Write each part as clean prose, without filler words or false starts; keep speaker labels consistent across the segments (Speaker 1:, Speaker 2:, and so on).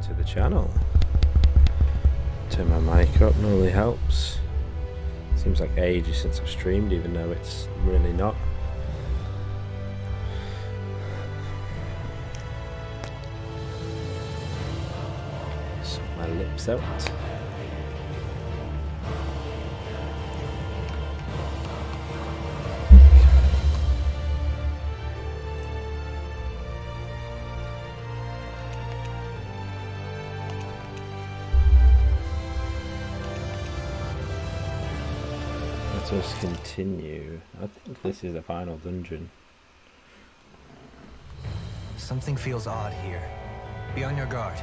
Speaker 1: to the channel. Turn my mic up normally helps. Seems like ages since I've streamed, even though it's really not. Sort my lips out. Let us continue. I think this is the final dungeon.
Speaker 2: Something feels odd here. Be on your guard.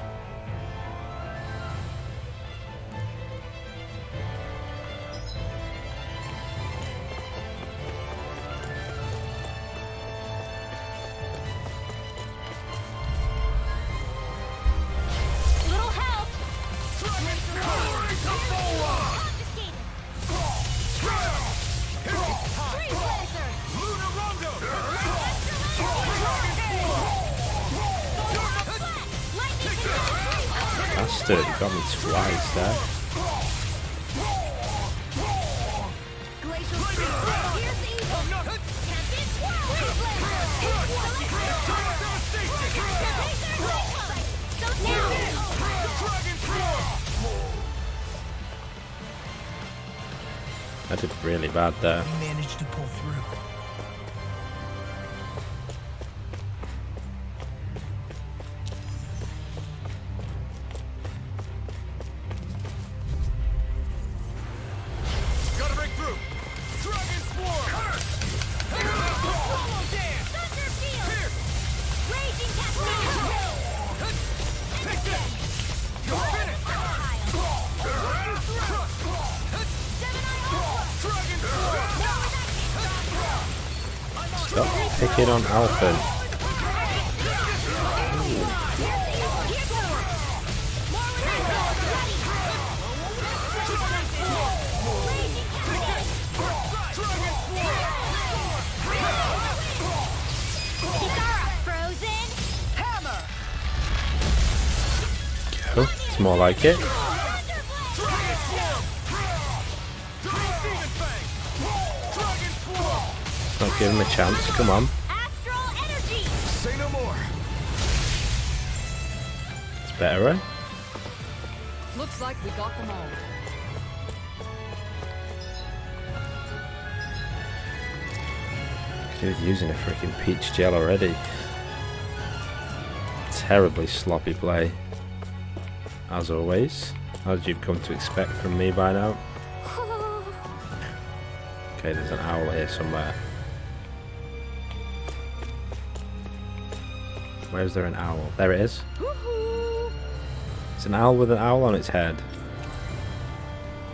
Speaker 1: Bastard, he got me twice there. I did really bad there.
Speaker 2: We managed to pull through.
Speaker 1: Stop picking on Alphen. Go. It's more like it. Not give him a chance, come on.
Speaker 2: Say no more.
Speaker 1: It's better, eh?
Speaker 3: Looks like we got them all.
Speaker 1: Dude's using a freaking peach gel already. Terribly sloppy play. As always. As you've come to expect from me by now. Okay, there's an owl here somewhere. Where's there an owl? There it is. It's an owl with an owl on its head.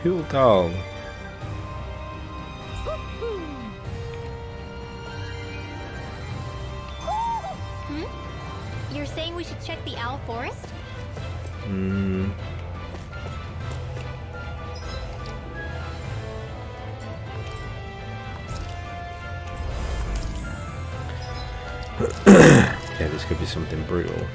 Speaker 1: Hool doll.
Speaker 4: You're saying we should check the owl forest?
Speaker 1: Yeah, this could be something brutal.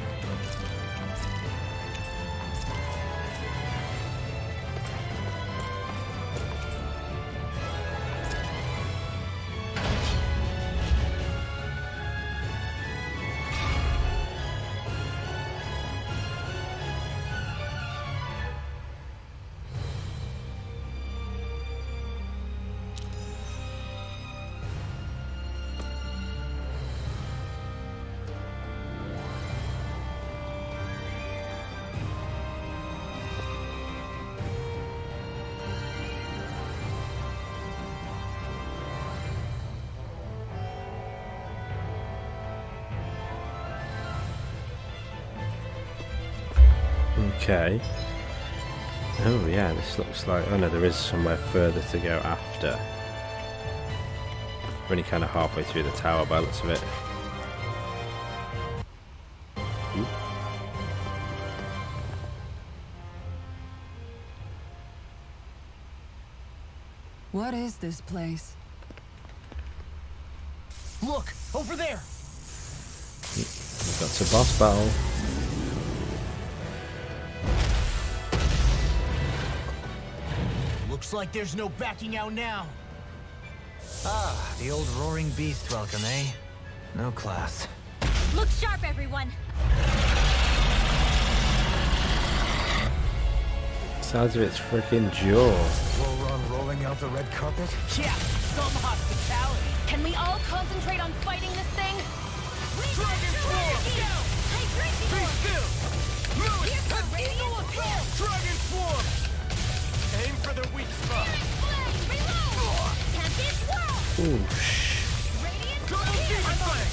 Speaker 1: Okay. Oh yeah, this looks like... Oh no, there is somewhere further to go after. We're only kind of halfway through the tower by the looks of it. Oop.
Speaker 3: What is this place?
Speaker 2: Look, over there.
Speaker 1: We've got a boss battle.
Speaker 5: Looks like there's no backing out now.
Speaker 2: Ah, the old roaring beast welcome, eh? No class.
Speaker 4: Look sharp, everyone.
Speaker 1: Size of its freaking jaw.
Speaker 2: Full on rolling out the red carpet?
Speaker 5: Yeah, some hospitality.
Speaker 4: Can we all concentrate on fighting this thing?
Speaker 5: Dragon Swarm!
Speaker 4: Hey, Gracie
Speaker 5: Be
Speaker 4: Lord!
Speaker 5: still! Move it!
Speaker 4: Here's the radiant assault!
Speaker 5: Dragon Swarm! Aim for the weak spot.
Speaker 4: Flame, reload! Tempest Whirl!
Speaker 1: Ooh,
Speaker 4: Radiant
Speaker 5: Double Demon Fang!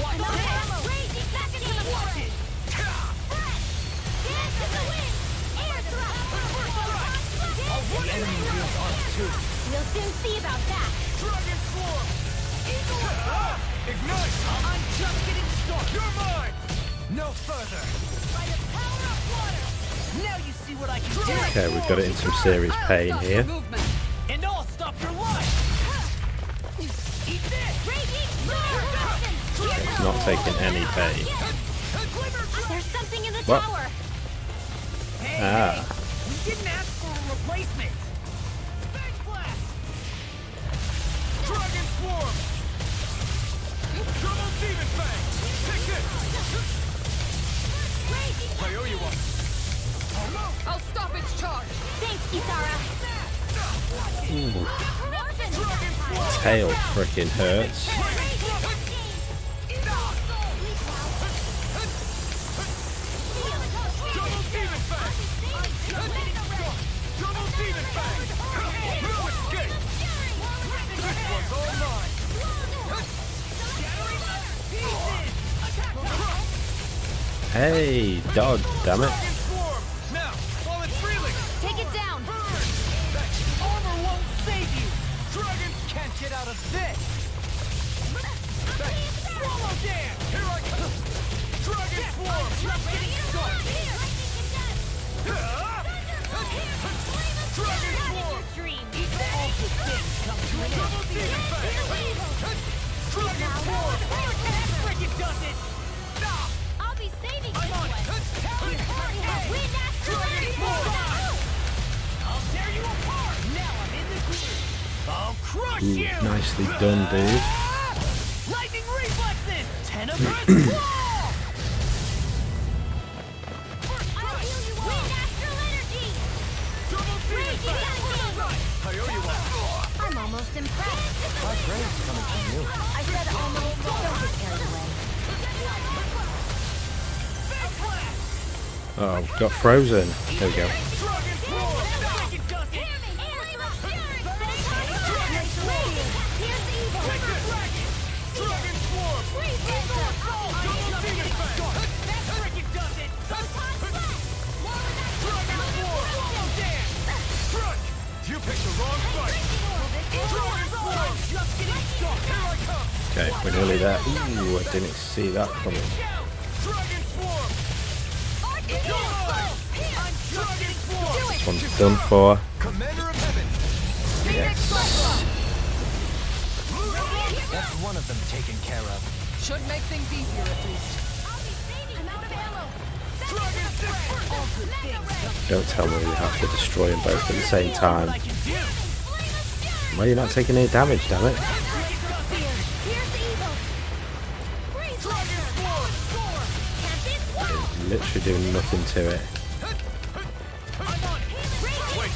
Speaker 5: Watch
Speaker 4: No
Speaker 5: it!
Speaker 4: ammo! Raging back into the
Speaker 5: Watch
Speaker 4: forest!
Speaker 5: it!
Speaker 4: Fresh! Dance in the wind! Air thrust!
Speaker 2: The enemy feels ours too.
Speaker 4: We'll soon see about that!
Speaker 5: Dragon Swarm! Ignite!
Speaker 2: I'm just getting started.
Speaker 5: You're mine!
Speaker 2: No further.
Speaker 4: By the power of water!
Speaker 2: Now you see what I can do.
Speaker 1: okay, we've got it in some serious pain here.
Speaker 5: And I'll stop your life!
Speaker 4: Eat this! Raging Sword!
Speaker 1: It's not taking any pain.
Speaker 4: There's something in the
Speaker 1: What?
Speaker 4: tower!
Speaker 1: Ah,
Speaker 5: We didn't ask for a replacement! Fang Blast! Dragon Swarm! Double Demon Fang! Take this! I owe you one!
Speaker 3: I'll stop its charge.
Speaker 4: Thanks, Kisara!
Speaker 1: ooh,
Speaker 5: Dragon Swarm!
Speaker 1: tail freaking hurts.
Speaker 5: Double Demon Fang! Double Demon Fang! No escape! This one's all mine!
Speaker 1: Hey, dog, damn it.
Speaker 5: Dragon Swarm! Now, while it's reeling!
Speaker 4: Take it down!
Speaker 5: That armor won't save you! Dragons
Speaker 2: Can't get out of this.
Speaker 5: Swallow Dance! Here I come! Dragon Swarm!
Speaker 2: Just getting started.
Speaker 5: Dragon Swarm! Double Demon Fang! Dragon Swarm! Frickin' does it!
Speaker 4: I'll be saving this
Speaker 5: I'm on!
Speaker 4: one! Wind Astral
Speaker 5: Dragon
Speaker 4: Energy!
Speaker 5: Swarm! I'll tear you apart! Now I'm in the groove! I'll crush
Speaker 1: Ooh,
Speaker 5: you!
Speaker 1: nicely done, dude.
Speaker 5: Lightning reflexes! Tenebrous Claw!
Speaker 4: I'll heal you all! Wind Astral Energy!
Speaker 5: Double Demon Fang! I owe you one!
Speaker 4: I'm almost impressed.
Speaker 2: Our praise coming from you.
Speaker 4: I said almost. Don't get carried away.
Speaker 5: Fang Blast!
Speaker 1: Oh, got frozen. There we go.
Speaker 5: Dragon Swarm! Frickin' does it!
Speaker 4: Here's evil.
Speaker 5: Take this! Dragon Swarm! Double Demon Fang! That frickin' does it! Dragon Swarm! Dance! Crunch! You picked the wrong fight! Dragon Swarm! Just getting started! Here I come!
Speaker 1: Okay, we're nearly there. Ooh, I didn't see that coming.
Speaker 5: Dragon Swarm! Dragon Swarm!
Speaker 1: This one's done for.
Speaker 5: Commander of Heaven!
Speaker 1: Yes.
Speaker 2: That's one of them taken care of.
Speaker 3: Should make things easier at least.
Speaker 4: I'm out of ammo.
Speaker 5: Dragon Six!
Speaker 1: Don't tell me you have to destroy them both at the same time.
Speaker 5: I can do!
Speaker 1: Why are you not taking any damage, damn it?
Speaker 4: Here's evil.
Speaker 5: Dragon Swarm!
Speaker 4: Tempest Whirl.
Speaker 1: Literally doing nothing to it.
Speaker 5: I'm on! Wait!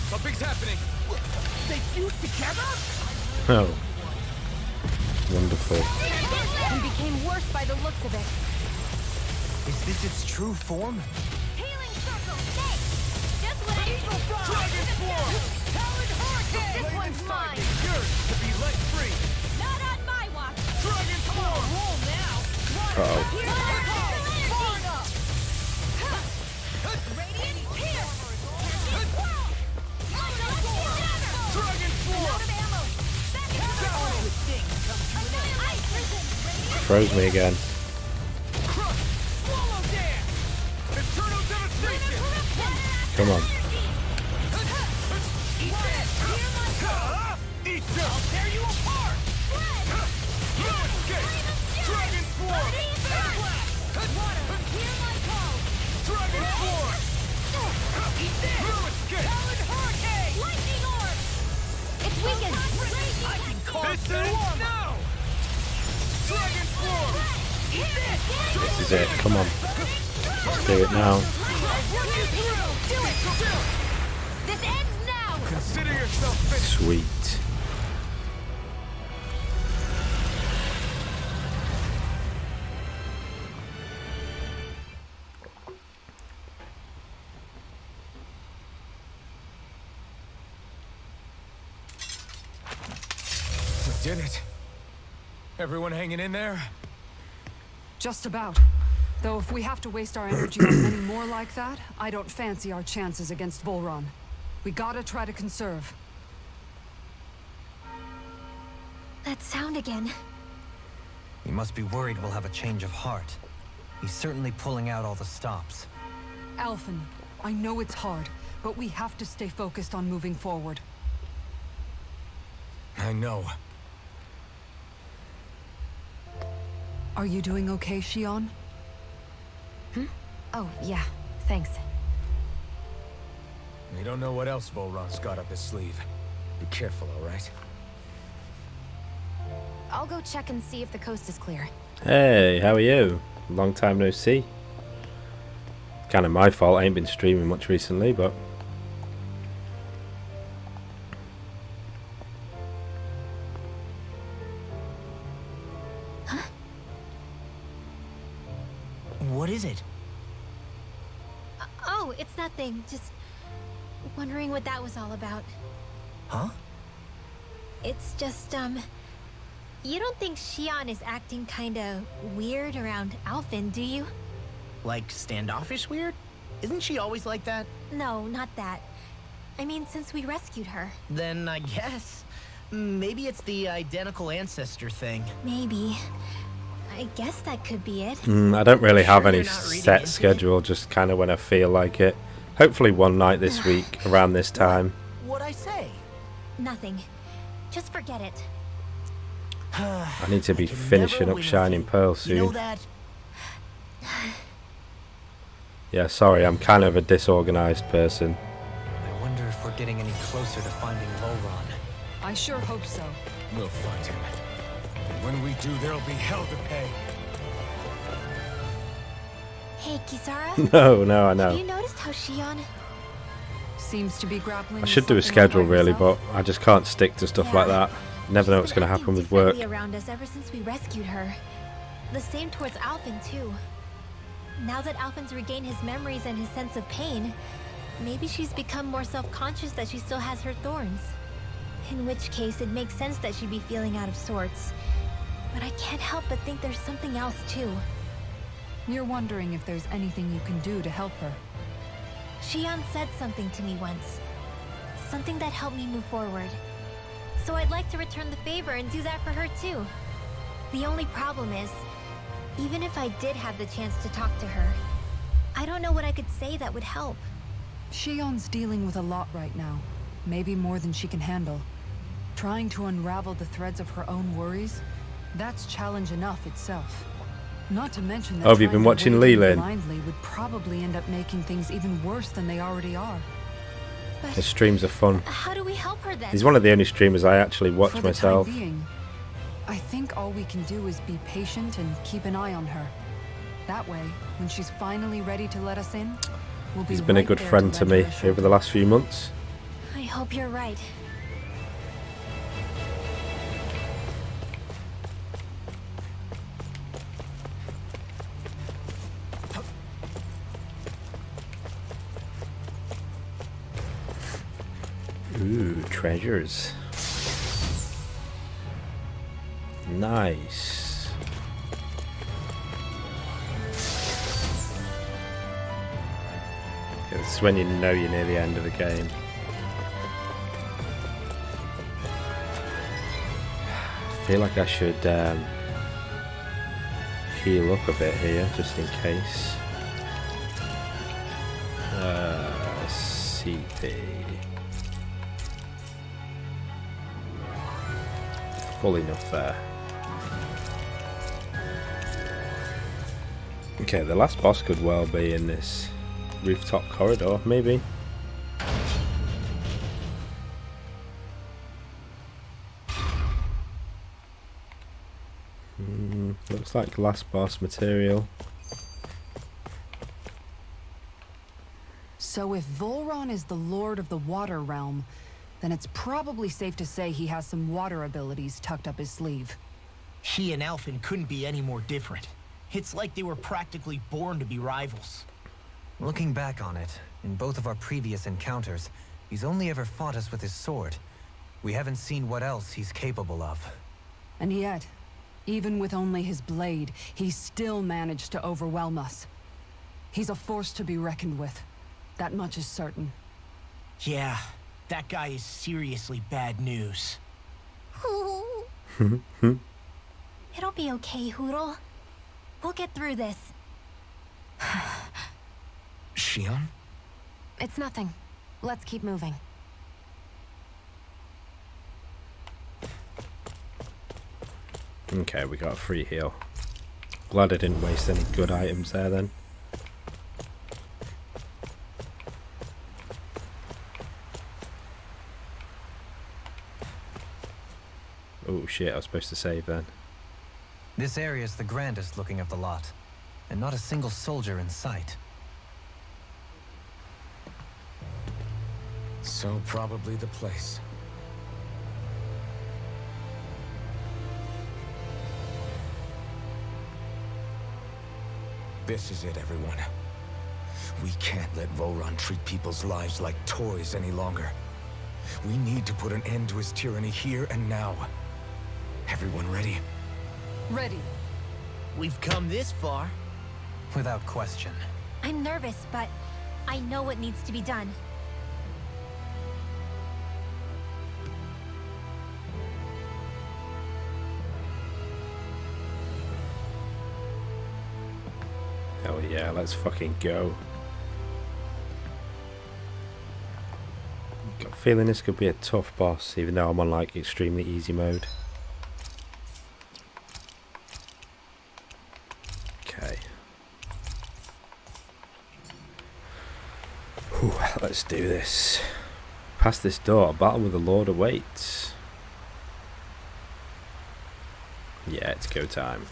Speaker 5: Something's happening! They fused together?
Speaker 1: Oh. Wonderful.
Speaker 4: And became worse by the looks of it.
Speaker 2: Is this its true form?
Speaker 4: Healing circle. Hey, just what I
Speaker 5: Dragon Swarm!
Speaker 4: Talon Hurricane. This one's
Speaker 5: It's
Speaker 4: mine.
Speaker 5: yours to be let free!
Speaker 4: Not on my watch.
Speaker 5: Dragon Swarm!
Speaker 4: Roll now.
Speaker 1: Uh-oh.
Speaker 4: Here's Far enough. Radiant Pierce. Tempest Whirl.
Speaker 5: Dragon Swarm!
Speaker 4: Out of ammo. Back to the Ice Prison. Radiant
Speaker 1: Froze me again.
Speaker 5: Crush! Swallow Dance! Eternal Devastation!
Speaker 1: Come on.
Speaker 5: Eat this! Eat this! I'll tear you apart! No escape! Dragon Swarm! Dragon Swarm! Eat this! Talon Hurricane!
Speaker 4: Lightning orb! It's weakened!
Speaker 5: I can call this now! Dragon Form! Eat this!
Speaker 1: This is it. Come on. Let's do it now.
Speaker 4: Do it! This ends now!
Speaker 5: Consider yourself finished.
Speaker 1: Sweet.
Speaker 5: We did it. Everyone hanging in there?
Speaker 3: Just about. Though if we have to waste our energy on many more like that, I don't fancy our chances against Volron. We gotta try to conserve.
Speaker 4: That sound again.
Speaker 2: You must be worried we'll have a change of heart. He's certainly pulling out all the stops.
Speaker 3: Alphen, I know it's hard, but we have to stay focused on moving forward.
Speaker 5: I know.
Speaker 3: Are you doing okay, Shion?
Speaker 4: Oh, yeah. Thanks.
Speaker 5: We don't know what else Volron's got up his sleeve. Be careful, alright?
Speaker 4: I'll go check and see if the coast is clear.
Speaker 1: Hey, how are you? Long time no see. Kind of my fault. I ain't been streaming much recently, but
Speaker 2: What is it?
Speaker 4: Oh, it's nothing. Just wondering what that was all about.
Speaker 2: Huh?
Speaker 4: It's just, you don't think Shion is acting kinda weird around Alphen, do you?
Speaker 6: Like standoffish weird? Isn't she always like that?
Speaker 4: No, not that. I mean, since we rescued her.
Speaker 6: Then I guess. Maybe it's the identical ancestor thing.
Speaker 4: Maybe. I guess that could be it.
Speaker 1: I don't really have
Speaker 6: Sure
Speaker 1: any
Speaker 6: you're not reading
Speaker 1: set
Speaker 6: into it?
Speaker 1: schedule, just kind of when I feel like it. Hopefully one night this week, around this time.
Speaker 6: What'd I say?
Speaker 4: Nothing. Just forget it.
Speaker 1: I need to be
Speaker 6: I can
Speaker 1: finishing
Speaker 6: never
Speaker 1: up
Speaker 6: win
Speaker 1: Shining
Speaker 6: with you.
Speaker 1: Pearl
Speaker 6: You know
Speaker 1: soon.
Speaker 6: that?
Speaker 1: Yeah, sorry, I'm kind of a disorganized person.
Speaker 2: I wonder if we're getting any closer to finding Volron.
Speaker 3: I sure hope so.
Speaker 5: We'll find him. And when we do, there'll be hell to pay.
Speaker 4: Hey, Kisara?
Speaker 1: No, I
Speaker 4: Have
Speaker 1: know.
Speaker 4: you noticed how Shion...
Speaker 3: Seems to be grappling.
Speaker 1: I should do a schedule really, but I just can't stick to stuff like that. Never know what's going to happen with work.
Speaker 4: Around us ever since we rescued her. The same towards Alphen too. Now that Alphen's regained his memories and his sense of pain, maybe she's become more self-conscious that she still has her thorns. In which case, it makes sense that she'd be feeling out of sorts. But I can't help but think there's something else too.
Speaker 3: You're wondering if there's anything you can do to help her.
Speaker 4: Shion said something to me once. Something that helped me move forward. So I'd like to return the favor and do that for her too. The only problem is, even if I did have the chance to talk to her, I don't know what I could say that would help.
Speaker 3: Shion's dealing with a lot right now. Maybe more than she can handle. Trying to unravel the threads of her own worries, that's challenge enough itself. Not to mention that
Speaker 1: Oh, have you been
Speaker 3: trying to
Speaker 1: watching
Speaker 3: wade in
Speaker 1: Leland?
Speaker 3: blindly would probably end up making things even worse than they already are.
Speaker 4: But
Speaker 1: His streams are fun.
Speaker 4: how do we help her then?
Speaker 1: He's one of the only streamers I actually watch
Speaker 3: For the
Speaker 1: myself.
Speaker 3: time being, I think all we can do is be patient and keep an eye on her. That way, when she's finally ready to let us in, we'll be
Speaker 1: He's been a
Speaker 3: right
Speaker 1: good
Speaker 3: there
Speaker 1: friend to
Speaker 3: lend her
Speaker 1: me
Speaker 3: a shoulder.
Speaker 1: over the last few months.
Speaker 4: I hope you're right.
Speaker 1: Ooh, treasures. Nice. It's when you know you're near the end of the game. I feel like I should heal up a bit here, just in case. CP. Full enough there. Okay, the last boss could well be in this rooftop corridor, maybe. Looks like last boss material.
Speaker 3: So if Volron is the lord of the water realm, then it's probably safe to say he has some water abilities tucked up his sleeve.
Speaker 6: He and Alphen couldn't be any more different. It's like they were practically born to be rivals.
Speaker 2: Looking back on it, in both of our previous encounters, he's only ever fought us with his sword. We haven't seen what else he's capable of.
Speaker 3: And yet, even with only his blade, he still managed to overwhelm us. He's a force to be reckoned with. That much is certain.
Speaker 6: Yeah, that guy is seriously bad news.
Speaker 4: It'll be okay, Hootle. We'll get through this.
Speaker 6: Shionne?
Speaker 3: It's nothing. Let's keep moving.
Speaker 1: Okay, we got a free heal. Glad I didn't waste any good items there then. Oh shit, I was supposed to save then.
Speaker 2: This area's the grandest looking of the lot, and not a single soldier in sight.
Speaker 5: So probably the place. This is it, everyone. We can't let Volron treat people's lives like toys any longer. We need to put an end to his tyranny here and now. Everyone ready?
Speaker 3: Ready.
Speaker 6: We've come this far.
Speaker 2: Without question.
Speaker 4: I'm nervous, but I know what needs to be done.
Speaker 1: Hell yeah, let's fucking go. Got a feeling this could be a tough boss, even though I'm on like extremely easy mode. Okay. Whew, let's do this. Past this door, a battle with the Lord awaits. Yeah, it's go time.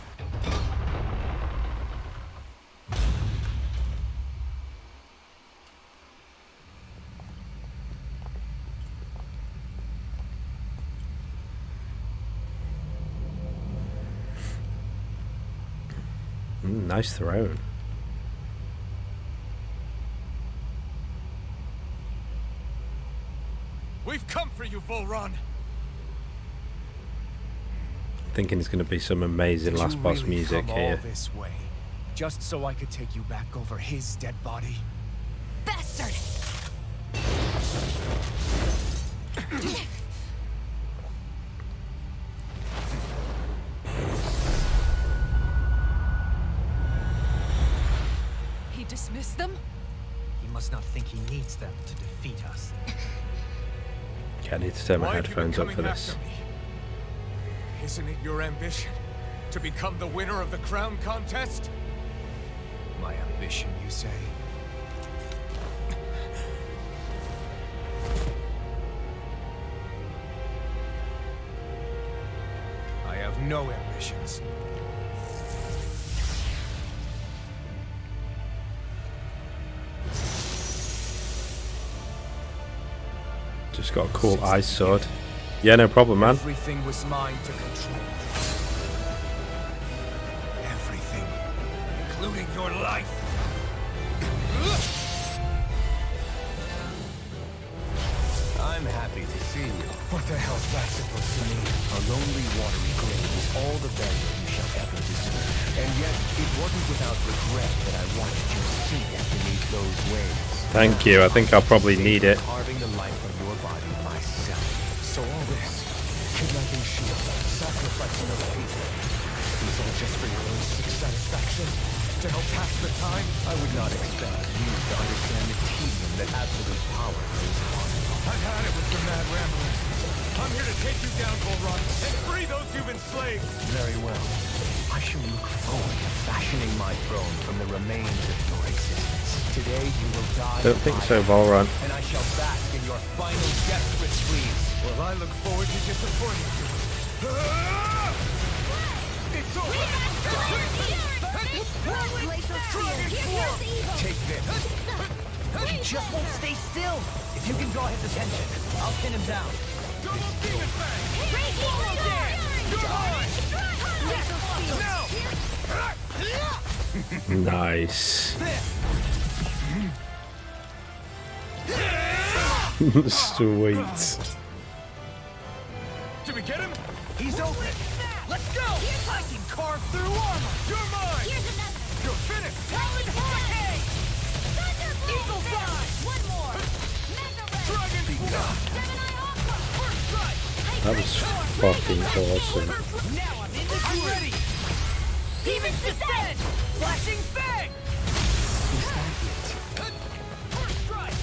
Speaker 1: Nice throne.
Speaker 5: We've come for you, Volron!
Speaker 1: Thinking it's going to be some amazing
Speaker 5: Did
Speaker 1: last
Speaker 5: you
Speaker 1: boss
Speaker 5: really
Speaker 1: music
Speaker 5: come
Speaker 1: here.
Speaker 5: all this way, just so I could take you back over his dead body?
Speaker 3: Bastard! He dismissed them?
Speaker 2: He must not think he needs them to defeat us.
Speaker 1: Yeah, I need to turn my
Speaker 5: Why have you been
Speaker 1: headphones up for
Speaker 5: coming
Speaker 1: this.
Speaker 5: after me? Isn't it your ambition to become the winner of the crown contest? My ambition, you say? I have no ambitions.
Speaker 1: Just got a cool ice sword. Yeah, no problem, man.
Speaker 5: Everything was mine to control. Everything, including your life.
Speaker 2: I'm happy to see you.
Speaker 5: What the hell's that supposed to mean?
Speaker 2: A lonely watery grave is all the value you shall ever deserve. And yet, it wasn't without regret that I watched you sink beneath those waves.
Speaker 1: Thank you. I think I'll probably need it.
Speaker 2: Carving the life from your body myself.
Speaker 5: So all this, kidnapping Shield, sacrificing other people, is all just for your own sick satisfaction? To help pass the time?
Speaker 2: I would not expect you to understand the tedium that absolute power brings upon you.
Speaker 5: I've had it with the mad ramblers. I'm here to take you down, Volron, and free those you've enslaved.
Speaker 2: Very well. I shall look forward to fashioning my throne from the remains of your existence. Today you will die.
Speaker 1: Don't think so, Volron.
Speaker 2: And I shall bask in your final desperate squeeze.
Speaker 5: Well, I look forward to disappointing you. It's Take this.
Speaker 6: He just won't stay still. If you can draw his attention, I'll pin him down.
Speaker 1: Nice. Sweet.
Speaker 5: Did we get him?
Speaker 6: He's open. Let's go. I can carve through armor.
Speaker 5: You're mine!
Speaker 4: Here's another.
Speaker 5: You're finished!
Speaker 4: Talon Hurricane! Thunderbolt! Eagle Dawn! One more! Mega Ray!
Speaker 5: Dragon Force!
Speaker 4: Gemini Aqua! First strike!
Speaker 1: That was fucking awesome.
Speaker 6: Now I'm in the I'm ready.
Speaker 4: Demon's Descent!
Speaker 6: Flashing Fang.
Speaker 5: First strike!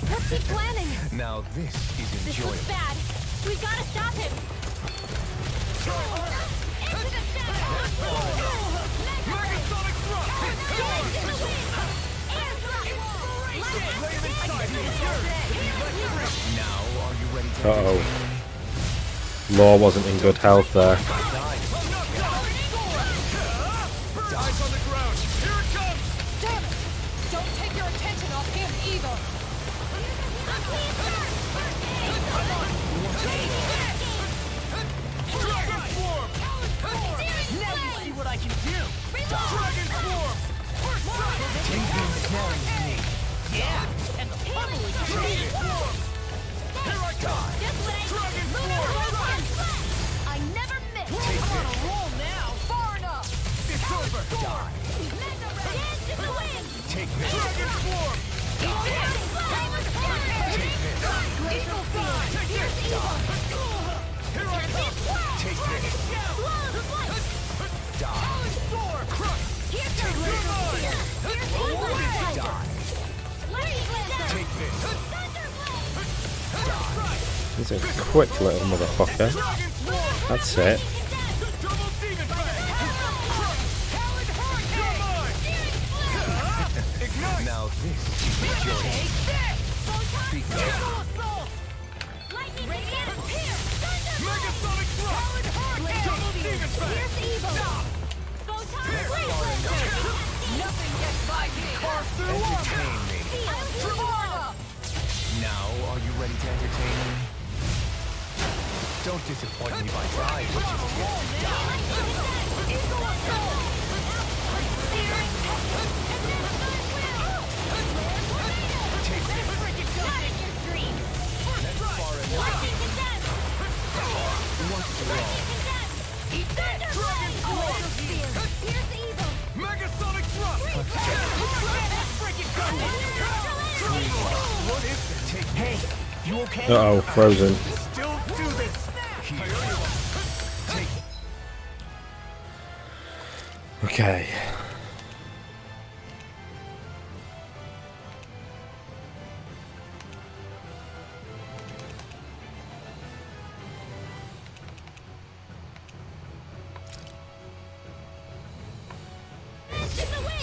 Speaker 4: Let's keep planning.
Speaker 5: Now this is
Speaker 4: This
Speaker 5: enjoyable.
Speaker 4: looks bad. We've got to stop him. Into the shadows! Mega Ray!
Speaker 5: Megasonic thrust!
Speaker 4: Knowledge in the wind! Air drop!
Speaker 5: Flame inside me is yours! Now, are you ready to
Speaker 1: Uh-oh. Law wasn't in good health there.
Speaker 5: Eyes on the ground! Here it comes!
Speaker 3: Damn it! Don't take your attention off him either.
Speaker 5: Dragon Swarm!
Speaker 6: Now you see what I can do.
Speaker 5: Dragon Swarm! First strike!
Speaker 6: Tingling smelling to me. Yeah, and the bubbling
Speaker 5: Dragon Swarm! Here I come!
Speaker 4: Just what I
Speaker 5: Dragon
Speaker 4: Lunar
Speaker 5: Swarm!
Speaker 4: Hurricane! I never miss!
Speaker 6: I'm on a roll now.
Speaker 3: Far enough.
Speaker 5: It's over!
Speaker 4: Mega Ray! Dance in the wind!
Speaker 5: Take this! Dragon Swarm!
Speaker 4: Eagle Dawn! Here's evil!
Speaker 5: Here I come! Take this! Die! Soar! Crush!
Speaker 4: Here's the
Speaker 5: You're mine!
Speaker 4: Here's evil!
Speaker 5: Die! Take this!
Speaker 1: He's a quick little motherfucker.
Speaker 5: Dragon Swarm!
Speaker 1: That's it.
Speaker 5: Double Demon Fang! Talon Hurricane! You're mine! Ignite! Now this is enjoyable.
Speaker 4: Lightning again! Here!
Speaker 5: Megasonic thrust! Double Demon Fang!
Speaker 4: Here's evil!
Speaker 3: Nothing gets by me.
Speaker 6: Carve through armor.
Speaker 5: Entertain me. Now, are you ready to entertain me? Don't disappoint me by dying, which is Take this. That's far enough. What's wrong? Dragon Swarm! Megasonic thrust! What is it? Take
Speaker 6: Hey, you okay?
Speaker 1: Uh-oh, frozen.
Speaker 5: Still do this! Take it.
Speaker 1: Okay.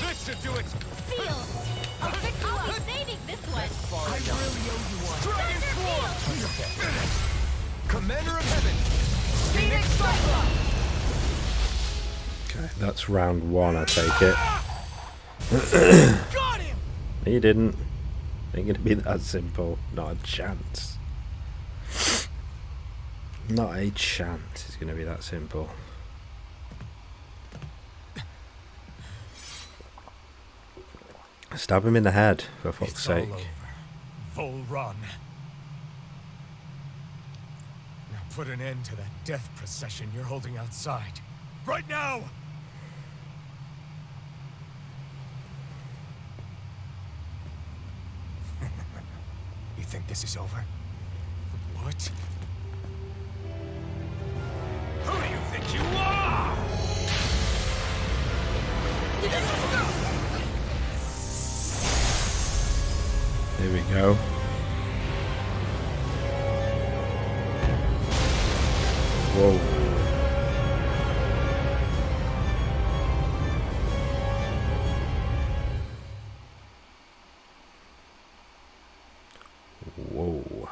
Speaker 5: This should do it!
Speaker 4: Seal! I'll be saving this one!
Speaker 5: I really owe you one. Dragon Swarm! Commander of Heaven! Phoenix Cyclops!
Speaker 1: Okay, that's round one, I take it.
Speaker 5: Got him!
Speaker 1: No, you didn't. Ain't gonna be that simple. Not a chance. Not a chance it's gonna be that simple. Stab him in the head, for fuck's sake.
Speaker 5: Volron. Now put an end to that death procession you're holding outside. Right now! You think this is over? What? Who do you think you are?
Speaker 1: Here we go. Whoa. Whoa.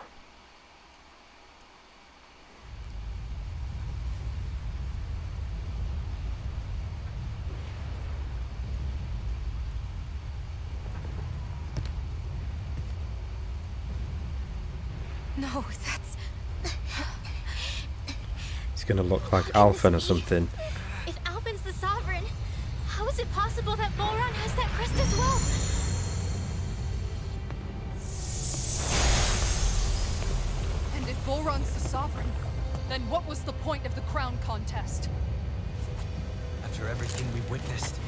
Speaker 7: No, that's...
Speaker 1: He's gonna look like Alphen or something.
Speaker 4: If Alphen's the Sovereign, how is it possible that Volron has that crest as well?
Speaker 7: And if Volron's the Sovereign, then what was the point of the crown contest?
Speaker 8: After everything we witnessed,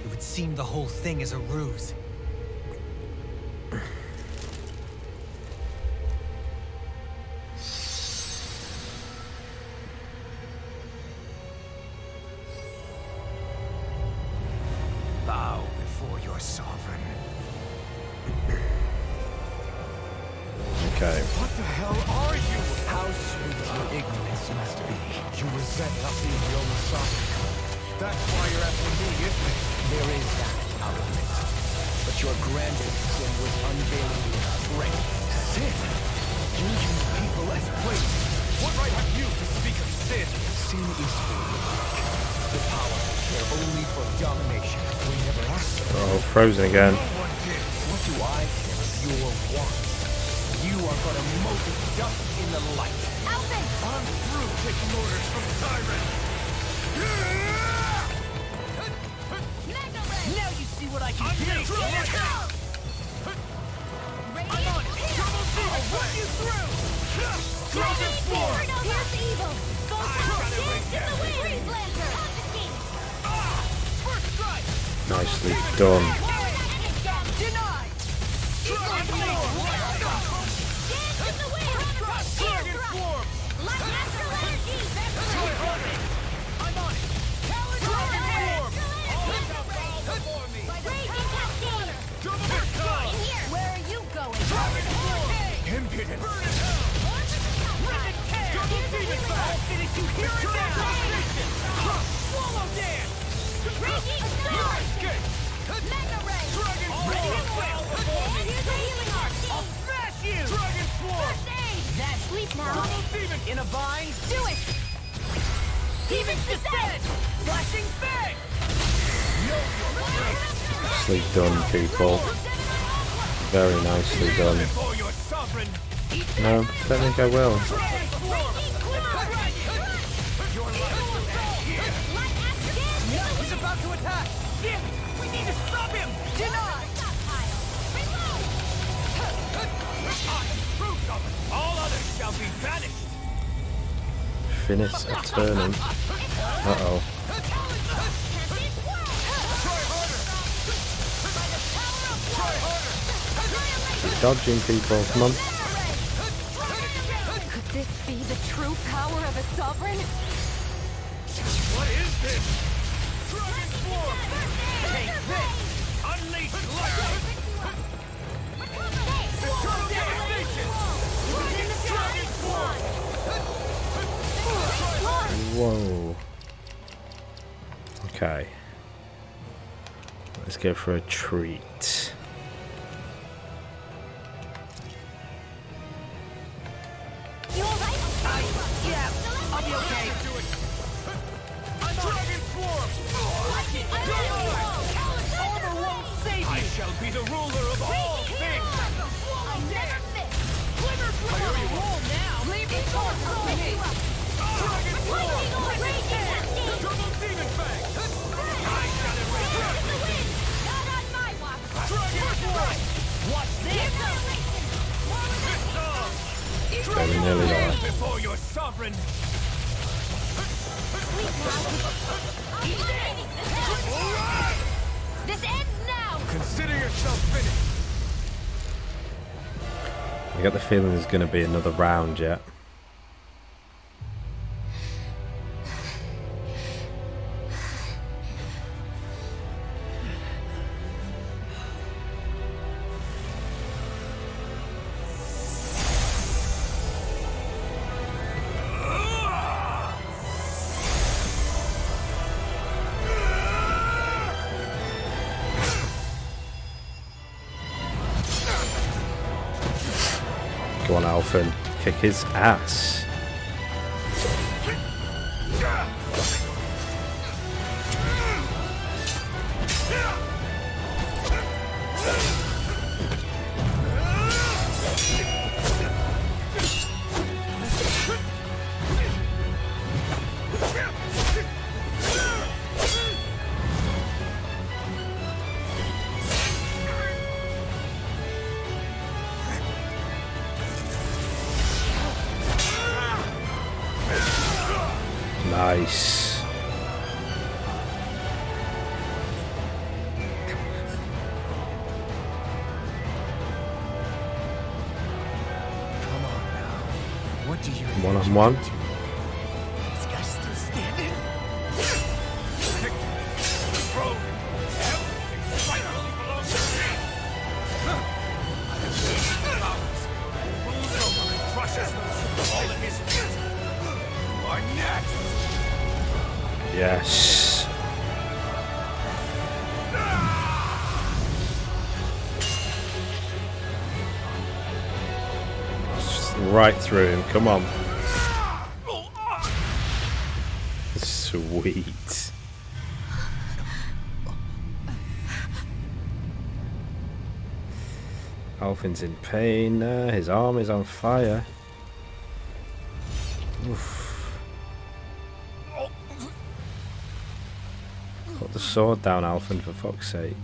Speaker 8: it would seem the whole thing is a ruse.
Speaker 5: Bow before your sovereign.
Speaker 1: Okay.
Speaker 5: What the hell are you? How sweet your ignorance must be. You resent not being the only sovereign. That's why you're after me, isn't it?
Speaker 2: There is that, I'll admit. But your grandest sin was unveiling your strength.
Speaker 5: Sin? You use people as plates. What right have you to speak of sin? Sin is for the weak.
Speaker 2: The power care only for domination.
Speaker 5: We never asked for
Speaker 1: Oh, frozen again.
Speaker 5: No one did.
Speaker 2: What do I care if your wants? You are but a mote of dust in the light.
Speaker 4: Alphen!
Speaker 5: I'm through taking orders from tyrants.
Speaker 4: Magna Ray!
Speaker 6: Now you see what I can do!
Speaker 4: Here it goes!
Speaker 6: I'm on it! Double Demon! I'll run you through! Dragon Form!
Speaker 4: Here's evil! Go south! Dance in the wind! Freeze Lancer!
Speaker 6: First strike!
Speaker 1: Nicely done.
Speaker 6: Denied! Dragon Form!
Speaker 4: Dance in the wind!
Speaker 6: Dragon Form!
Speaker 4: Light Astral Energy!
Speaker 6: Try harder! I'm on it! Dragon Form!
Speaker 4: Before me! Raging Cascade!
Speaker 6: Double Time!
Speaker 4: In here! Where are you going?
Speaker 6: Dragon Form!
Speaker 5: Impudence.
Speaker 6: Burn in hell! Rivet Tail! Double Demon Back! Finish you here and now! Swallow Dance!
Speaker 4: Raging
Speaker 6: Your
Speaker 4: Storm!
Speaker 6: escape!
Speaker 4: Mega Ray!
Speaker 6: Dragon
Speaker 4: Ready
Speaker 6: Form!
Speaker 4: to win! Here's the healing arc!
Speaker 6: I'll smash you! Dragon Form!
Speaker 4: First aid! That sleep now!
Speaker 6: Double Demon! In a bind!
Speaker 4: Do it!
Speaker 6: Demon's Descent! Flashing Fang!
Speaker 1: Nicely done, people. Very nicely done.
Speaker 5: Before your sovereign.
Speaker 1: No, don't think I will.
Speaker 6: Dragon Form! Your life will end here! He's about to attack! Damn it! We need to stop him! Deny! All others shall be banished!
Speaker 1: Finis are turning. Uh-oh. He's dodging people. Come on.
Speaker 7: Could this be the true power of a sovereign?
Speaker 5: What is this?
Speaker 6: Dragon Form! Take this! Unleash lightning! Eternal devastation! Dragon Form!
Speaker 1: Whoa. Okay. Let's go for a treat.
Speaker 4: You alright?
Speaker 6: Yeah, I'll be okay. Dragon Form! Armor won't save you! I shall be the ruler of all things!
Speaker 4: I never miss!
Speaker 6: Glimmer Flower! Roll now! Leave me forth from me! Dragon Form! Double Demon Fang! I shall erase everything!
Speaker 4: Not on my watch!
Speaker 6: Dragon Form! Watch this!
Speaker 1: Very nearly there.
Speaker 5: Before your sovereign.
Speaker 4: This ends now!
Speaker 5: Consider yourself finished.
Speaker 1: I get the feeling there's going to be another round yet. Go on, Alphen. Kick his ass. Nice.
Speaker 2: Come on now. What do you
Speaker 1: One-on-one.
Speaker 2: This guy's still standing? Rogue! Everything finally belongs to me! Moves over and crushes those all in his feet! Are next!
Speaker 1: Yes. Right through him. Come on. Sweet. Alfin's in pain. His arm is on fire. Oof. Put the sword down, Alfin, for fuck's sake.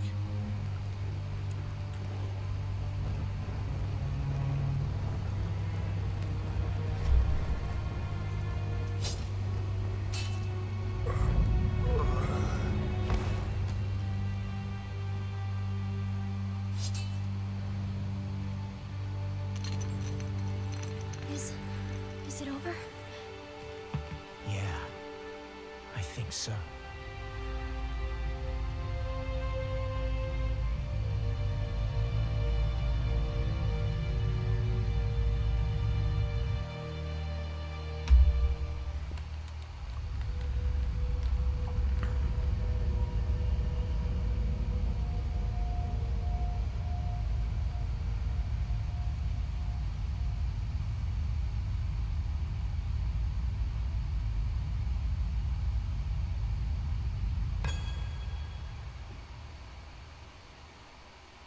Speaker 4: Is it over?
Speaker 2: Yeah, I think so.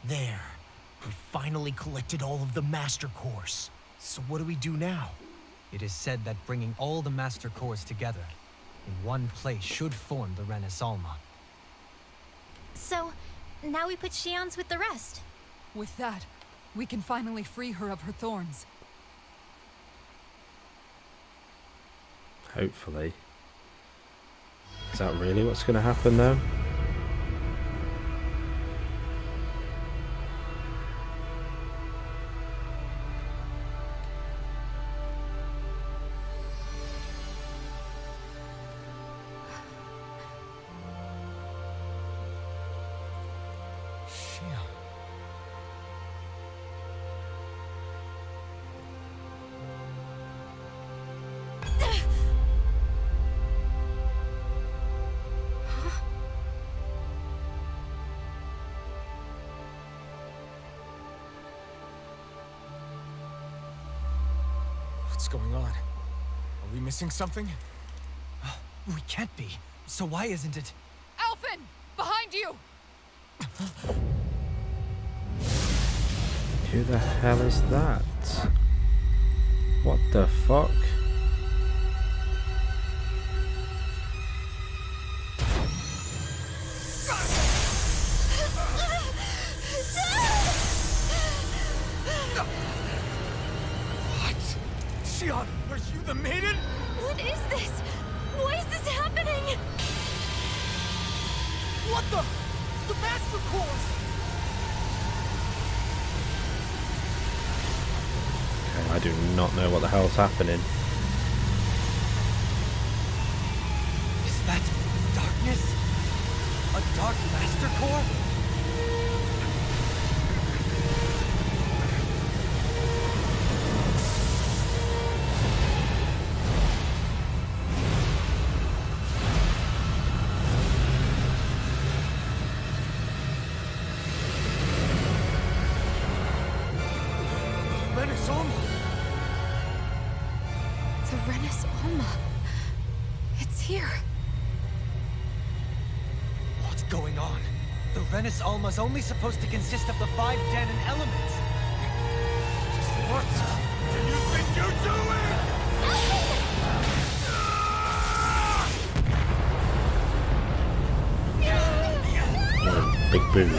Speaker 2: There. We finally collected all of the Master Cores. So what do we do now?
Speaker 8: It is said that bringing all the Master Cores together in one place should form the Renis Alma.
Speaker 4: So, now we put Shionne's with the rest.
Speaker 3: With that, we can finally free her of her thorns.
Speaker 1: Hopefully. Is that really what's going to happen though?
Speaker 2: What's going on? Are we missing something?
Speaker 8: We can't be. So why isn't it?
Speaker 7: Alfin! Behind you!
Speaker 1: Who the hell is that? What the fuck?
Speaker 2: Shionne, are you the maiden?
Speaker 4: What is this? Why is this happening?
Speaker 2: What the? The Master Cores!
Speaker 1: Okay, I do not know what the hell's happening.
Speaker 8: Is that darkness? A dark Master Core?
Speaker 2: Renis Alma!
Speaker 3: The Renis Alma. It's here.
Speaker 8: What's going on? The Renis Alma's only supposed to consist of the 5 Dahnan elements.
Speaker 2: What do you think you're doing?
Speaker 1: Oh, big boom.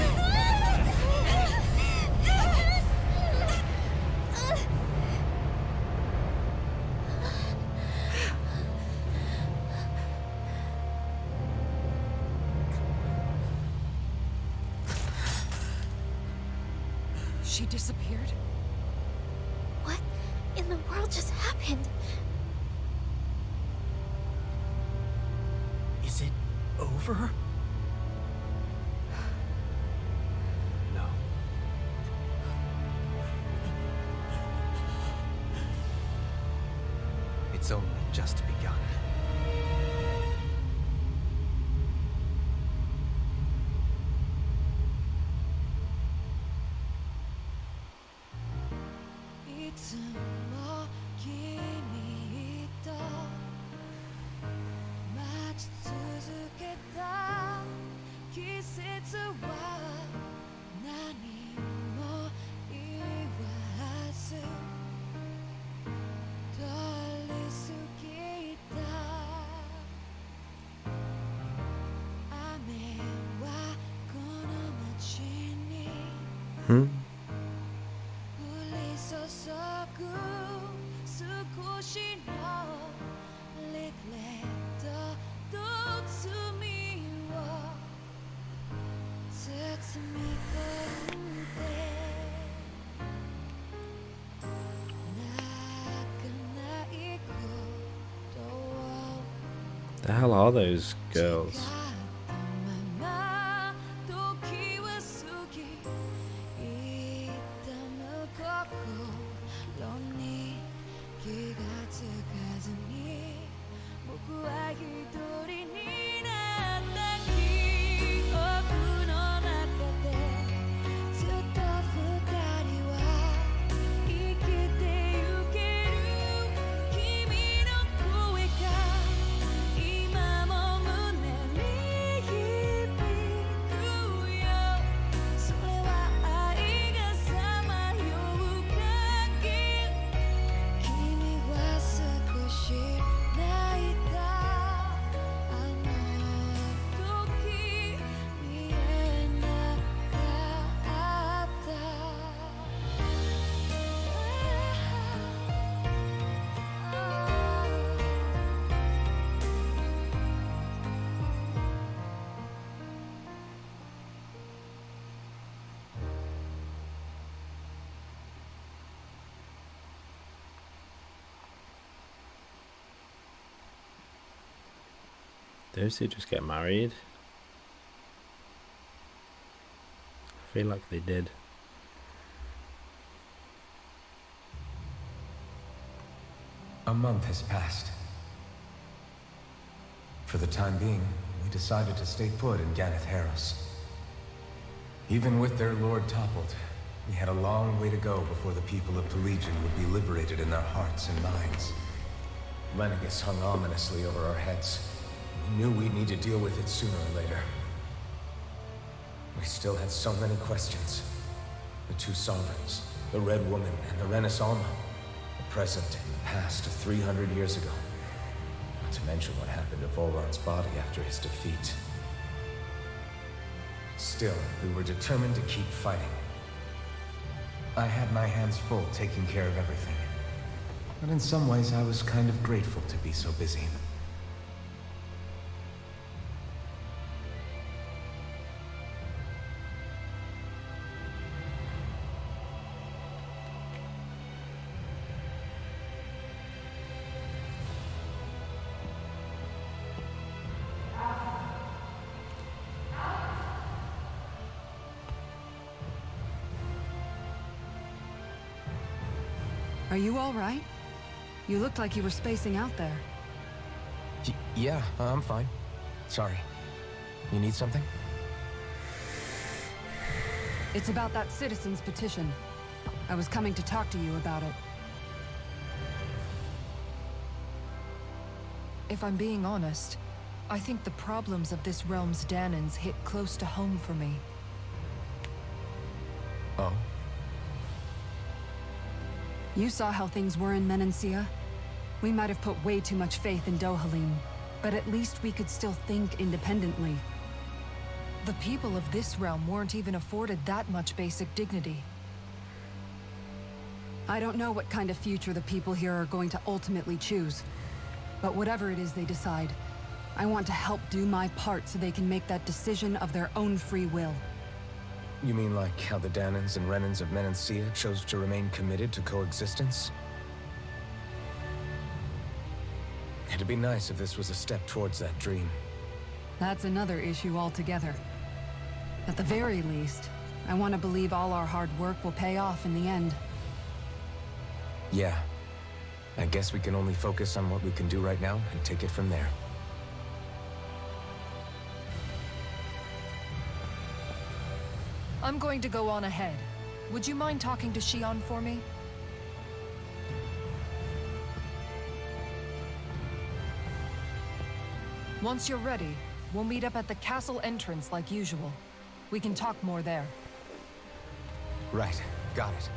Speaker 7: She disappeared?
Speaker 4: What in the world just happened?
Speaker 2: Is it over?
Speaker 8: No. It's only just begun.
Speaker 1: Hmm? The hell are those girls? Those who just get married? I feel like they did.
Speaker 5: A month has passed. For the time being, we decided to stay put in Ganeth Harros. Even with their lord toppled, we had a long way to go before the people of Pelegion would be liberated in their hearts and minds. Lenegus hung ominously over our heads. We knew we'd need to deal with it sooner or later. We still had so many questions. The two sovereigns, the Red Woman and the Renis Alma, the present and the past of 300 years ago. Not to mention what happened to Volron's body after his defeat. Still, we were determined to keep fighting. I had my hands full taking care of everything. But in some ways, I was kind of grateful to be so busy.
Speaker 3: Are you all right? You looked like you were spacing out there.
Speaker 2: Yeah, I'm fine. Sorry. You need something?
Speaker 3: It's about that citizen's petition. I was coming to talk to you about it. If I'm being honest, I think the problems of this realm's Dahnans hit close to home for me.
Speaker 2: Oh?
Speaker 3: You saw how things were in Menancia. We might have put way too much faith in Dohalim, but at least we could still think independently. The people of this realm weren't even afforded that much basic dignity. I don't know what kind of future the people here are going to ultimately choose, but whatever it is they decide, I want to help do my part so they can make that decision of their own free will.
Speaker 5: You mean like how the Danans and Renans of Menancia chose to remain committed to coexistence? It'd be nice if this was a step towards that dream.
Speaker 3: That's another issue altogether. At the very least, I want to believe all our hard work will pay off in the end.
Speaker 5: Yeah. I guess we can only focus on what we can do right now and take it from there.
Speaker 7: I'm going to go on ahead. Would you mind talking to Shion for me? Once you're ready, we'll meet up at the castle entrance like usual. We can talk more there.
Speaker 5: Right. Got it.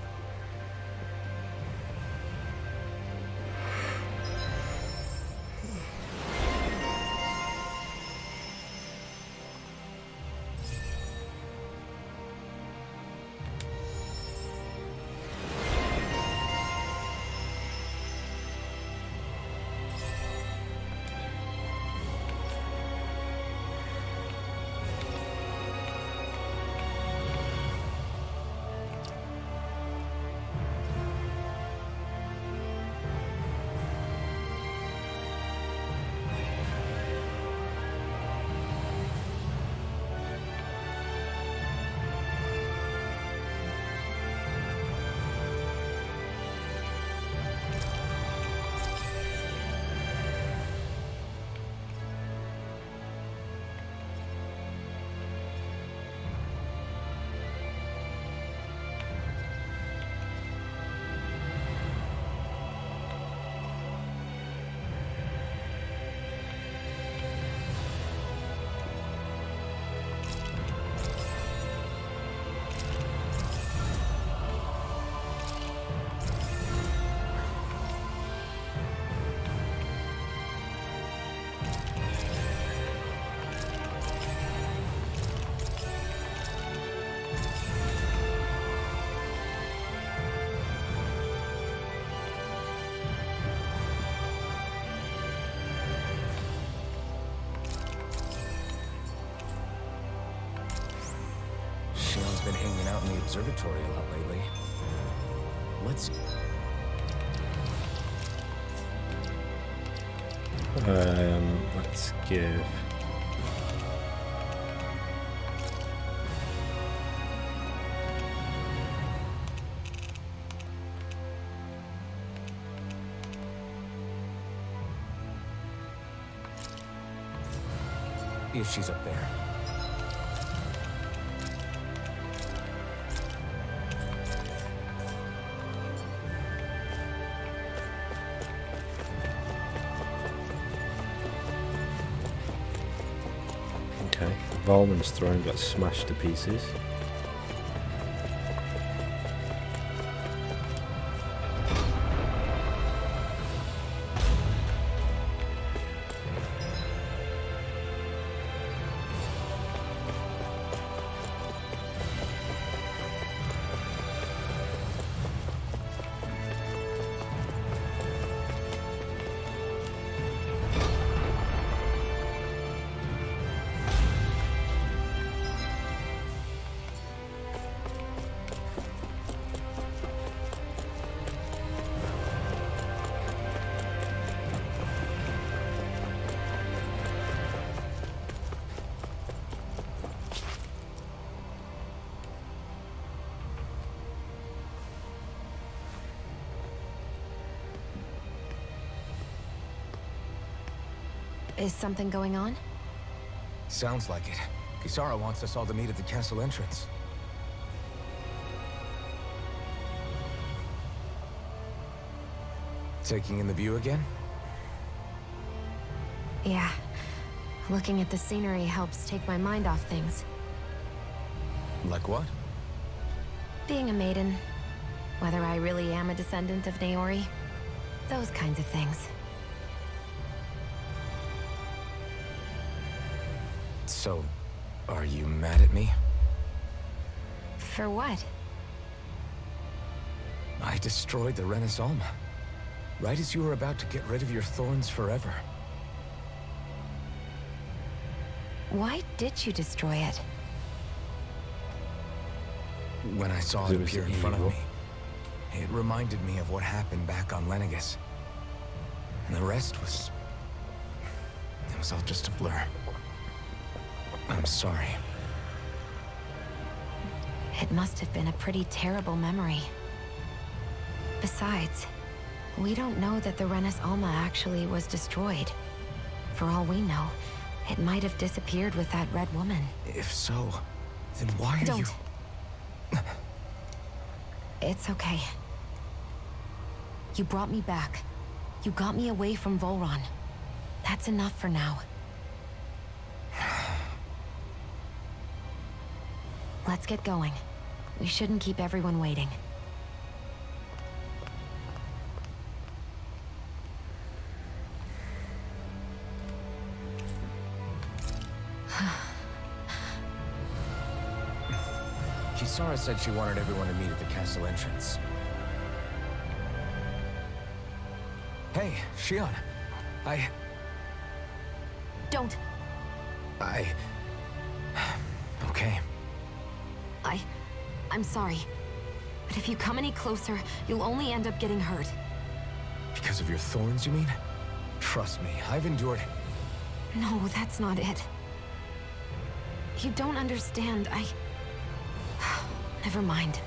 Speaker 5: Shion's been hanging out in the observatory a lot lately.
Speaker 1: Let's give...
Speaker 5: If she's up there.
Speaker 1: Okay, Volman's throne got smashed to pieces.
Speaker 4: Is something going on?
Speaker 5: Sounds like it. Kisara wants us all to meet at the castle entrance. Taking in the view again?
Speaker 4: Yeah. Looking at the scenery helps take my mind off things.
Speaker 5: Like what?
Speaker 4: Being a maiden. Whether I really am a descendant of Naori. Those kinds of things.
Speaker 5: So, are you mad at me?
Speaker 4: For what?
Speaker 5: I destroyed the Renaissalma. Right as you were about to get rid of your thorns forever.
Speaker 4: Why did you destroy it?
Speaker 5: When I saw
Speaker 1: It
Speaker 5: it
Speaker 1: was
Speaker 5: appear in front of
Speaker 1: evil.
Speaker 5: me, it reminded me of what happened back on Lenegus. And the rest was... it was all just a blur. I'm sorry.
Speaker 9: It must have been a pretty terrible memory. Besides, we don't know that the Renis Alma actually was destroyed. For all we know, it might have disappeared with that red woman.
Speaker 5: If so, then why are you...
Speaker 9: Don't. It's okay. You brought me back. You got me away from Volron. That's enough for now. Let's get going. We shouldn't keep everyone waiting.
Speaker 5: Kisara said she wanted everyone to meet at the castle entrance. Hey, Shion.
Speaker 9: Don't.
Speaker 5: Okay.
Speaker 9: I'm sorry. But if you come any closer, you'll only end up getting hurt.
Speaker 5: Because of your thorns, you mean? Trust me, I've endured...
Speaker 9: No, that's not it. You don't understand. Never mind.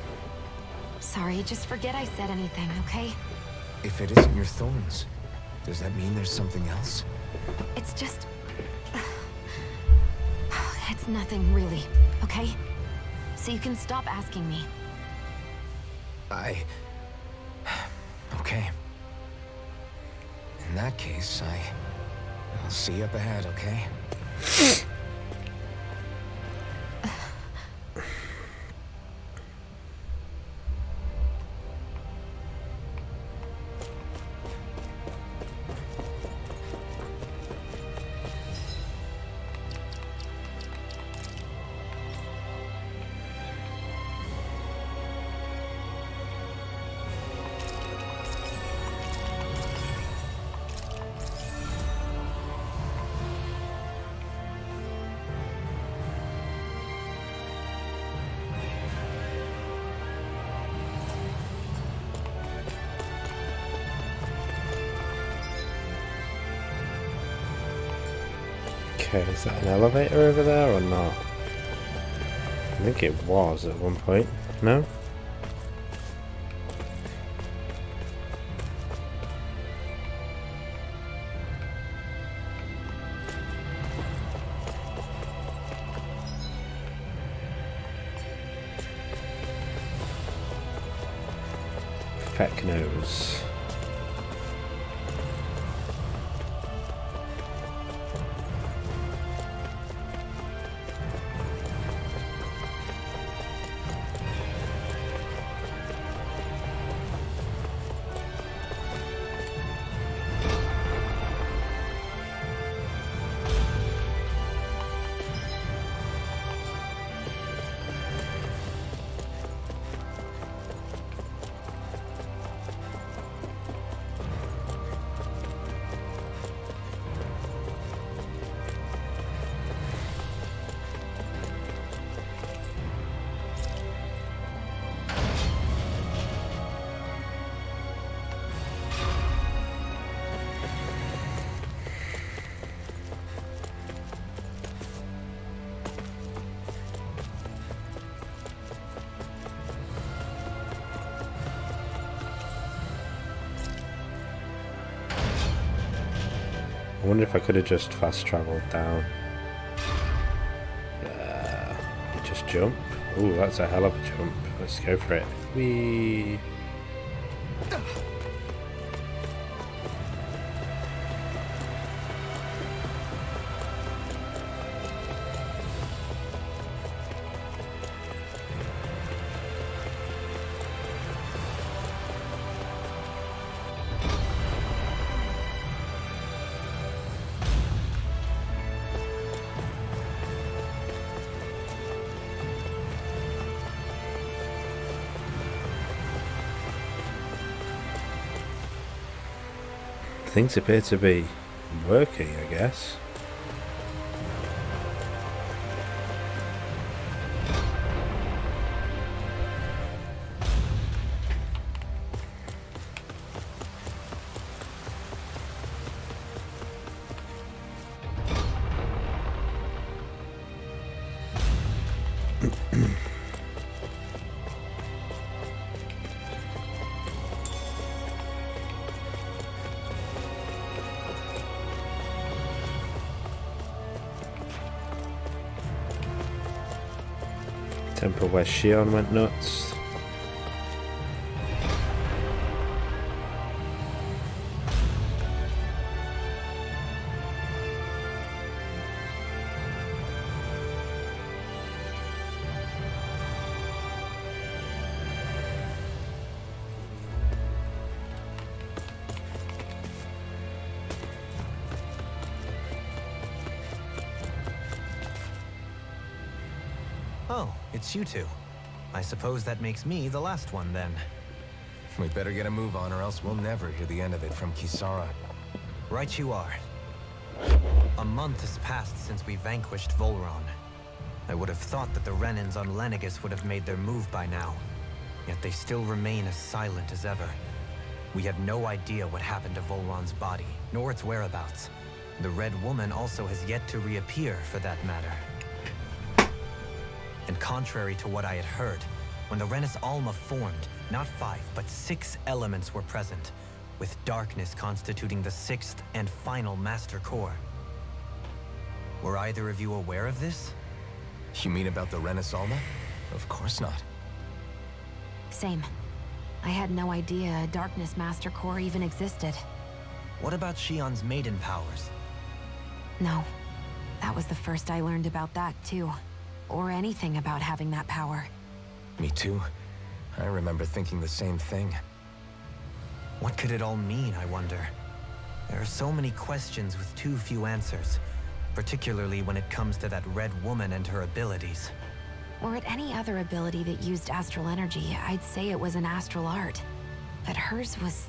Speaker 9: Sorry, just forget I said anything, okay?
Speaker 5: If it isn't your thorns, does that mean there's something else?
Speaker 9: It's just... It's nothing, really, okay? So you can stop asking me.
Speaker 5: Okay. In that case, I'll see you up ahead, okay?
Speaker 1: Okay, is that an elevator over there or not? I think it was at one point. No? Feck knows. I wonder if I could have just fast travelled down. Just jump. Ooh, that's a hell of a jump. Let's go for it. Whee! Things appear to be working, I guess. Temple where Shion went nuts.
Speaker 8: Oh, it's you two. I suppose that makes me the last one then.
Speaker 5: We better get a move on or else we'll never hear the end of it from Kisara.
Speaker 8: Right you are. A month has passed since we vanquished Volron. I would have thought that the Renans on Lenegis would have made their move by now. Yet they still remain as silent as ever. We have no idea what happened to Volron's body, nor its whereabouts. The Red Woman also has yet to reappear, for that matter. And contrary to what I had heard, when the Renis Alma formed, not 5, but 6 elements were present, with darkness constituting the 6th and final Master Core. Were either of you aware of this?
Speaker 5: You mean about the Renis Alma? Of course not.
Speaker 9: Same. I had no idea a Darkness Master Core even existed.
Speaker 8: What about Shion's maiden powers?
Speaker 9: No. That was the first I learned about that, too. Or anything about having that power.
Speaker 5: Me too. I remember thinking the same thing.
Speaker 8: What could it all mean, I wonder? There are so many questions with too few answers, particularly when it comes to that Red Woman and her abilities.
Speaker 9: Or at any other ability that used astral energy, I'd say it was an astral art. But hers was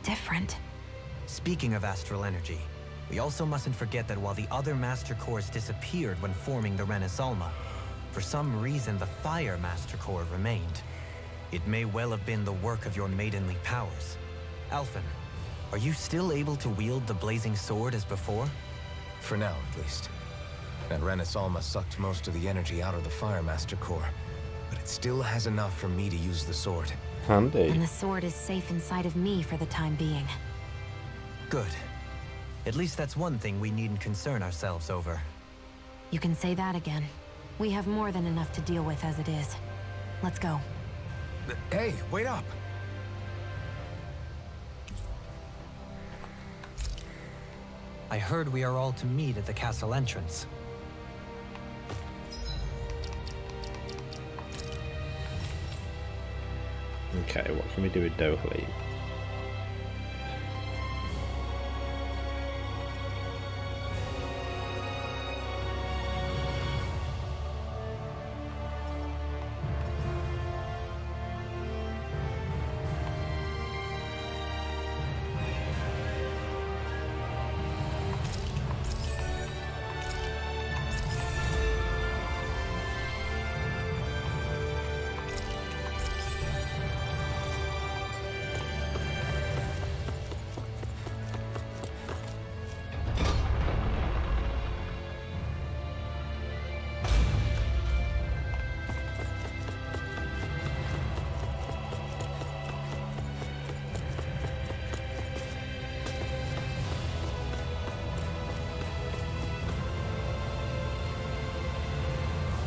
Speaker 9: different.
Speaker 8: Speaking of astral energy, we also mustn't forget that while the other Master Cores disappeared when forming the Renis Alma, for some reason the Fire Master Core remained. It may well have been the work of your maidenly powers. Alphen, are you still able to wield the blazing sword as before?
Speaker 5: For now, at least. That Renis Alma sucked most of the energy out of the Fire Master Core, but it still has enough for me to use the sword.
Speaker 1: Handy.
Speaker 9: And the sword is safe inside of me for the time being.
Speaker 8: Good. At least that's one thing we needn't concern ourselves over.
Speaker 9: You can say that again. We have more than enough to deal with as it is. Let's go.
Speaker 5: Hey, wait up!
Speaker 8: I heard we are all to meet at the castle entrance.
Speaker 1: Okay, what can we do with Dohalim?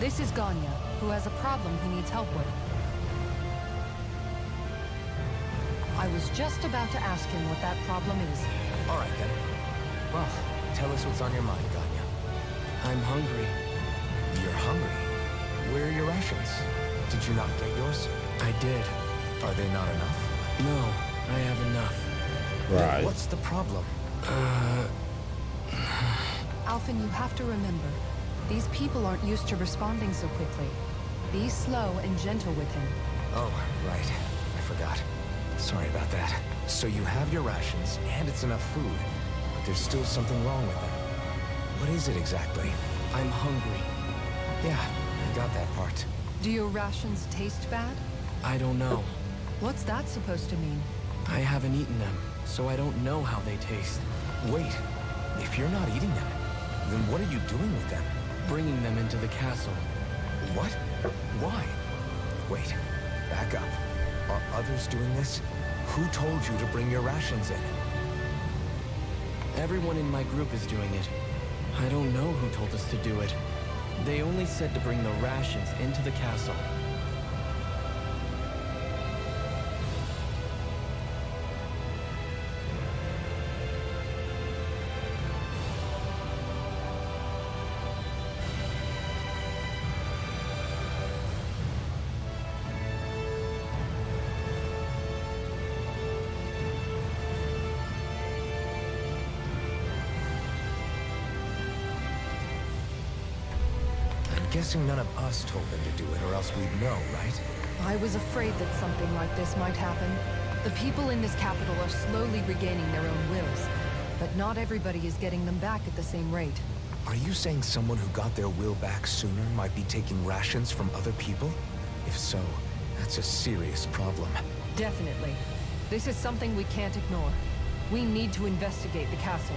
Speaker 3: This is Ganya, who has a problem he needs help with. I was just about to ask him what that problem is.
Speaker 5: All right, then. Well, tell us what's on your mind, Ganya.
Speaker 2: I'm hungry.
Speaker 5: You're hungry? Where are your rations? Did you not get yours?
Speaker 2: I did.
Speaker 5: Are they not enough?
Speaker 2: No, I have enough.
Speaker 1: Right.
Speaker 5: What's the problem?
Speaker 3: Alphen, you have to remember, these people aren't used to responding so quickly. Be slow and gentle with him.
Speaker 5: Oh, right. I forgot. Sorry about that. So you have your rations, and it's enough food, but there's still something wrong with them. What is it exactly?
Speaker 2: I'm hungry.
Speaker 5: Yeah, I got that part.
Speaker 3: Do your rations taste bad?
Speaker 2: I don't know.
Speaker 3: What's that supposed to mean?
Speaker 2: I haven't eaten them, so I don't know how they taste.
Speaker 5: Wait, if you're not eating them, then what are you doing with them?
Speaker 2: Bringing them into the castle. What? Why? Wait, back up. Are others doing this? Who told you to bring your rations in?
Speaker 10: Everyone in my group is doing it. I don't know who told us to do it. They only said to bring the rations into the castle.
Speaker 2: Guessing none of us told them to do it, or else we'd know, right?
Speaker 3: I was afraid that something like this might happen. The people in this capital are slowly regaining their own wills, but not everybody is getting them back at the same rate.
Speaker 2: Are you saying someone who got their will back sooner might be taking rations from other people? If so, that's a serious problem.
Speaker 3: Definitely. This is something we can't ignore. We need to investigate the castle.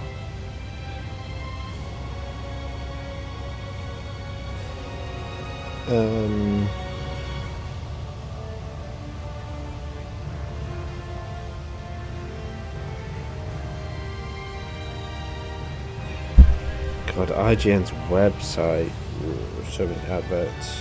Speaker 1: God, IGN's website. Ooh, so many adverts.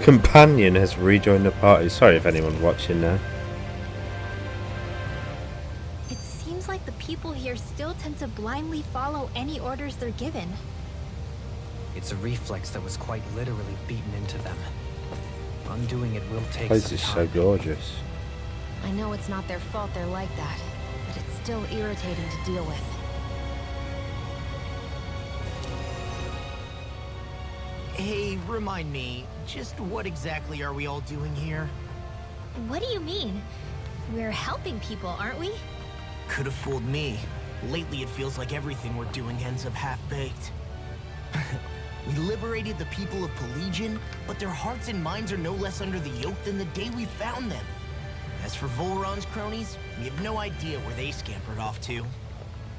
Speaker 1: Companion has rejoined the party. Sorry if anyone's watching now.
Speaker 4: It seems like the people here still tend to blindly follow any orders they're given.
Speaker 8: It's a reflex that was quite literally beaten into them. Undoing it will take
Speaker 1: This
Speaker 8: some
Speaker 1: is so
Speaker 8: time.
Speaker 1: gorgeous.
Speaker 9: I know it's not their fault they're like that, but it's still irritating to deal with.
Speaker 11: Hey, remind me, just what exactly are we all doing here?
Speaker 4: What do you mean? We're helping people, aren't we?
Speaker 11: Could have fooled me. Lately it feels like everything we're doing ends up half-baked. We liberated the people of Pelegion, but their hearts and minds are no less under the yoke than the day we found them. As for Volron's cronies, we have no idea where they scampered off to.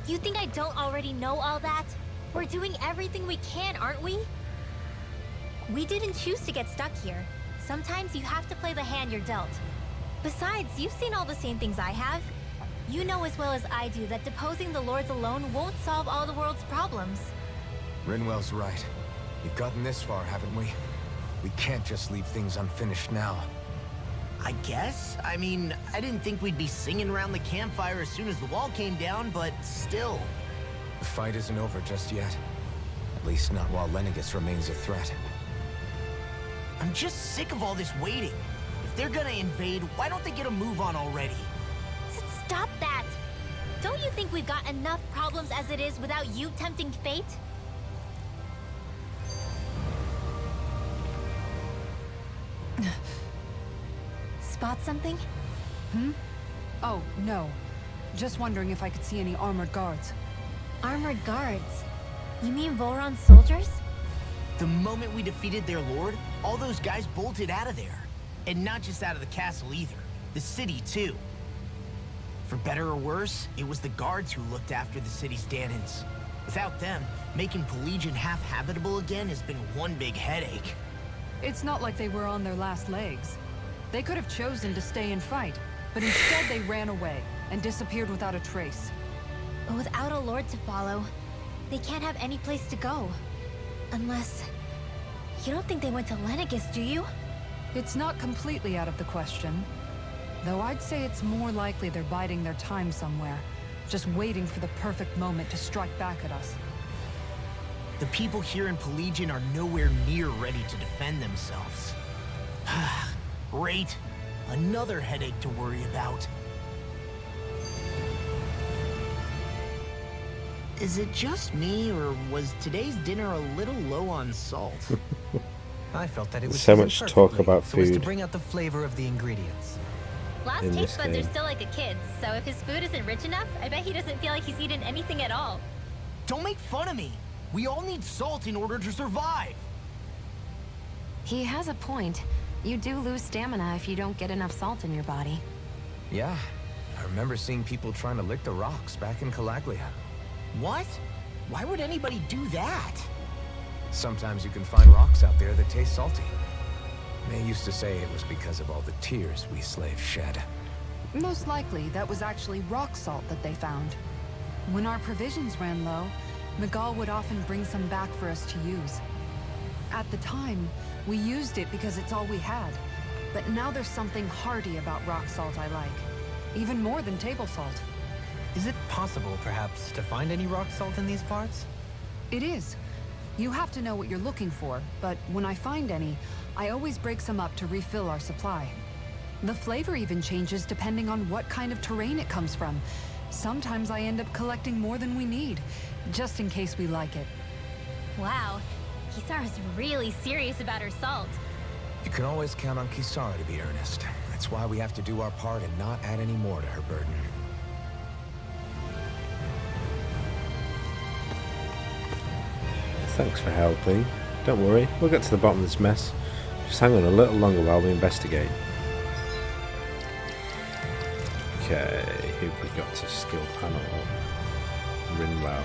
Speaker 4: You think I don't already know all that? We're doing everything we can, aren't we? We didn't choose to get stuck here. Sometimes you have to play the hand you're dealt. Besides, you've seen all the same things I have. You know as well as I do that deposing the lords alone won't solve all the world's problems.
Speaker 5: Rinwell's right. We've gotten this far, haven't we? We can't just leave things unfinished now.
Speaker 11: I guess? I mean, I didn't think we'd be singing around the campfire as soon as the wall came down, but still.
Speaker 5: The fight isn't over just yet. At least not while Lenegis remains a threat.
Speaker 11: I'm just sick of all this waiting. If they're gonna invade, why don't they get a move on already?
Speaker 4: Stop that! Don't you think we've got enough problems as it is without you tempting fate? Spot something?
Speaker 3: Oh, no. Just wondering if I could see any armored guards.
Speaker 4: Armored guards? You mean Volron's soldiers?
Speaker 11: The moment we defeated their lord, all those guys bolted out of there. And not just out of the castle either. The city, too. For better or worse, it was the guards who looked after the city's Dahnans. Without them, making Pelegion half-habitable again has been one big headache.
Speaker 3: It's not like they were on their last legs. They could have chosen to stay and fight, but instead they ran away and disappeared without a trace.
Speaker 4: But without a lord to follow, they can't have any place to go. Unless... You don't think they went to Lenegis, do you?
Speaker 3: It's not completely out of the question. Though I'd say it's more likely they're biding their time somewhere, just waiting for the perfect moment to strike back at us.
Speaker 11: The people here in Pelegion are nowhere near ready to defend themselves. Great. Another headache to worry about. Is it just me, or was today's dinner a little low on salt?
Speaker 8: I felt that it was
Speaker 1: So much talk
Speaker 8: perfectly,
Speaker 1: about
Speaker 8: so as to
Speaker 1: food.
Speaker 8: bring out the flavor of the ingredients.
Speaker 4: Last
Speaker 1: In
Speaker 4: taste
Speaker 1: this
Speaker 4: buds are
Speaker 1: game.
Speaker 4: still like a kid's, so if his food isn't rich enough, I bet he doesn't feel like he's eaten anything at all.
Speaker 11: Don't make fun of me. We all need salt in order to survive.
Speaker 9: He has a point. You do lose stamina if you don't get enough salt in your body.
Speaker 5: Yeah, I remember seeing people trying to lick the rocks back in Calaglia.
Speaker 11: What? Why would anybody do that?
Speaker 5: Sometimes you can find rocks out there that taste salty. They used to say it was because of all the tears we slaves shed.
Speaker 3: Most likely, that was actually rock salt that they found. When our provisions ran low, Miguel would often bring some back for us to use. At the time, we used it because it's all we had. But now there's something hearty about rock salt I like. Even more than table salt.
Speaker 8: Is it possible, perhaps, to find any rock salt in these parts?
Speaker 3: It is. You have to know what you're looking for, but when I find any, I always break some up to refill our supply. The flavor even changes depending on what kind of terrain it comes from. Sometimes I end up collecting more than we need, just in case we like it.
Speaker 4: Wow, Kisara's really serious about her salt.
Speaker 5: You can always count on Kisara to be earnest. That's why we have to do our part and not add any more to her burden.
Speaker 1: Thanks for helping. Don't worry, we'll get to the bottom of this mess. Just hang on a little longer while we investigate. Okay, who've we got to skill panel? Rinwell.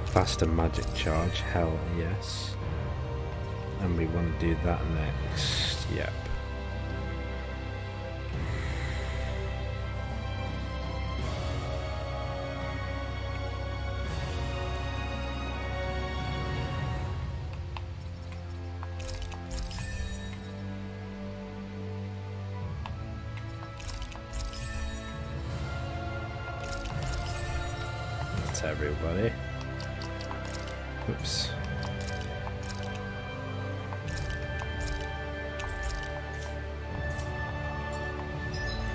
Speaker 1: Faster magic charge, hell yes. And we want to do that next, yep. That's everybody. Oops.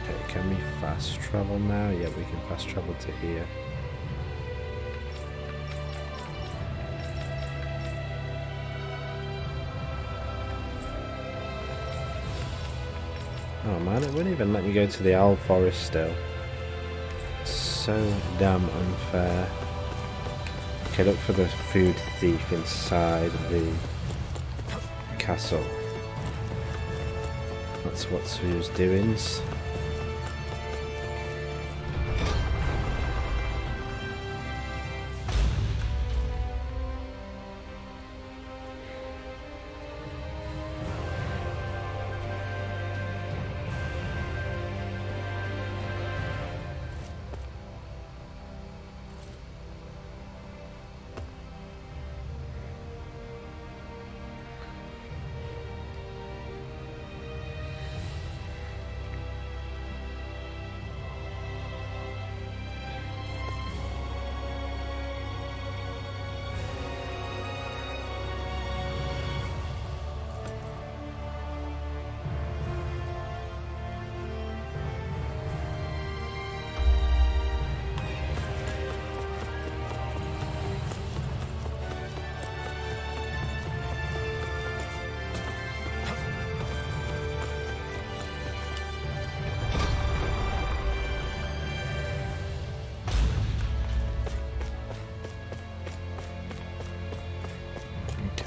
Speaker 1: Okay, can we fast travel now? Yeah, we can fast travel to here. Oh man, it wouldn't even let me go to the Owl Forest still. So damn unfair. Okay, look for the food thief inside the castle. That's what's who's doings.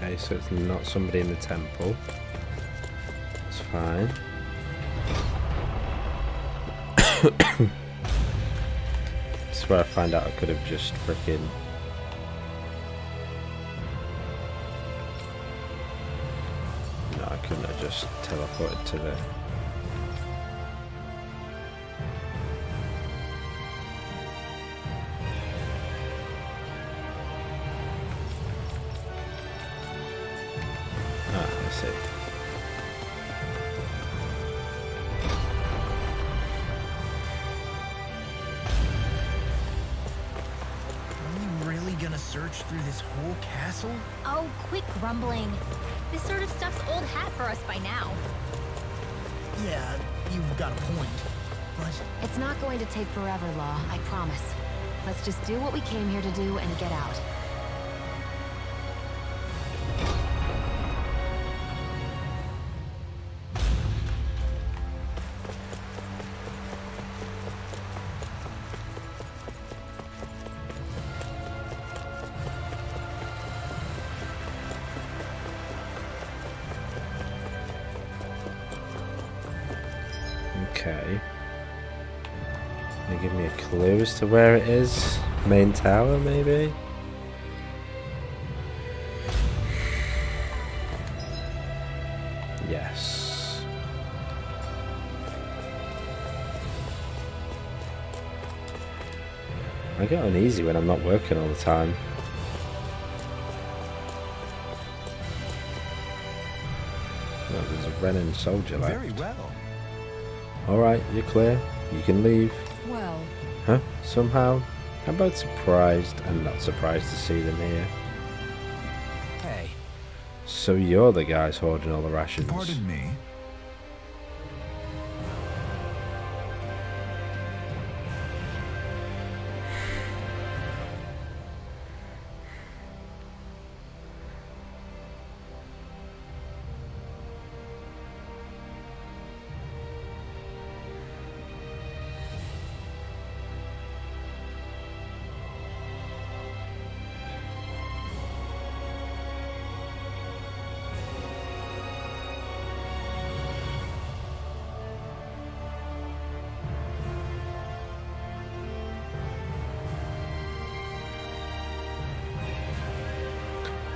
Speaker 1: Okay, so it's not somebody in the temple. That's fine. This is where I find out I could have just freaking... No, I couldn't have just teleported to the... Ah, I see.
Speaker 11: Search through this whole castle?
Speaker 4: Oh, quit grumbling. This sort of stuff's old hat for us by now.
Speaker 11: Yeah, you've got a point. But
Speaker 9: It's not going to take forever, Law, I promise. Let's just do what we came here to do and get out.
Speaker 1: Okay. Can you give me a clue as to where it is? Main tower, maybe? Yes. I get uneasy when I'm not working all the time. Well, there's a Renan soldier left.
Speaker 2: Very well.
Speaker 1: Alright, you're clear. You can leave.
Speaker 3: Well,
Speaker 1: Huh? Somehow? I'm both surprised and not surprised to see them here.
Speaker 2: Hey.
Speaker 1: So you're the guys hoarding all the rations?
Speaker 12: Pardon me.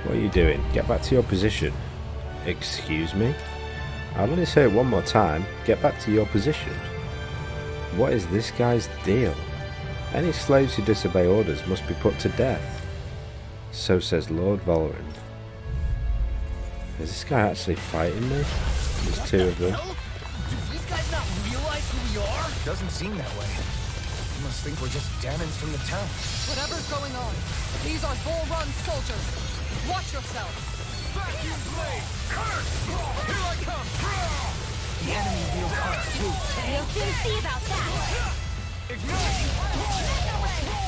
Speaker 1: What are you doing? Get back to your position. Excuse me? I'll only say it one more time. Get back to your position. What is this guy's deal? Any slaves who disobey orders must be put to death. So says Lord Volrin. Is this guy actually fighting me? There's two of them.
Speaker 11: Do these guys not realize who we are?
Speaker 2: Doesn't seem that way. You must think we're just Danans from the town.
Speaker 7: Whatever's going on, these are Volrun soldiers. Watch yourselves.
Speaker 6: Vacuum blade! Curse! Here I come!
Speaker 11: The enemy wields arms too.
Speaker 4: We'll soon see about that.
Speaker 6: Ignite!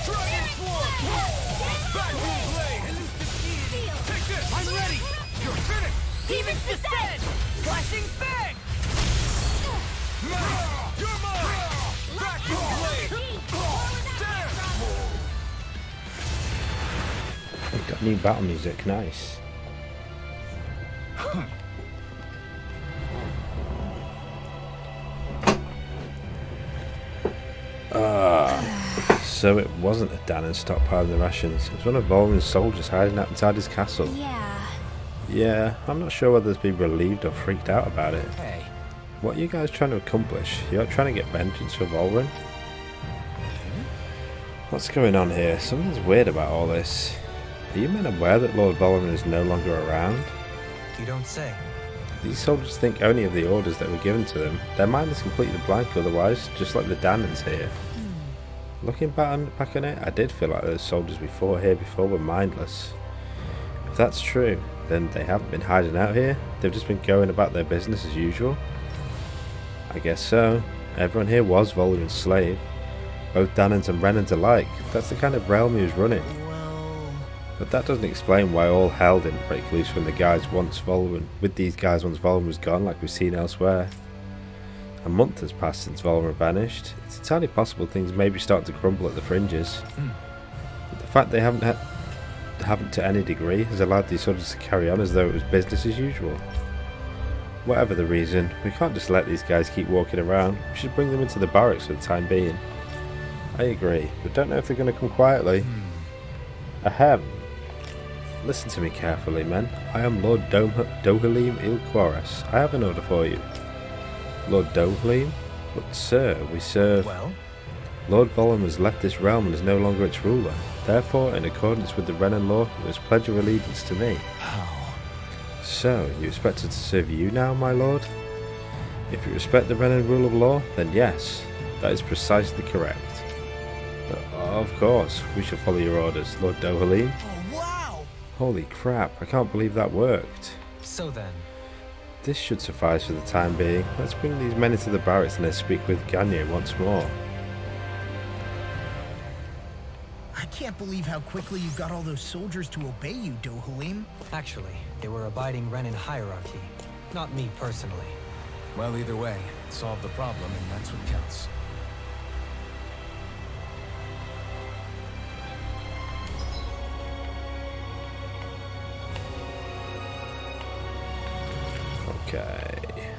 Speaker 6: Dragon Swarm! Vacuum blade! Take this! I'm ready! You're finished!
Speaker 7: Demons descend! Flashing fang!
Speaker 6: You're mine! Vacuum blade! Damn!
Speaker 1: Got new battle music, nice. So it wasn't a Danan stockpiling the rations. It was one of Volrin's soldiers hiding outside his castle.
Speaker 4: Yeah.
Speaker 1: Yeah, I'm not sure whether to be relieved or freaked out about it.
Speaker 2: Hey.
Speaker 1: What are you guys trying to accomplish? You're trying to get vengeance for Volrin? What's going on here? Something's weird about all this. Are you men aware that Lord Volrin is no longer around?
Speaker 8: You don't say.
Speaker 1: These soldiers think only of the orders that were given to them. Their mind is completely blank otherwise, just like the Danans here. Looking back on it, I did feel like those soldiers we fought here before were mindless. If that's true, then they haven't been hiding out here. They've just been going about their business as usual. I guess so. Everyone here was Volrin's slave. Both Danans and Renans alike. That's the kind of realm he was running. But that doesn't explain why all hell didn't break loose when these guys once Volrin was gone, like we've seen elsewhere. A month has passed since Volrin vanished. It's entirely possible things may be starting to crumble at the fringes. But the fact they haven't haven't to any degree, has allowed these soldiers to carry on as though it was business as usual. Whatever the reason, we can't just let these guys keep walking around. We should bring them into the barracks for the time being. I agree, but don't know if they're going to come quietly. Ahem. Listen to me carefully, men. I am Lord Dohalim Il-Quaras. I have an order for you. Lord Dohalim? But sir, we serve...
Speaker 11: Well?
Speaker 1: Lord Volum has left this realm and is no longer its ruler. Therefore, in accordance with the Renan law, you must pledge your allegiance to me.
Speaker 11: How?
Speaker 1: So, you expect us to serve you now, my lord? If you respect the Renan rule of law, then yes, that is precisely correct. But, of course, we shall follow your orders, Lord Dohalim.
Speaker 11: Oh, wow!
Speaker 1: Holy crap, I can't believe that worked.
Speaker 8: So then,
Speaker 1: This should suffice for the time being. Let's bring these men into the barracks and let's speak with Ganye once more.
Speaker 11: I can't believe how quickly you got all those soldiers to obey you, Dohalim.
Speaker 8: actually, they were abiding Renan hierarchy. Not me personally.
Speaker 5: Well, either way, solve the problem, and that's what counts.
Speaker 1: Okay.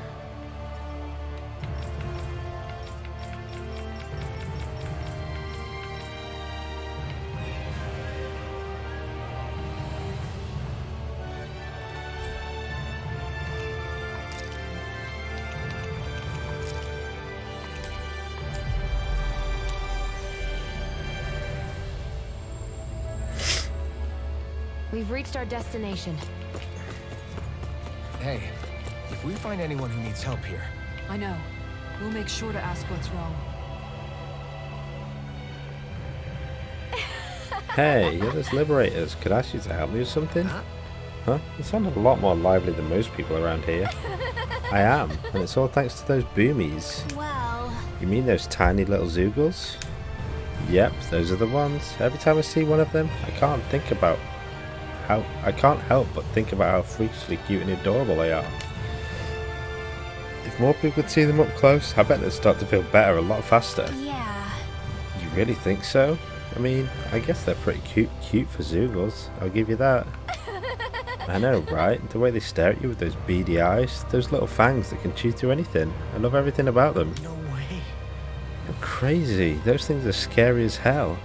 Speaker 9: We've reached our destination.
Speaker 5: Hey, if we find anyone who needs help here,
Speaker 3: I know. We'll make sure to ask what's wrong.
Speaker 1: Hey, you're those liberators. Could I ask you to help me with something? Huh? You sounded a lot more lively than most people around here. I am, and it's all thanks to those boomies.
Speaker 4: Well,
Speaker 1: You mean those tiny little Zoogles? Yep, those are the ones. Every time I see one of them, I can't help but think about how freakishly cute and adorable they are. If more people could see them up close, I bet they'd start to feel better a lot faster.
Speaker 4: yeah.
Speaker 1: You really think so? I mean, I guess they're pretty cute for Zoogles, I'll give you that. I know, right? The way they stare at you with those beady eyes, those little fangs that can chew through anything. I love everything about them.
Speaker 11: No way.
Speaker 1: You're crazy. Those things are scary as hell.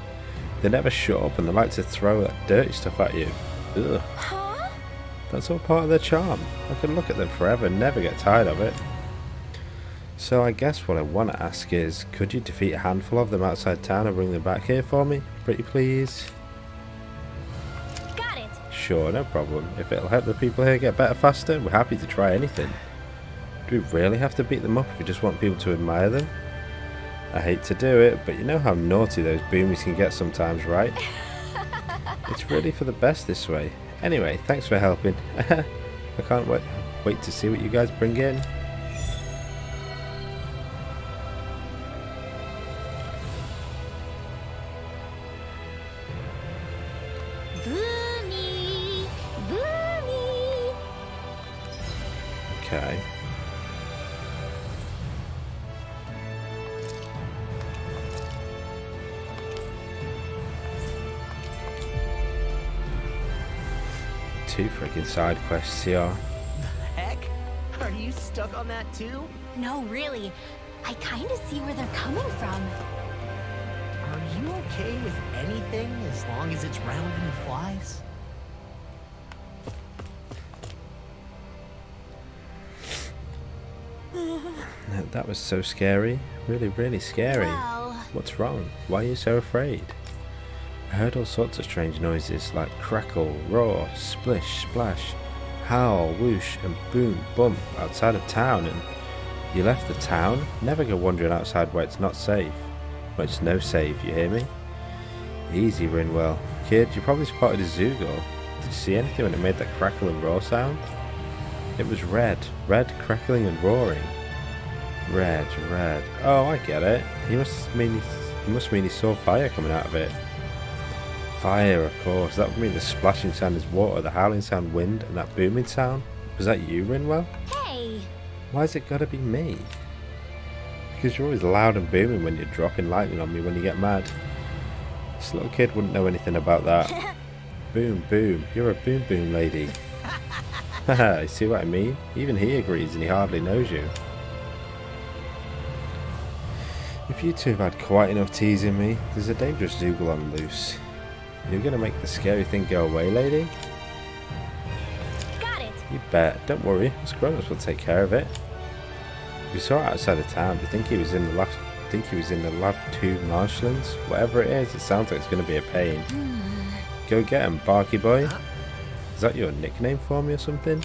Speaker 1: They never shut up and they like to throw that dirty stuff at you. Ugh.
Speaker 4: Huh?
Speaker 1: That's all part of their charm. I could look at them forever and never get tired of it. So I guess what I want to ask is, could you defeat a handful of them outside town and bring them back here for me? Pretty please?
Speaker 4: Got it.
Speaker 1: Sure, no problem. If it'll help the people here get better faster, we're happy to try anything. Do we really have to beat them up if we just want people to admire them? I hate to do it, but you know how naughty those boomies can get sometimes, right? It's really for the best this way. Anyway, thanks for helping. I can't wait to see what you guys bring in.
Speaker 4: Boomy! Boomy!
Speaker 1: Okay. Two freaking side quests here.
Speaker 11: Heck? Are you stuck on that too?
Speaker 4: No, really. I kind of see where they're coming from.
Speaker 11: Are you okay with anything as long as it's round and flies?
Speaker 1: That was so scary. Really, really scary.
Speaker 4: Well,
Speaker 1: What's wrong? Why are you so afraid? I heard all sorts of strange noises like crackle, roar, splish, splash, howl, whoosh, and boom, bump outside of town, and you left the town? Never go wandering outside where it's not safe. Well, it's no safe, you hear me? Easy, Rinwell. Kid, you probably spotted a Zoogle. Did you see anything when it made that crackle and roar sound? It was red, crackling and roaring. Red. Oh, I get it. He must mean he saw fire coming out of it. Fire, of course. That would mean the splashing sound is water, the howling sound wind, and that booming sound. Was that you, Rinwell?
Speaker 4: hey!
Speaker 1: Why's it gotta be me? Because you're always loud and booming when you're dropping lightning on me when you get mad. This little kid wouldn't know anything about that. Boom, boom. You're a boom, boom lady. Haha, see what I mean? Even he agrees and he hardly knows you. If you two have had quite enough teasing me, there's a dangerous Zoogle on loose. You're gonna make the scary thing go away, lady?
Speaker 4: Got it.
Speaker 1: You bet. Don't worry, us grown-ups will take care of it. We saw it outside of town. Do you think he was in the Lab 2 marshlands? Whatever it is, it sounds like it's gonna be a pain. Go get him, Barky boy. Is that your nickname for me or something?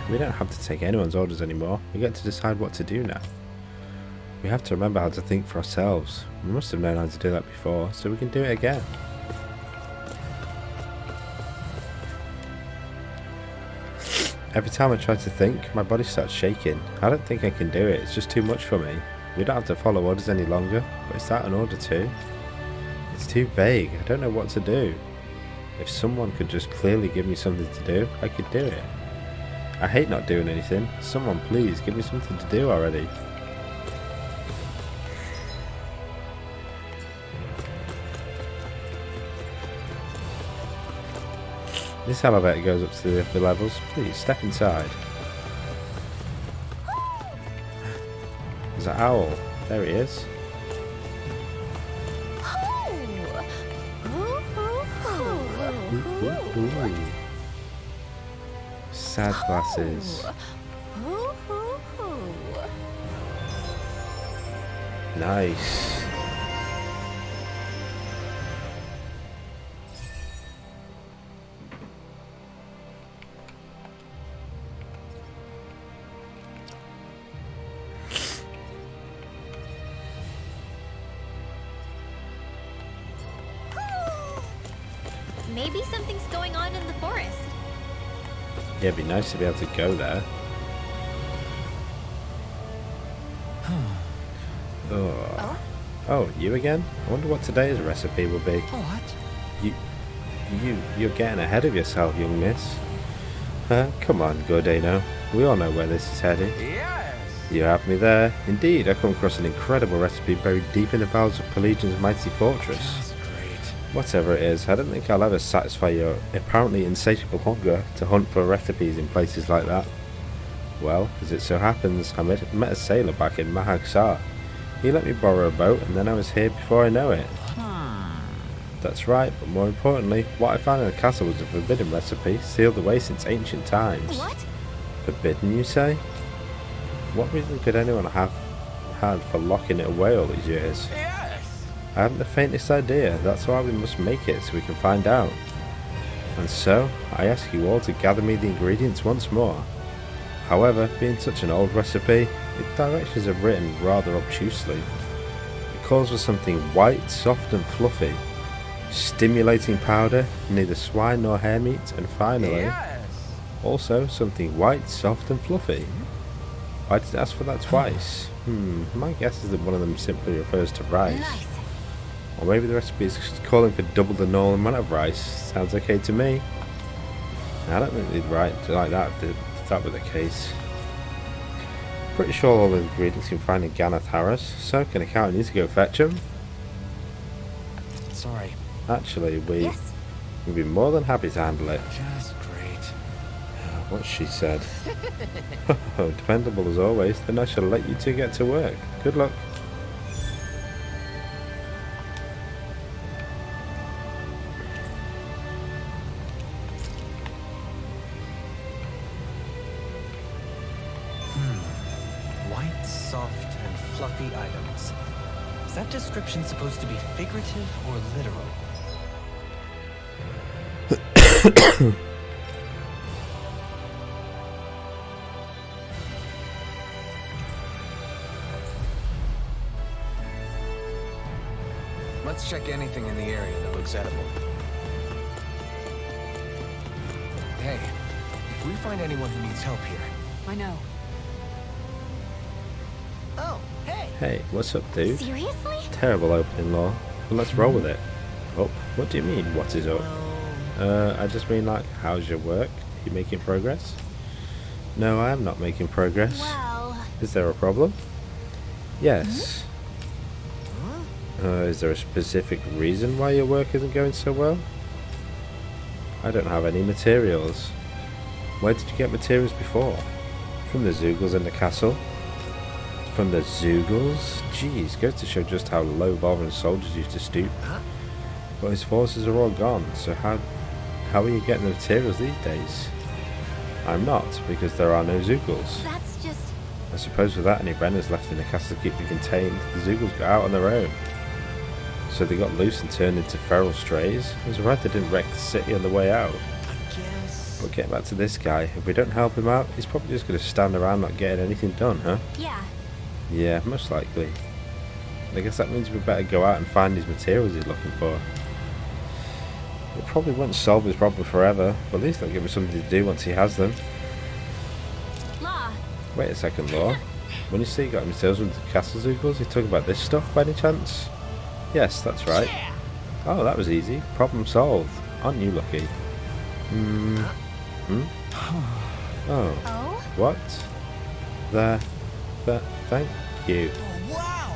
Speaker 1: We don't have to take anyone's orders anymore. We get to decide what to do now. We have to remember how to think for ourselves. We must have known how to do that before, so we can do it again. Every time I try to think, my body starts shaking. I don't think I can do it, it's just too much for me. We don't have to follow orders any longer, but is that an order too? It's too vague, I don't know what to do. If someone could just clearly give me something to do, I could do it. I hate not doing anything. Someone please, give me something to do already. This elevator goes up to the upper levels. Please, step inside. There's an owl. There he is. Ooh. Sad glasses. Nice.
Speaker 4: Maybe something's going on in the forest.
Speaker 1: Yeah, it'd be nice to be able to go there. Oh, you again? I wonder what today's recipe will be.
Speaker 11: What?
Speaker 1: You're getting ahead of yourself, young miss. Come on, Gordano. We all know where this is heading.
Speaker 2: Yes!
Speaker 1: You have me there. Indeed, I come across an incredible recipe buried deep in the bowels of Pelegian's mighty fortress.
Speaker 2: That's great.
Speaker 1: Whatever it is, I don't think I'll ever satisfy your apparently insatiable hunger to hunt for recipes in places like that. Well, as it so happens, I met a sailor back in Mahag Saar. He let me borrow a boat, and then I was here before I know it. That's right, but more importantly, what I found in the castle was a forbidden recipe, sealed away since ancient times.
Speaker 4: What?
Speaker 1: Forbidden, you say? What reason could anyone have had for locking it away all these years?
Speaker 2: Yes!
Speaker 1: I haven't the faintest idea. That's why we must make it, so we can find out. And so, I ask you all to gather me the ingredients once more. However, being such an old recipe, its directions are written rather obtusely. It calls for something white, soft and fluffy, stimulating powder, neither swine nor hare meat, and finally, also something white, soft and fluffy. Why did it ask for that twice? My guess is that one of them simply refers to rice.
Speaker 4: Nice.
Speaker 1: Or maybe the recipe is calling for double the normal amount of rice. Sounds okay to me. I don't think they'd write like that if that were the case. Pretty sure all the ingredients can find in Ganath Harris, so can account need to go fetch them.
Speaker 2: Sorry.
Speaker 1: Actually, we'd be more than happy to handle it.
Speaker 2: Just great.
Speaker 1: What she said. Dependable as always, then I shall let you two get to work. Good luck.
Speaker 8: White, soft, and fluffy items. Is that description supposed to be figurative or literal?
Speaker 2: Let's check anything in the area that looks edible. Hey, if we find anyone who needs help here...
Speaker 3: I know.
Speaker 11: Oh, hey!
Speaker 1: Hey, what's up, dude?
Speaker 4: Seriously?
Speaker 1: Terrible opening, Law. But let's roll with it. Oh, what do you mean, what is up? I just mean, like, how's your work? You making progress? No, I am not making progress.
Speaker 4: Well...
Speaker 1: Is there a problem? Yes. Is there a specific reason why your work isn't going so well? I don't have any materials. Where did you get materials before? From the Zeugles in the castle? From the Zeugles? Jeez, goes to show just how low Volran soldiers used to stoop. But his forces are all gone, so how are you getting the materials these days? I'm not, because there are no Zeugles.
Speaker 4: That's just...
Speaker 1: I suppose without any Brenners left in the castle to keep them contained, the Zeugles got out on their own. So they got loose and turned into feral strays. I was right they didn't wreck the city on the way out. But getting back to this guy, if we don't help him out, he's probably just going to stand around not getting anything done, huh?
Speaker 4: Yeah.
Speaker 1: Yeah, most likely. I guess that means we better go out and find these materials he's looking for. It probably won't solve his problem forever, but at least they'll give him something to do once he has them.
Speaker 4: Law.
Speaker 1: Wait a second, Law. When you say you got materials with the castle Zeugles, you talking about this stuff by any chance? Yes, that's right. Oh, that was easy. Problem solved. Aren't you lucky? Oh. What? Thank you.
Speaker 11: Wow!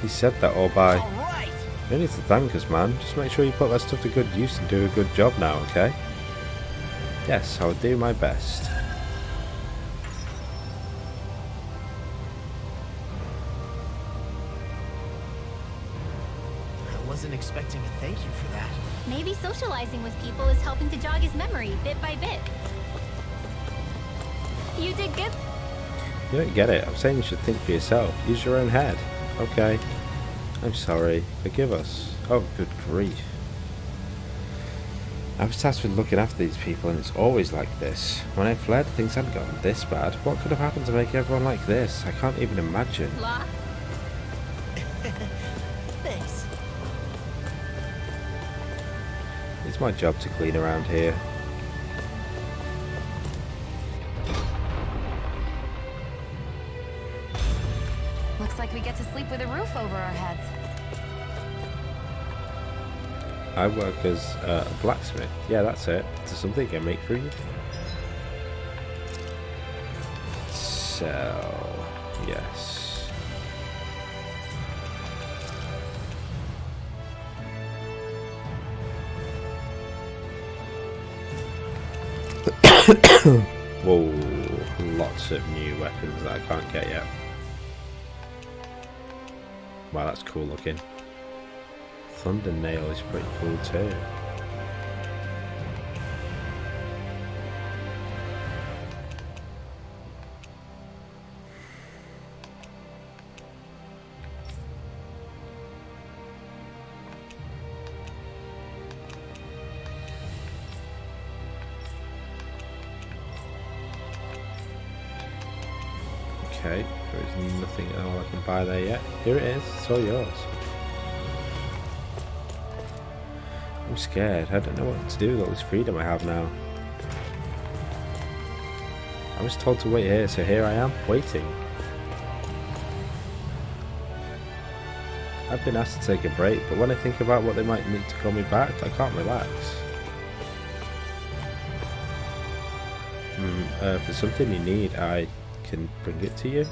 Speaker 1: He said that all by...
Speaker 11: All right!
Speaker 1: No need to thank us, man. Just make sure you put that stuff to good use and do a good job now, okay? Yes, I'll do my best.
Speaker 11: I wasn't expecting a thank you for that.
Speaker 4: Maybe socializing with people is helping to jog his memory bit by bit. You did good.
Speaker 1: You don't get it. I'm saying you should think for yourself. Use your own head. Okay. I'm sorry. Forgive us. Oh, good grief. I was tasked with looking after these people, and it's always like this. When I fled, things hadn't gotten this bad. What could have happened to make everyone like this? I can't even imagine.
Speaker 4: Law.
Speaker 11: Thanks.
Speaker 1: It's my job to clean around here.
Speaker 9: Looks like we get to sleep with a roof over our heads.
Speaker 1: I work as a blacksmith. Yeah, that's it. Is there something I can make for you? Sell. Yes. Whoa, lots of new weapons that I can't get yet. Wow, that's cool looking. Thunder Nail is pretty cool too. Okay, there is nothing else I can buy there yet. Here it is, it's all yours. I'm scared, I don't know what to do with all this freedom I have now. I was told to wait here, so here I am, waiting. I've been asked to take a break, but when I think about what they might need to call me back, I can't relax. If there's something you need, I can bring it to you.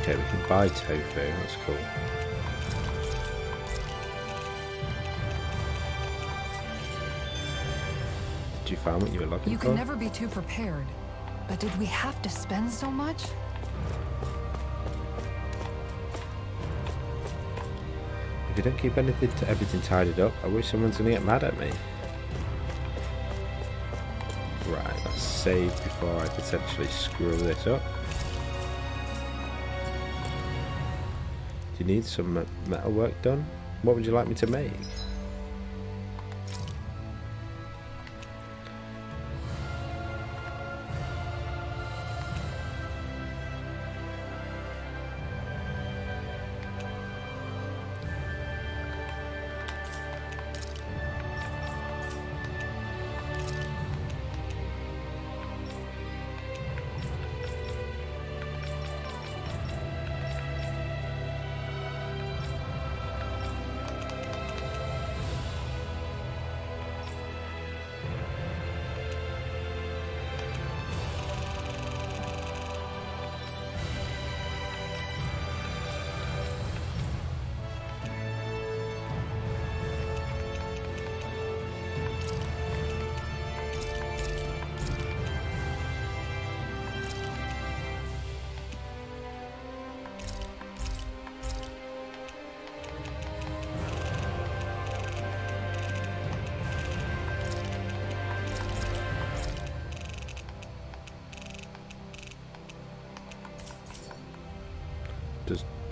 Speaker 1: Okay, we can buy tofu, that's cool. Did you find what you were looking for?
Speaker 3: You can never be too prepared. But did we have to spend so much?
Speaker 1: If you don't keep everything tidied up, I wish someone's gonna get mad at me. Right, let's save before I potentially screw this up. Do you need some metal work done? What would you like me to make?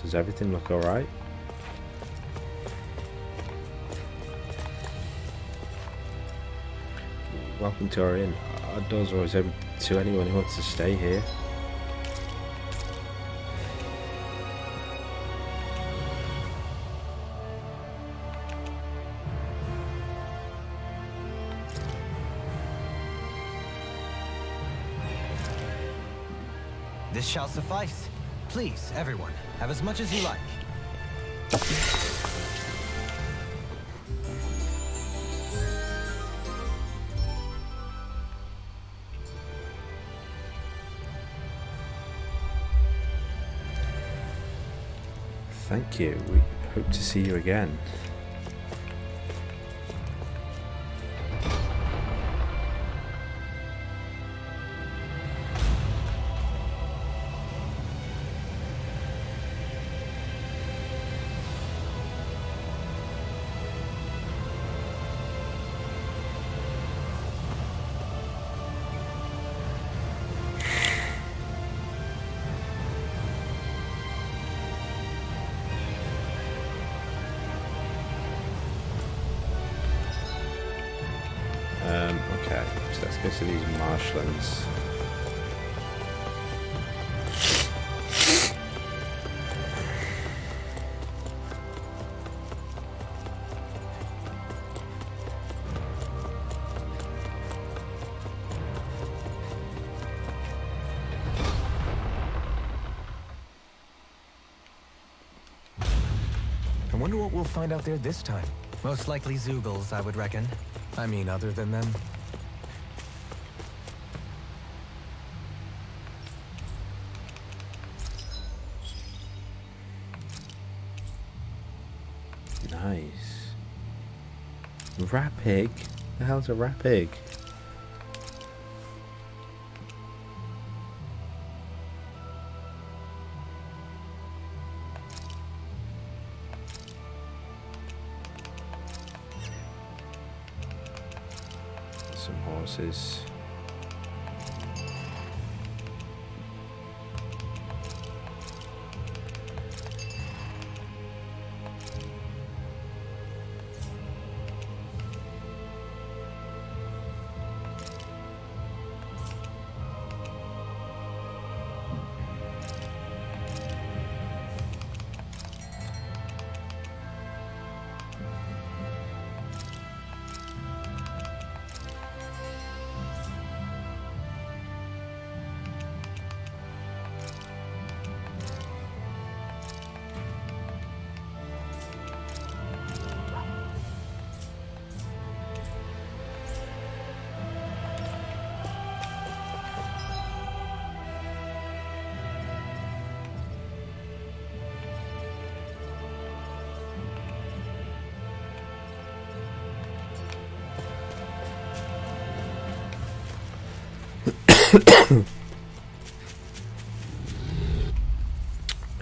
Speaker 1: Does everything look alright? Welcome to our inn. Our doors are always open to anyone who wants to stay here.
Speaker 8: This shall suffice. Please, everyone, have as much as you like.
Speaker 1: Thank you. We hope to see you again. Okay, so let's go to these marshlands.
Speaker 5: I wonder what we'll find out there this time.
Speaker 8: Most likely Zeugles, I would reckon.
Speaker 5: I mean, other than them.
Speaker 1: Nice. Rapig? The hell's a rapig? Some horses.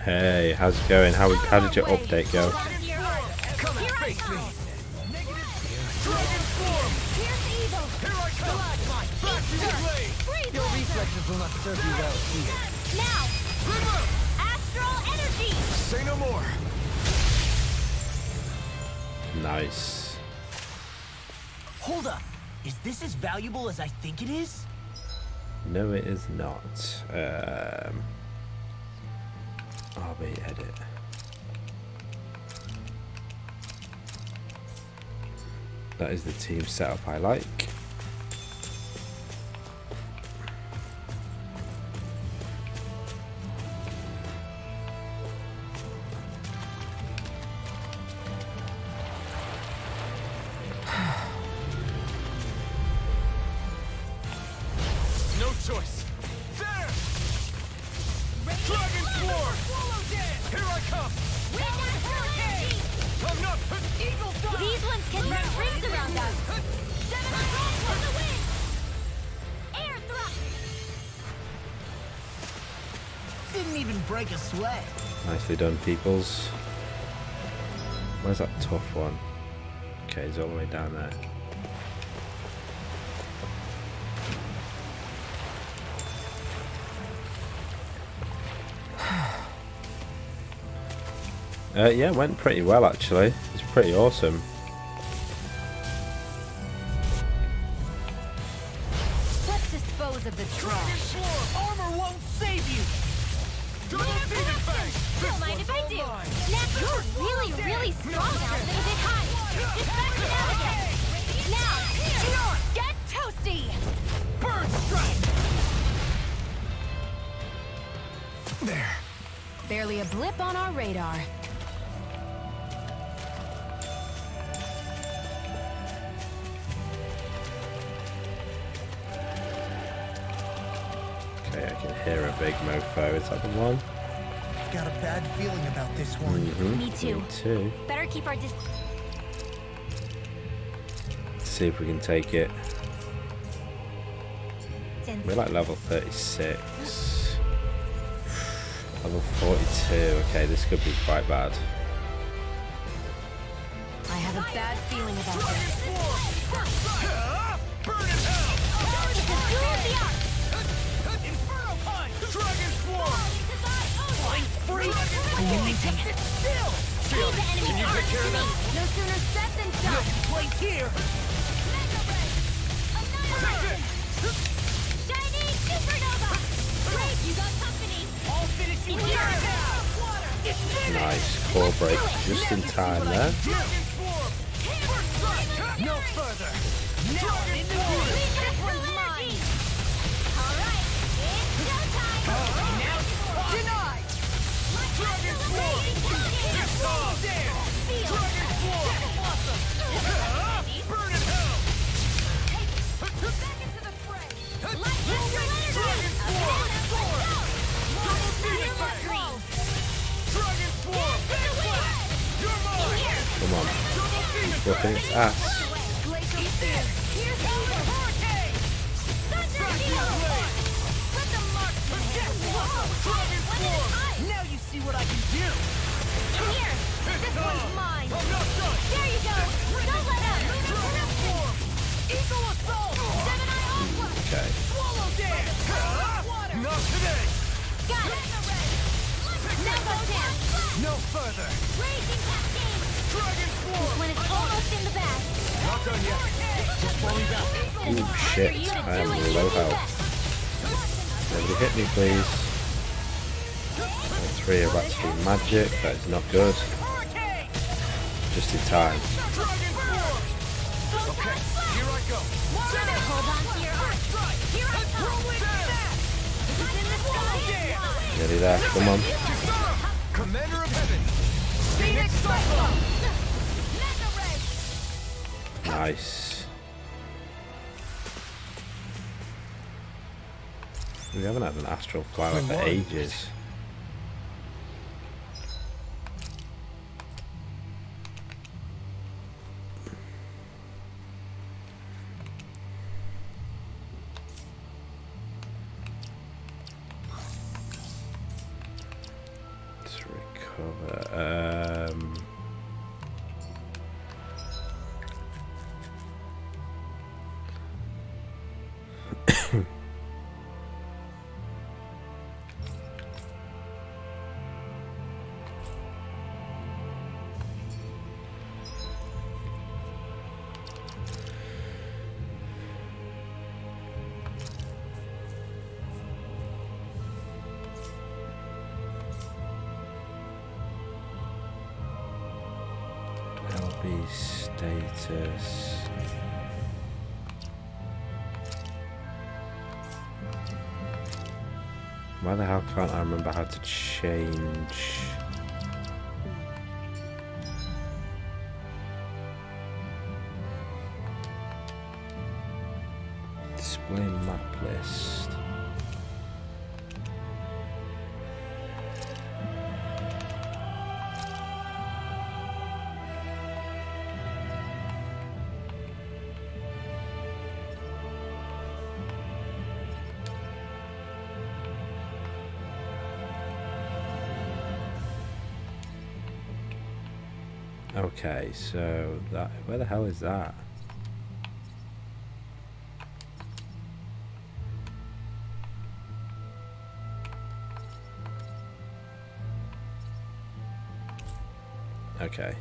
Speaker 1: Hey, how's it going? How did your update go?
Speaker 6: Come and face me. Negative. Dragon form. Here's evil!
Speaker 2: Here I come! Back to the blade!
Speaker 6: Freeze
Speaker 11: Your
Speaker 6: Lancer!
Speaker 11: reflexes will not serve you well here.
Speaker 6: Now!
Speaker 2: Grimmer!
Speaker 6: Astral energy!
Speaker 2: Say no more!
Speaker 1: Nice.
Speaker 11: Hold up. Is this as valuable as I think it is?
Speaker 1: No, it is not. RB edit. That is the team setup I like.
Speaker 2: No choice! There! Dragon Sword! Here I come! I'm not...
Speaker 6: Eagle Dawn!
Speaker 4: These ones can run rings around us.
Speaker 6: Seven on roll for the win!
Speaker 4: Air thrust!
Speaker 11: Didn't even break a sweat.
Speaker 1: Nicely done, peoples. Where's that tough one? Okay, he's all the way down there. Yeah, went pretty well actually. It's pretty awesome.
Speaker 6: Let's dispose of the trash.
Speaker 11: Armor won't save you.
Speaker 2: Double Demon Fang!
Speaker 4: Don't mind if I do. Now, you're really, really strong now. A bit high. Just back it out again. Now,
Speaker 6: Get toasty!
Speaker 11: Bird strike.
Speaker 2: There.
Speaker 6: Barely a blip on our radar.
Speaker 1: Okay, I can hear a big mofo. Is that the one?
Speaker 11: Got a bad feeling about this one.
Speaker 4: Me too.
Speaker 1: Me too.
Speaker 4: Better keep our distance.
Speaker 1: Let's see if we can take it. We're like level 36. Level 42. Okay, this could be quite bad.
Speaker 6: I have a bad feeling about this.
Speaker 2: Burn in hell!
Speaker 4: It's a duel of the arts.
Speaker 2: Inferno Punch! Dragon Sword!
Speaker 11: Flying free. Amazing.
Speaker 4: Leave the enemy's arts to me.
Speaker 6: No sooner said than done.
Speaker 11: Place here.
Speaker 4: Shining supernova. Great, you got company.
Speaker 11: I'll finish you
Speaker 4: It's
Speaker 11: here
Speaker 4: yours.
Speaker 11: now.
Speaker 1: Nice core break just in time there.
Speaker 2: Dragon Swarm! First strike!
Speaker 11: No further. Now I'm in the groove.
Speaker 4: This one's mine. All right, it's showtime.
Speaker 11: Now
Speaker 6: Denied!
Speaker 2: Dragon Sword! It's all there! Dragon Sword! Burn in hell!
Speaker 6: Back into the fray!
Speaker 2: Dragon Sword! Double Demon Fang! Dragon Sword! You're mine!
Speaker 1: Come on.
Speaker 2: Double Demon
Speaker 1: Whooping its ass.
Speaker 6: Glacial Spear!
Speaker 2: Here's the hurricane! Back to your blade!
Speaker 6: Let the marksman hit!
Speaker 2: Dragon Sword!
Speaker 11: Now you see what I can do.
Speaker 4: Here,
Speaker 6: This one's mine!
Speaker 2: I'm not done!
Speaker 4: there you go. Don't let up.
Speaker 2: Dragon Sword!
Speaker 11: Eagle assault.
Speaker 6: Gemini Aqua!
Speaker 1: Okay.
Speaker 11: Swallow dance.
Speaker 2: Not today!
Speaker 4: Got it. Now go down.
Speaker 11: No further.
Speaker 4: Raging cascade.
Speaker 2: Dragon Sword!
Speaker 4: When it's almost in the bag.
Speaker 2: Not done yet! Just falling back!
Speaker 1: Ooh, shit. I am low health. Nobody hit me, please. All three are about to do magic. That is not good. Just in time.
Speaker 2: Dragon Sword! Okay, here I go!
Speaker 4: Hold on to your arm. Here I come. It's in the sky.
Speaker 1: Nearly there. Come on.
Speaker 2: Commander of Heaven!
Speaker 6: Phoenix Cyclone!
Speaker 1: Nice. We haven't had an astral flower for ages. Let's recover. status. Why the hell can't I remember how to change? Display map list. Okay, so that, where the hell is that? Okay.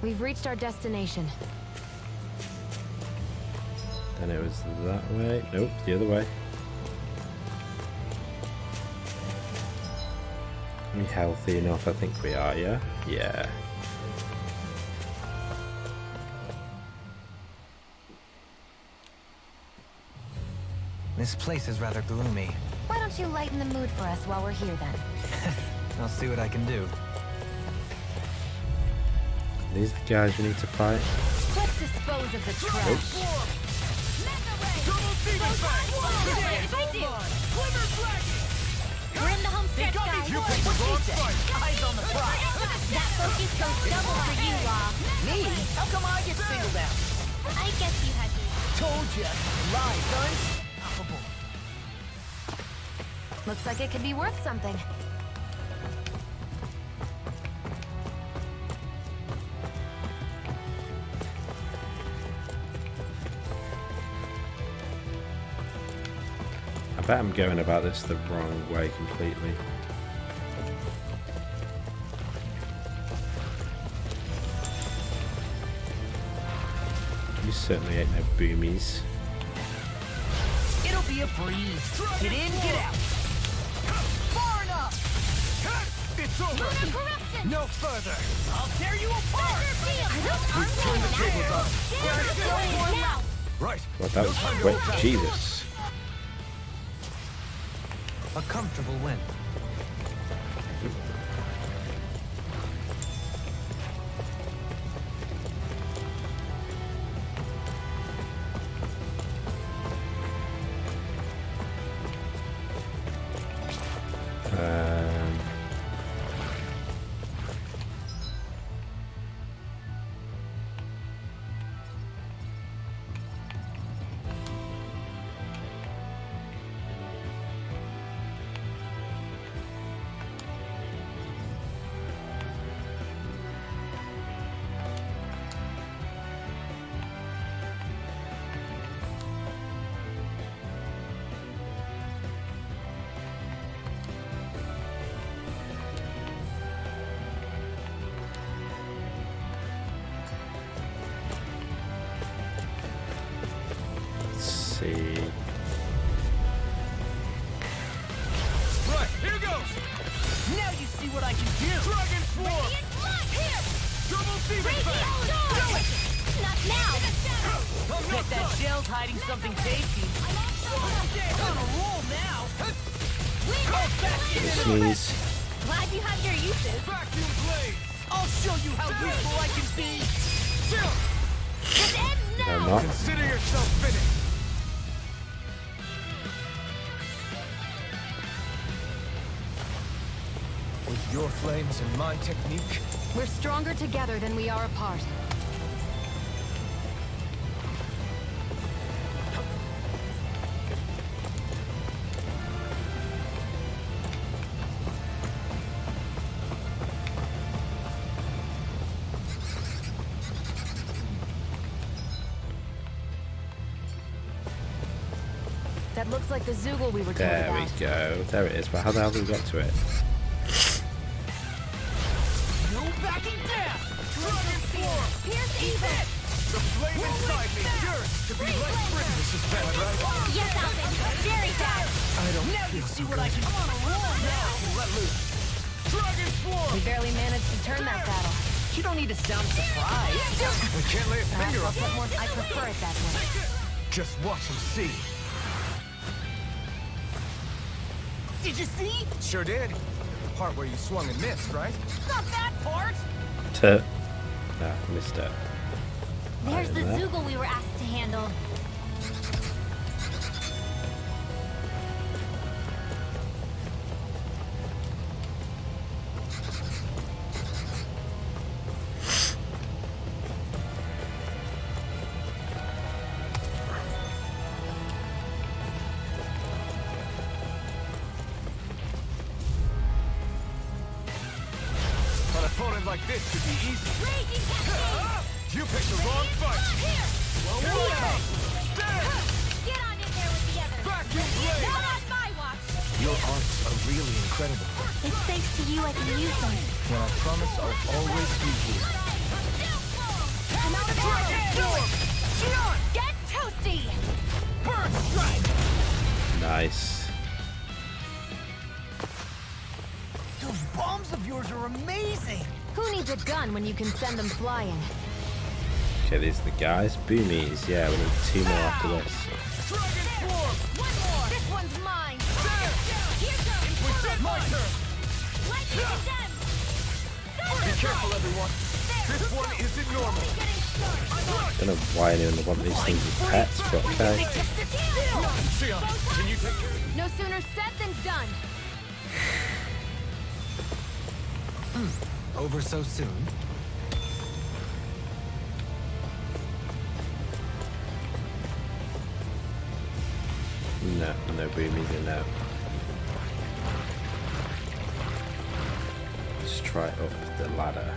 Speaker 9: We've reached our destination.
Speaker 1: Then it was that way. Nope, the other way. Are we healthy enough? I think we are, yeah? Yeah.
Speaker 8: This place is rather gloomy.
Speaker 9: Why don't you lighten the mood for us while we're here then?
Speaker 8: I'll see what I can do.
Speaker 1: These are the guys we need to fight.
Speaker 9: Let's dispose of the trash.
Speaker 4: We're in the home stretch, guys.
Speaker 6: You picked the wrong fight.
Speaker 11: Eyes on the prize.
Speaker 4: That focus goes double for you, Law.
Speaker 11: Me? How come I get singled out?
Speaker 4: I guess you had to.
Speaker 11: Told ya. Lies unstoppable.
Speaker 9: Looks like it could be worth something.
Speaker 1: I bet I'm going about this the wrong way completely. You certainly ain't no boomies.
Speaker 11: It'll be a breeze. Get in, get out. Far enough.
Speaker 6: It's over. No further.
Speaker 11: I'll tear you apart.
Speaker 6: Turn the tables up. Right.
Speaker 1: Well, that was quick. Jesus.
Speaker 8: A comfortable win.
Speaker 6: Right, here goes.
Speaker 11: Now you see what I can do.
Speaker 6: Dragon Form. Double Demon Fang.
Speaker 4: Not now.
Speaker 11: Bet that shell's hiding something tasty. On a roll now.
Speaker 1: Sneeze.
Speaker 4: Glad you have your uses.
Speaker 6: Vacuum Blade.
Speaker 11: I'll show you how useful I can be.
Speaker 6: Chill.
Speaker 4: It ends
Speaker 1: No,
Speaker 4: now.
Speaker 1: not.
Speaker 6: Consider yourself finished.
Speaker 2: With your flames and my technique,
Speaker 9: We're stronger together than we are apart. That looks like the Zoogle we were told
Speaker 1: There
Speaker 9: about.
Speaker 1: we go. There it is. But how the hell did we get to it?
Speaker 11: No backing down. Dragon Form.
Speaker 4: Pierce even.
Speaker 2: The flame inside me yearns to be let free. This is bad, right?
Speaker 4: Yes, Alvin. Very bad.
Speaker 2: I don't now feel so good. Now let loose. Dragon Swarm!
Speaker 9: We barely managed to turn that battle.
Speaker 11: You don't need to sound surprised.
Speaker 2: I can't lay a finger on it.
Speaker 9: I prefer it that way.
Speaker 2: Just watch and see.
Speaker 11: Did you see?
Speaker 2: Sure did. The part where you swung and missed, right?
Speaker 11: Not that part.
Speaker 1: Missed it.
Speaker 4: There's the
Speaker 1: Right there.
Speaker 4: Zoogle we were asked to handle.
Speaker 2: An opponent like this should be easy.
Speaker 4: Raging Cascade!
Speaker 2: You picked the wrong fight.
Speaker 4: Here!
Speaker 2: Dead!
Speaker 4: Get on in there with the others!
Speaker 2: Vacuum blade!
Speaker 4: Not on my watch!
Speaker 2: Your arts are really incredible.
Speaker 4: It's thanks to you I can use them.
Speaker 2: And I promise I'll always be here.
Speaker 4: I'm out of arrows! Xion! Get toasty!
Speaker 11: First strike.
Speaker 1: Nice.
Speaker 11: Those bombs of yours are amazing.
Speaker 9: Who needs a gun when you can send them flying?
Speaker 1: Okay, these are the guys. Boomies. Yeah, we need 2 more after this.
Speaker 2: Dragon Swarm!
Speaker 4: One more! This one's mine!
Speaker 2: There!
Speaker 4: Here goes!
Speaker 2: It's my turn!
Speaker 4: Lightning condemned!
Speaker 2: Be careful, everyone. This one isn't normal.
Speaker 1: Don't know why anyone would want these things as pets, but okay.
Speaker 2: Xion, can you take care?
Speaker 9: No sooner said than done.
Speaker 8: Over so soon?
Speaker 1: No, no boomies in there. Let's try up the ladder.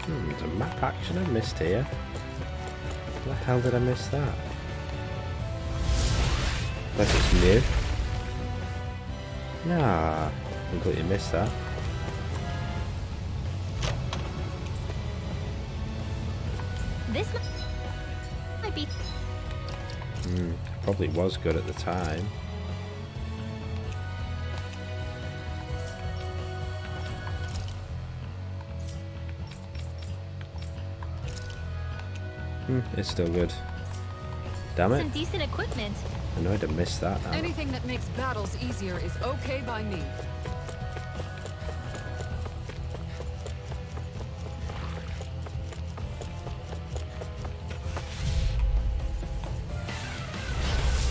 Speaker 1: There's a map action I missed here. How the hell did I miss that? Unless it's new. Nah, completely missed that.
Speaker 4: This might be...
Speaker 1: Probably was good at the time. It's still good. Damn it.
Speaker 4: some decent equipment.
Speaker 1: I know I'd have missed that now.
Speaker 7: Anything that makes battles easier is okay by me.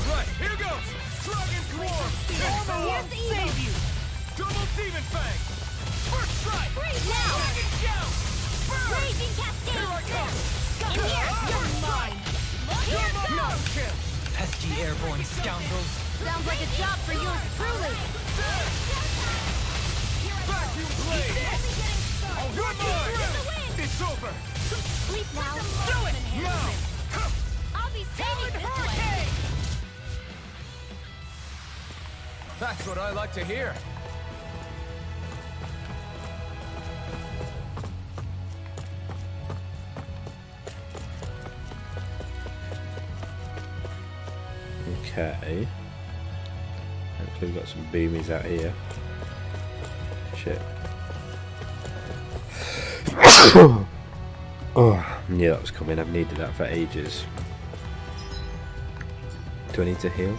Speaker 2: Right, here goes! Dragon Swarm!
Speaker 11: Armor won't save you.
Speaker 2: Double Demon Fang! First strike!
Speaker 4: Freeze now!
Speaker 2: Dragon Shout! Burn!
Speaker 4: Raging Cascade!
Speaker 2: Here I come!
Speaker 4: In here! You're mine! Here goes!
Speaker 2: No kill!
Speaker 8: Pesky airborne scoundrels.
Speaker 9: Sounds like a job for yours truly.
Speaker 2: Vacuum Blade! You're mine! It's over!
Speaker 4: Sleep now.
Speaker 2: Do it! Now!
Speaker 4: I'll be saving this one.
Speaker 2: That's what I like to hear.
Speaker 1: Okay. Hopefully we've got some boomies out here. Shit. Oh, I knew that was coming. I've needed that for ages. Do I need to heal?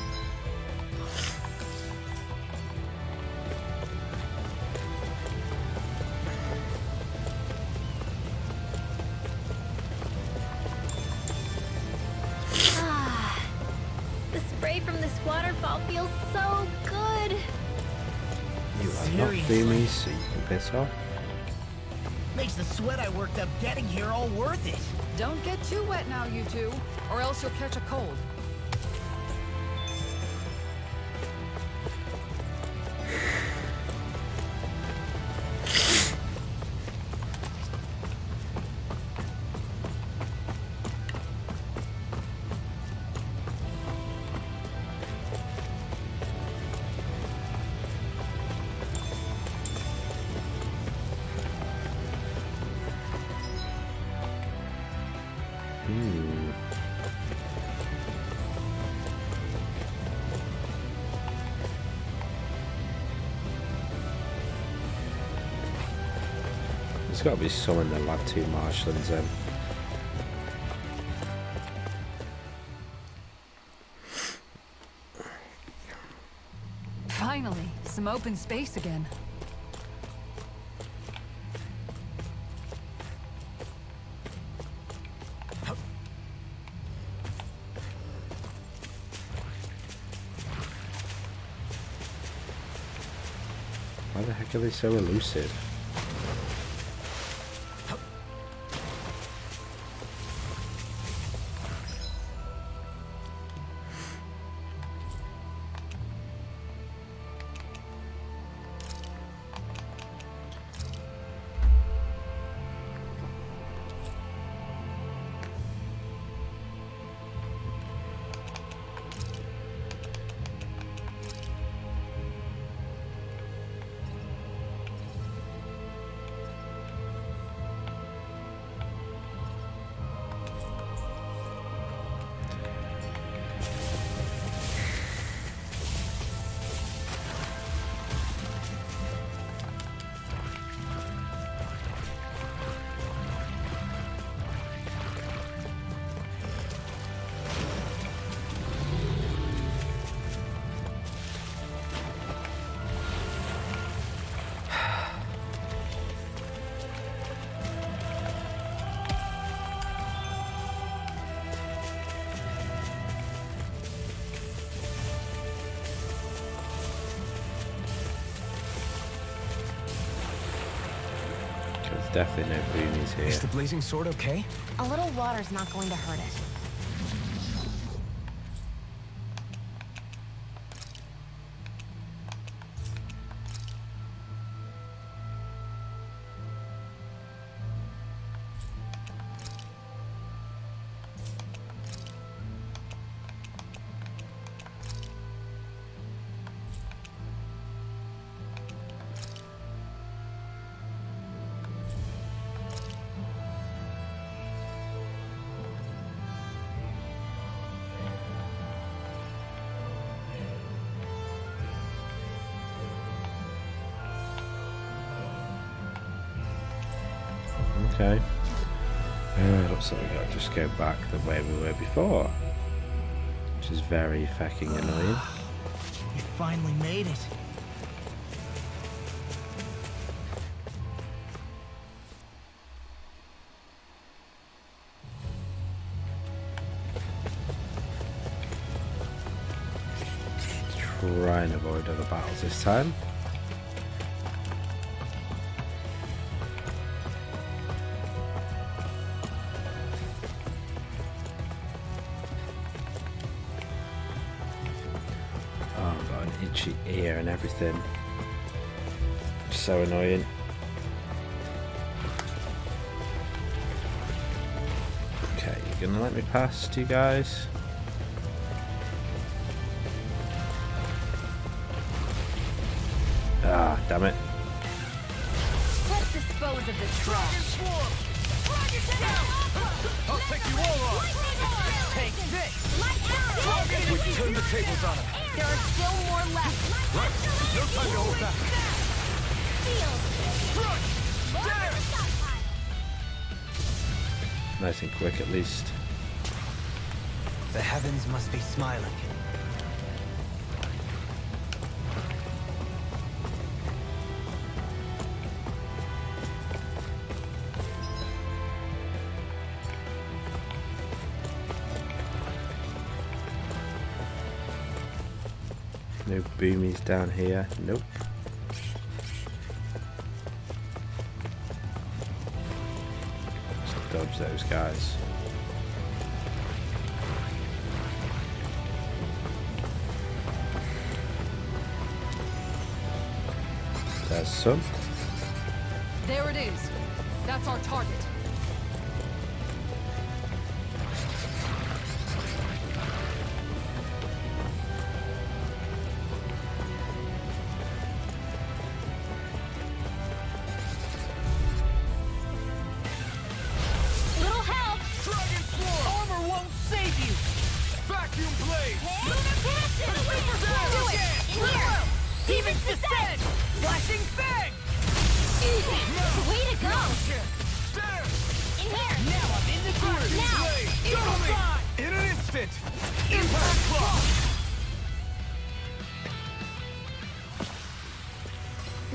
Speaker 4: The spray from this waterfall feels so good.
Speaker 1: You are not boomies, so you can piss off.
Speaker 11: Makes the sweat I worked up getting here all worth it.
Speaker 7: Don't get too wet now, you two, or else you'll catch a cold.
Speaker 1: There's got to be someone in the Lab 2 marshlands then.
Speaker 3: Finally, some open space again.
Speaker 1: Why the heck are they so elusive? There's definitely no boonies here.
Speaker 11: Is the blazing sword okay?
Speaker 9: A little water's not going to hurt it.
Speaker 1: Okay. Looks like we gotta just go back the way we were before. Which is very fucking annoying.
Speaker 11: We finally made it.
Speaker 1: Try and avoid other battles this time. Oh, I've got an itchy ear and everything. So annoying. Okay, you're gonna let me past, you guys? Ah, damn it.
Speaker 6: Let's dispose of the trash.
Speaker 2: I'll take you all on!
Speaker 6: Take this!
Speaker 2: We turn the tables on him.
Speaker 6: There are still more left.
Speaker 2: Right, no time to hold back.
Speaker 1: Nice and quick at least.
Speaker 8: The heavens must be smiling.
Speaker 1: No boomies down here. Nope. Just dodge those guys. There's some.
Speaker 7: There it is. That's our target.
Speaker 6: Little help!
Speaker 2: Dragon Swarm! Instant! Impact block!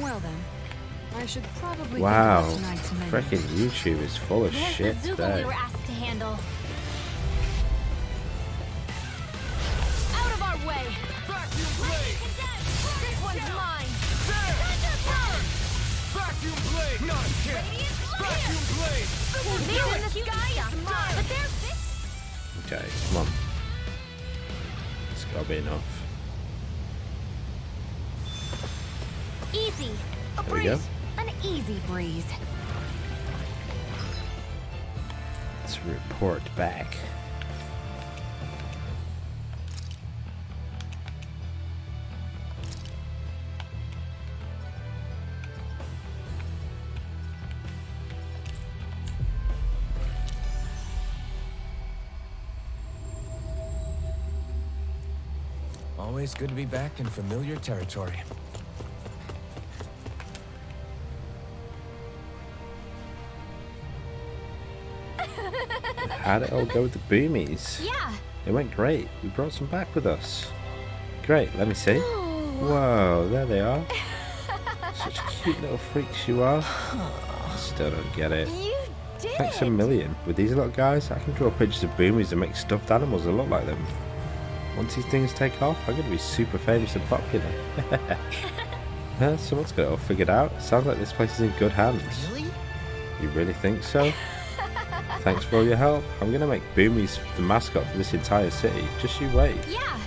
Speaker 3: Well then, I should probably
Speaker 1: Wow,
Speaker 3: think about tonight's menu.
Speaker 1: freaking YouTube is full of
Speaker 4: There's
Speaker 1: shit
Speaker 4: the Zoogle we
Speaker 1: today.
Speaker 4: were asked to handle. Out of our way!
Speaker 2: Vacuum blade!
Speaker 4: This one's mine!
Speaker 2: Vacuum blade! Not a chance! Vacuum blade!
Speaker 4: They're in the sky is mine! But they're this.
Speaker 1: Okay, come on. It's gotta be enough.
Speaker 4: Easy. A
Speaker 1: There we go.
Speaker 4: breeze. An easy breeze.
Speaker 1: Let's report back.
Speaker 5: Always good to be back in familiar territory.
Speaker 1: How'd it all go with the boomies?
Speaker 4: Yeah.
Speaker 1: It went great. We brought some back with us. Great, let me see. Whoa, there they are. Such cute little freaks you are. Still don't get it.
Speaker 4: You did.
Speaker 1: Thanks a million. With these little guys, I can draw pictures of boomies and make stuffed animals that look like them. Once these things take off, I'm going to be super famous and popular. Someone's got it all figured out. Sounds like this place is in good hands.
Speaker 11: Really?
Speaker 1: You really think so? Thanks for all your help. I'm going to make boomies the mascot for this entire city. Just you wait.
Speaker 4: Yeah.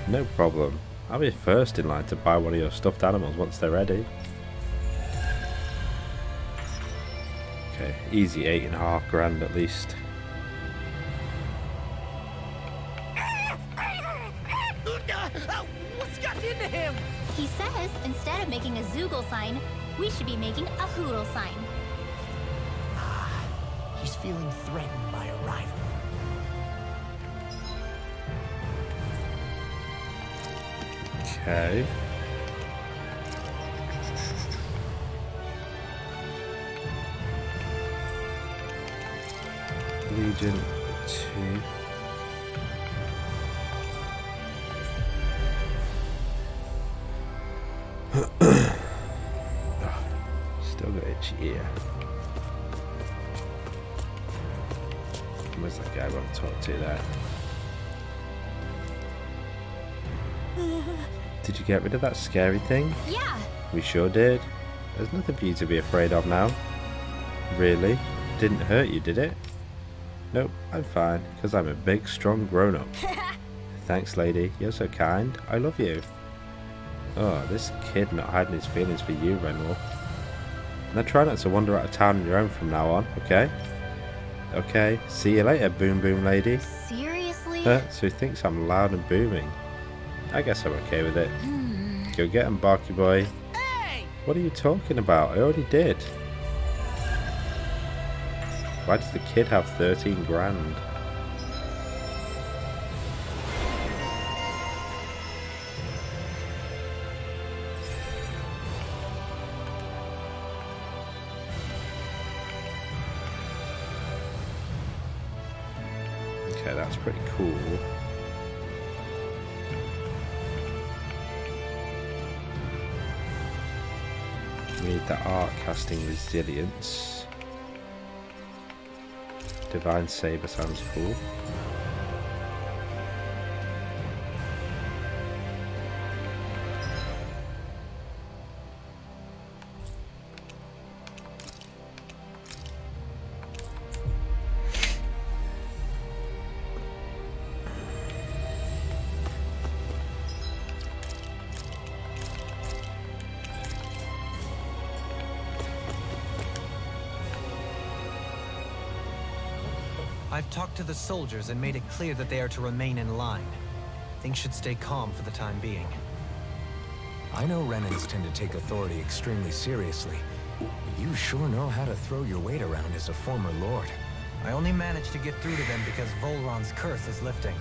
Speaker 1: No problem. I'll be first in line to buy one of your stuffed animals once they're ready. Okay, easy 8.5 grand at least.
Speaker 11: What's got into him?
Speaker 4: He says instead of making a Zoogle sign, we should be making a Hoodle sign.
Speaker 11: He's feeling threatened by a rival.
Speaker 1: Okay. Legion 2. Still got itchy ear. Where's that guy I want to talk to there? Did you get rid of that scary thing?
Speaker 4: Yeah.
Speaker 1: We sure did. There's nothing for you to be afraid of now. Really? Didn't hurt you, did it? Nope, I'm fine, because I'm a big, strong grown-up. Thanks, lady. You're so kind. I love you. Oh, this kid not hiding his feelings for you, Renwell. Now try not to wander out of town on your own from now on, okay? Okay, see you later, boom boom lady.
Speaker 4: Seriously?
Speaker 1: So he thinks I'm loud and booming. I guess I'm okay with it. Go get him, Barky boy.
Speaker 11: Hey!
Speaker 1: What are you talking about? I already did. Why does the kid have 13 grand? Okay, that's pretty cool. We need the art casting resilience. Divine Saber sounds cool.
Speaker 8: I've talked to the soldiers and made it clear that they are to remain in line. Things should stay calm for the time being.
Speaker 5: I know Renans tend to take authority extremely seriously, but you sure know how to throw your weight around as a former lord.
Speaker 8: I only managed to get through to them because Volron's curse is lifting,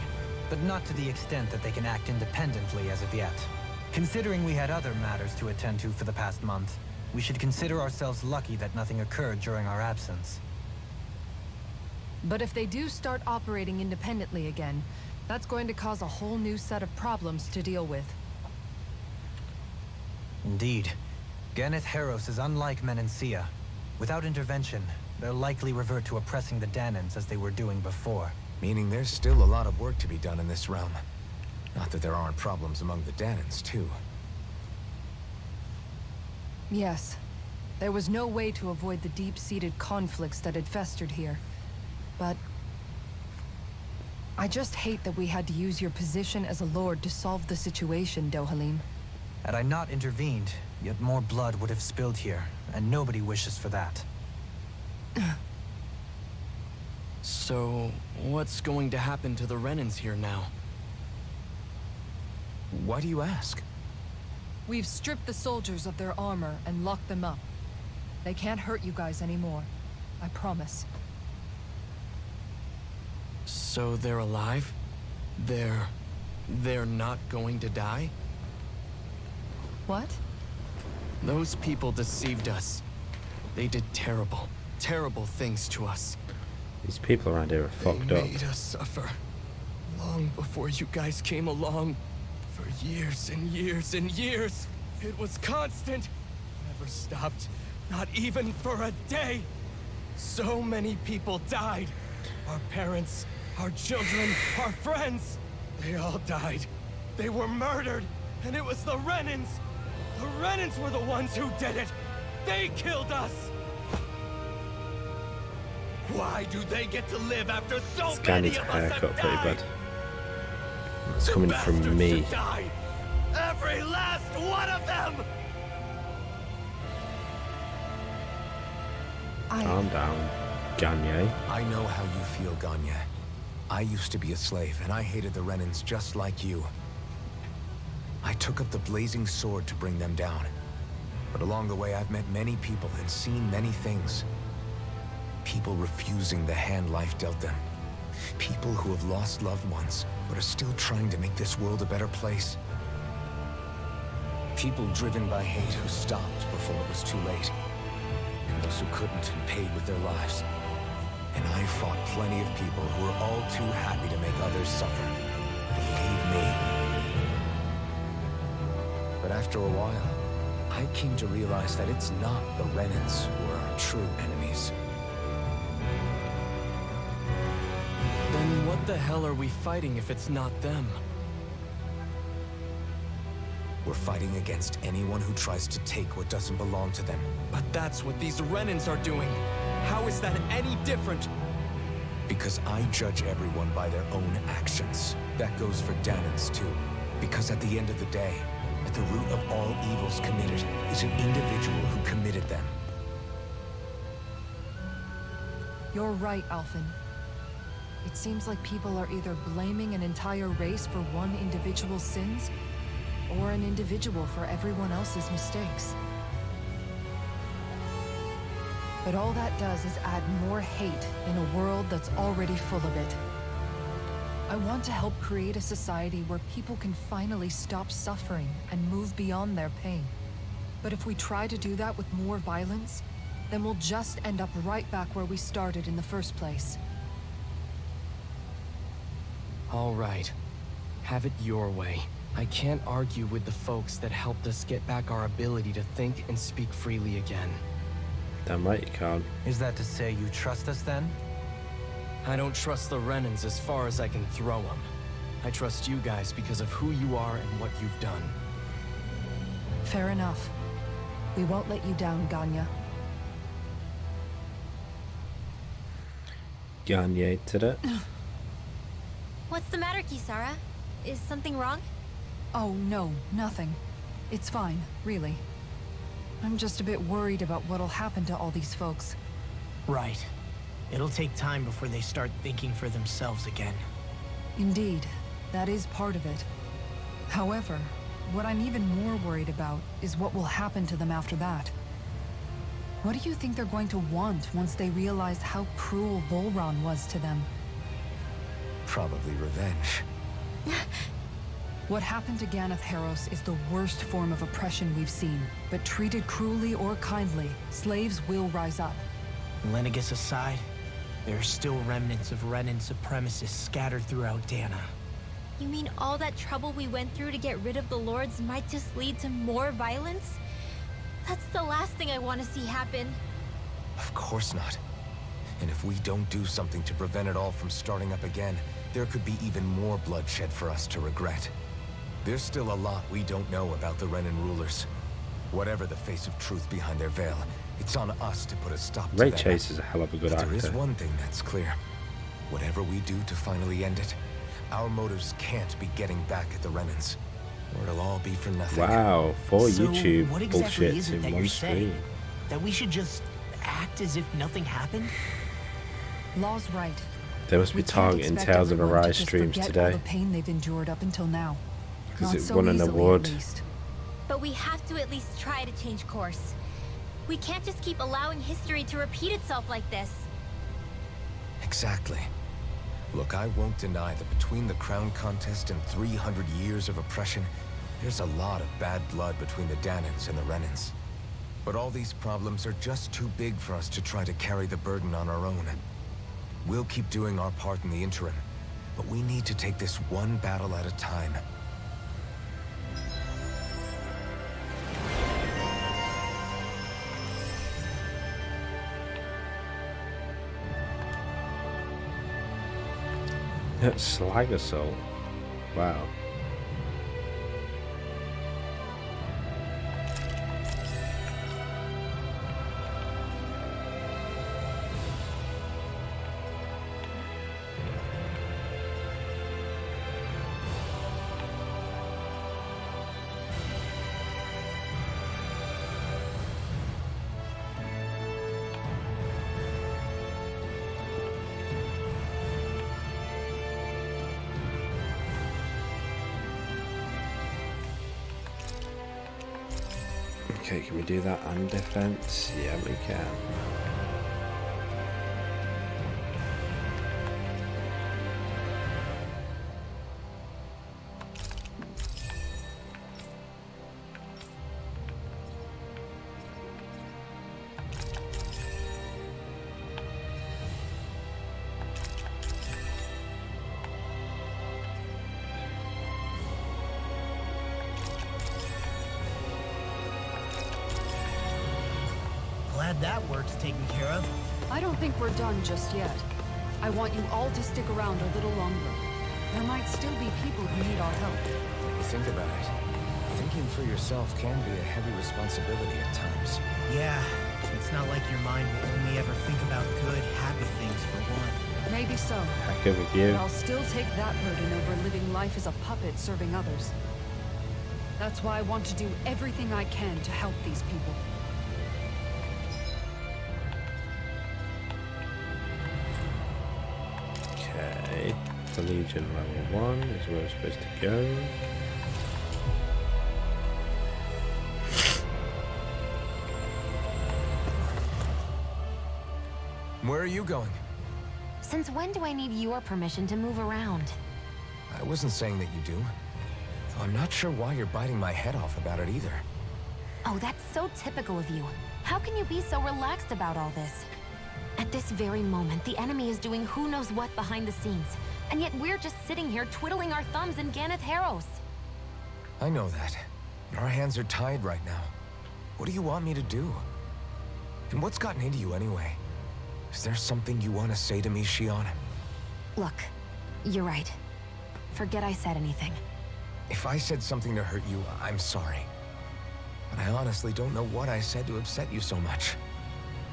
Speaker 8: but not to the extent that they can act independently as of yet. Considering we had other matters to attend to for the past month, we should consider ourselves lucky that nothing occurred during our absence.
Speaker 3: But if they do start operating independently again, that's going to cause a whole new set of problems to deal with.
Speaker 8: Indeed. Ganeth Heros is unlike Menancia. Without intervention, they'll likely revert to oppressing the Danans as they were doing before.
Speaker 5: Meaning there's still a lot of work to be done in this realm. Not that there aren't problems among the Danans, too.
Speaker 3: Yes. There was no way to avoid the deep-seated conflicts that had festered here. But I just hate that we had to use your position as a lord to solve the situation, Dohalim.
Speaker 8: Had I not intervened, yet more blood would have spilled here, and nobody wishes for that.
Speaker 10: So, what's going to happen to the Renans here now?
Speaker 5: Why do you ask?
Speaker 3: We've stripped the soldiers of their armor and locked them up. They can't hurt you guys anymore. I promise.
Speaker 10: So they're alive? They're not going to die?
Speaker 3: What?
Speaker 10: Those people deceived us. They did terrible, terrible things to us.
Speaker 1: These people around here are fucked
Speaker 10: They
Speaker 1: up.
Speaker 10: made us suffer. Long before you guys came along. For years and years and years. It was constant. Never stopped. Not even for a day. So many people died. Our parents, our children, our friends. They all died. They were murdered. And it was the Renans. The Renans were the ones who did it. They killed us. Why do they get to live after so
Speaker 1: This guy
Speaker 10: many
Speaker 1: needs a
Speaker 10: of us have
Speaker 1: haircut pretty
Speaker 10: died?
Speaker 1: bad. It's coming from
Speaker 10: Bastards
Speaker 1: me.
Speaker 10: should die. Every last one of them!
Speaker 1: Calm down, Gagne.
Speaker 5: I know how you feel, Ganya. I used to be a slave, and I hated the Renans just like you. I took up the blazing sword to bring them down. But along the way, I've met many people and seen many things. People refusing the hand life dealt them. People who have lost loved ones, but are still trying to make this world a better place. People driven by hate who stopped before it was too late. And those who couldn't and paid with their lives. And I fought plenty of people who were all too happy to make others suffer. Believe me. But after a while, I came to realize that it's not the Renans who are our true enemies.
Speaker 10: Then what the hell are we fighting if it's not them?
Speaker 5: We're fighting against anyone who tries to take what doesn't belong to them.
Speaker 10: But that's what these Renans are doing. How is that any different?
Speaker 5: Because I judge everyone by their own actions. That goes for Danans too. Because at the end of the day, at the root of all evils committed is an individual who committed them.
Speaker 3: You're right, Alphen. It seems like people are either blaming an entire race for one individual's sins, or an individual for everyone else's mistakes. But all that does is add more hate in a world that's already full of it. I want to help create a society where people can finally stop suffering and move beyond their pain. But if we try to do that with more violence, then we'll just end up right back where we started in the first place.
Speaker 10: All right. Have it your way. I can't argue with the folks that helped us get back our ability to think and speak freely again.
Speaker 1: Damn right you can't.
Speaker 8: Is that to say you trust us then?
Speaker 10: I don't trust the Renans as far as I can throw them. I trust you guys because of who you are and what you've done.
Speaker 3: Fair enough. We won't let you down, Ganya.
Speaker 1: Gagne did it.
Speaker 4: What's the matter, Kisara? Is something wrong?
Speaker 3: Oh, no, nothing. It's fine, really. I'm just a bit worried about what'll happen to all these folks.
Speaker 11: Right. It'll take time before they start thinking for themselves again.
Speaker 3: Indeed, that is part of it. However, what I'm even more worried about is what will happen to them after that. What do you think they're going to want once they realize how cruel Volron was to them?
Speaker 5: Probably revenge.
Speaker 3: What happened to Ganeth Heros is the worst form of oppression we've seen, but treated cruelly or kindly, slaves will rise up.
Speaker 11: Lenegis aside, There are still remnants of Renan supremacists scattered throughout Dana.
Speaker 4: You mean all that trouble we went through to get rid of the Lords might just lead to more violence? That's the last thing I want to see happen.
Speaker 5: Of course not. And if we don't do something to prevent it all from starting up again, there could be even more bloodshed for us to regret. There's still a lot we don't know about the Renan rulers. Whatever the face of truth behind their veil, it's on us to put a stop to
Speaker 1: Ray
Speaker 5: that.
Speaker 1: Chase is a hell of a good
Speaker 5: But
Speaker 1: actor.
Speaker 5: there is one thing that's clear. Whatever we do to finally end it, our motives can't be getting back at the Renans. Or it'll all be for nothing.
Speaker 1: Wow, 4
Speaker 11: So
Speaker 1: YouTube
Speaker 11: what exactly
Speaker 1: bullshits
Speaker 11: is it
Speaker 1: in
Speaker 11: that
Speaker 1: one
Speaker 11: you're saying?
Speaker 1: screen.
Speaker 11: That we should just act as if nothing happened?
Speaker 3: Law's right.
Speaker 1: They must be
Speaker 3: We can't
Speaker 1: targeting
Speaker 3: expect
Speaker 1: Tales of
Speaker 3: everyone to
Speaker 1: Arise
Speaker 3: just
Speaker 1: streams
Speaker 3: forget
Speaker 1: today.
Speaker 3: all the pain they've endured up until now.
Speaker 1: Because
Speaker 3: Not
Speaker 1: it
Speaker 3: so
Speaker 1: won an
Speaker 3: easily,
Speaker 1: award.
Speaker 3: at least.
Speaker 4: But we have to at least try to change course. We can't just keep allowing history to repeat itself like this.
Speaker 5: Exactly. Look, I won't deny that between the crown contest and 300 years of oppression, there's a lot of bad blood between the Danans and the Renans. But all these problems are just too big for us to try to carry the burden on our own. We'll keep doing our part in the interim, but we need to take this one battle at a time.
Speaker 1: Slag Assault. Wow. Okay, can we do that on defense? Yeah, we can.
Speaker 11: Glad that work's taken care of.
Speaker 3: I don't think we're done just yet. I want you all to stick around a little longer. There might still be people who need our help.
Speaker 5: When you think about it, thinking for yourself can be a heavy responsibility at times.
Speaker 11: Yeah, it's not like your mind will only ever think about good, happy things for one.
Speaker 3: Maybe so.
Speaker 1: Back over with you.
Speaker 3: But I'll still take that burden over living life as a puppet serving others. That's why I want to do everything I can to help these people.
Speaker 1: Okay. The Legion level 1 is where we're supposed to go.
Speaker 5: Where are you going?
Speaker 9: Since when do I need your permission to move around?
Speaker 5: I wasn't saying that you do. Though I'm not sure why you're biting my head off about it either.
Speaker 9: Oh, that's so typical of you. How can you be so relaxed about all this? At this very moment, the enemy is doing who knows what behind the scenes. And yet we're just sitting here twiddling our thumbs in Ganath Haros.
Speaker 5: I know that. But our hands are tied right now. What do you want me to do? And what's gotten into you anyway? Is there something you want to say to me, Shion?
Speaker 9: Look, you're right. Forget I said anything.
Speaker 5: If I said something to hurt you, I'm sorry. But I honestly don't know what I said to upset you so much.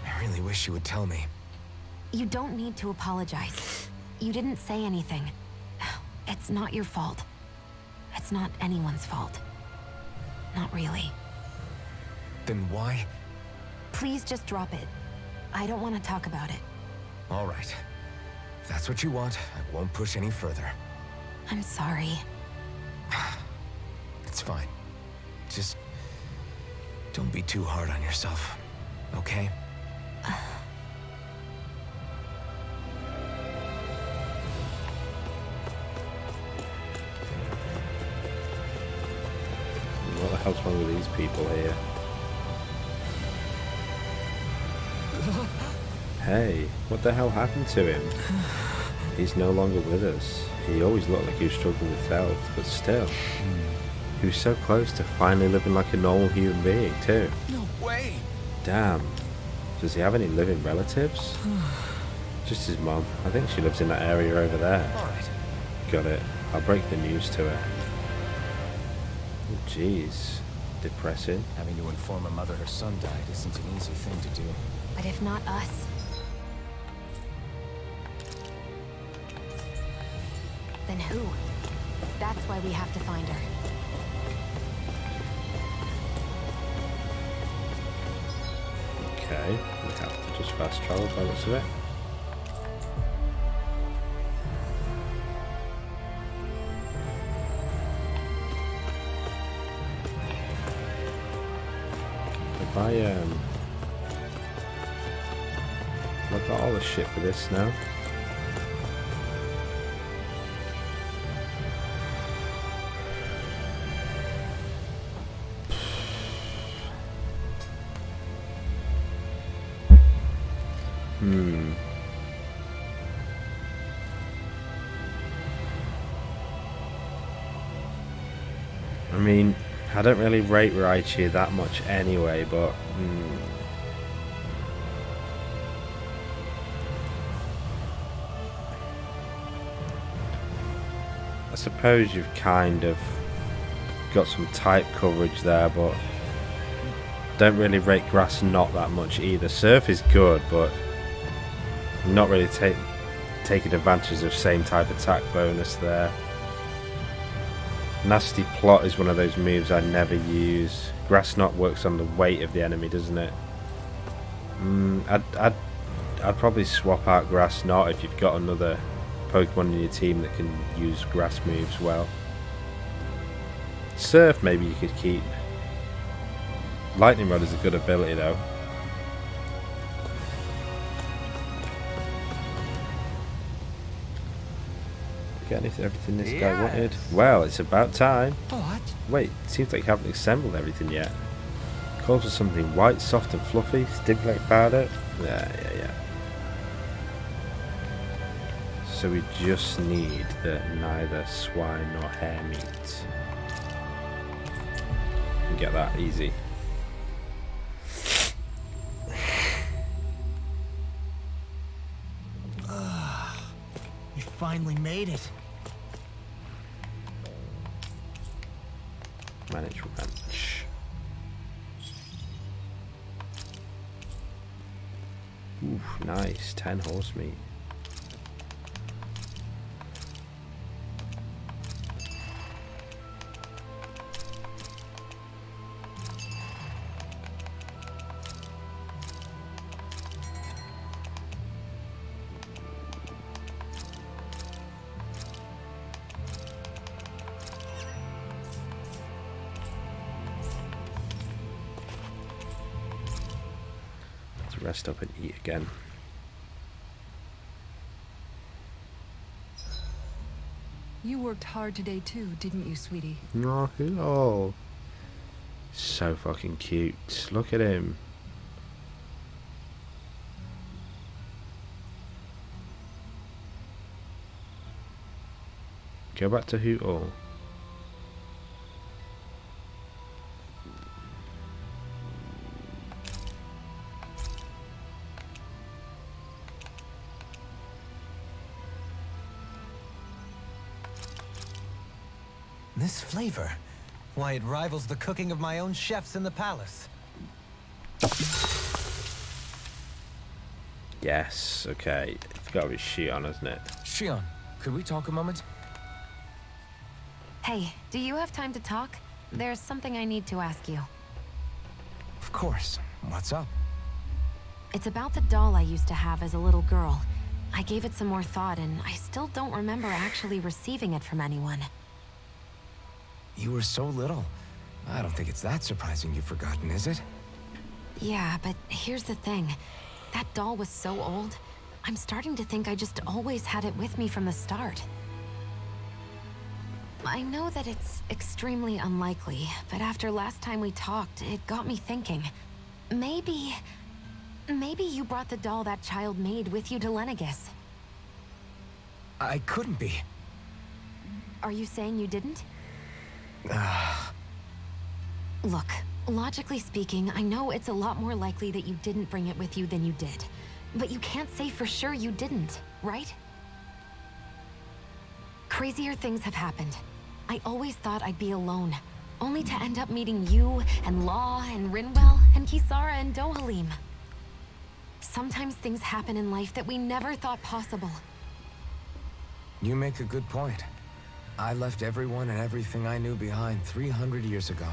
Speaker 5: I really wish you would tell me.
Speaker 9: You don't need to apologize. You didn't say anything. It's not your fault. It's not anyone's fault. Not really.
Speaker 5: Then why?
Speaker 9: Please just drop it. I don't want to talk about it.
Speaker 5: All right. If that's what you want, I won't push any further.
Speaker 9: I'm sorry.
Speaker 5: It's fine. Just don't be too hard on yourself, okay?
Speaker 1: What the hell's wrong with these people here? Hey, what the hell happened to him? He's no longer with us. He always looked like he was struggling with health, but still. He was so close to finally living like a normal human being, too.
Speaker 2: No way!
Speaker 1: Damn. Does he have any living relatives? Just his mom. I think she lives in that area over there.
Speaker 2: Alright.
Speaker 1: Got it. I'll break the news to her. Oh, jeez. Depressing.
Speaker 2: Having to inform a mother her son died isn't an easy thing to do.
Speaker 9: But if not us... then who? That's why we have to find her.
Speaker 1: Okay, we have to just fast travel by the looks of it. If I've got all the shit for this now. I mean, I don't really rate Raichi that much anyway, but I suppose you've kind of got some type coverage there, but don't really rate Grass not that much either. Surf is good, but not really taking advantage of same type attack bonus there. Nasty Plot is one of those moves I never use. Grass Knot works on the weight of the enemy, doesn't it? I'd probably swap out Grass Knot if you've got another Pokemon in your team that can use grass moves well. Surf maybe you could keep. Lightning Rod is a good ability though. Get everything this guy wanted. Well, it's about time.
Speaker 2: What?
Speaker 1: Wait, seems like you haven't assembled everything yet. Calls for something white, soft and fluffy. Stimulate powder. Yeah. So we just need the neither swine nor hare meat. And get that easy.
Speaker 11: We finally made it.
Speaker 1: Manage ranch. Ooh, nice. 10 horse meat. Rest up and eat again.
Speaker 3: You worked hard today too, didn't you, sweetie?
Speaker 1: Not at all. So fucking cute. Look at him. Go back to Hoot All.
Speaker 8: This flavor, why, it rivals the cooking of my own chefs in the palace.
Speaker 1: Yes, okay. It's got to be Shion, hasn't it?
Speaker 2: Shion, could we talk a moment?
Speaker 9: Hey, do you have time to talk? There's something I need to ask you.
Speaker 2: Of course. What's up?
Speaker 9: It's about the doll I used to have as a little girl. I gave it some more thought, and I still don't remember actually receiving it from anyone.
Speaker 2: You were so little. I don't think it's that surprising you've forgotten, is it?
Speaker 9: Yeah, but here's the thing. That doll was so old, I'm starting to think I just always had it with me from the start. I know that it's extremely unlikely, but after last time we talked, it got me thinking. Maybe Maybe you brought the doll that child made with you to Lenegis.
Speaker 10: I couldn't be.
Speaker 9: Are you saying you didn't? Look, logically speaking, I know it's a lot more likely that you didn't bring it with you than you did. But you can't say for sure you didn't, right? Crazier things have happened. I always thought I'd be alone, only to end up meeting you, and Law, and Rinwell, and Kisara, and Dohalim. Sometimes things happen in life that we never thought possible.
Speaker 5: You make a good point. I left everyone and everything I knew behind 300 years ago.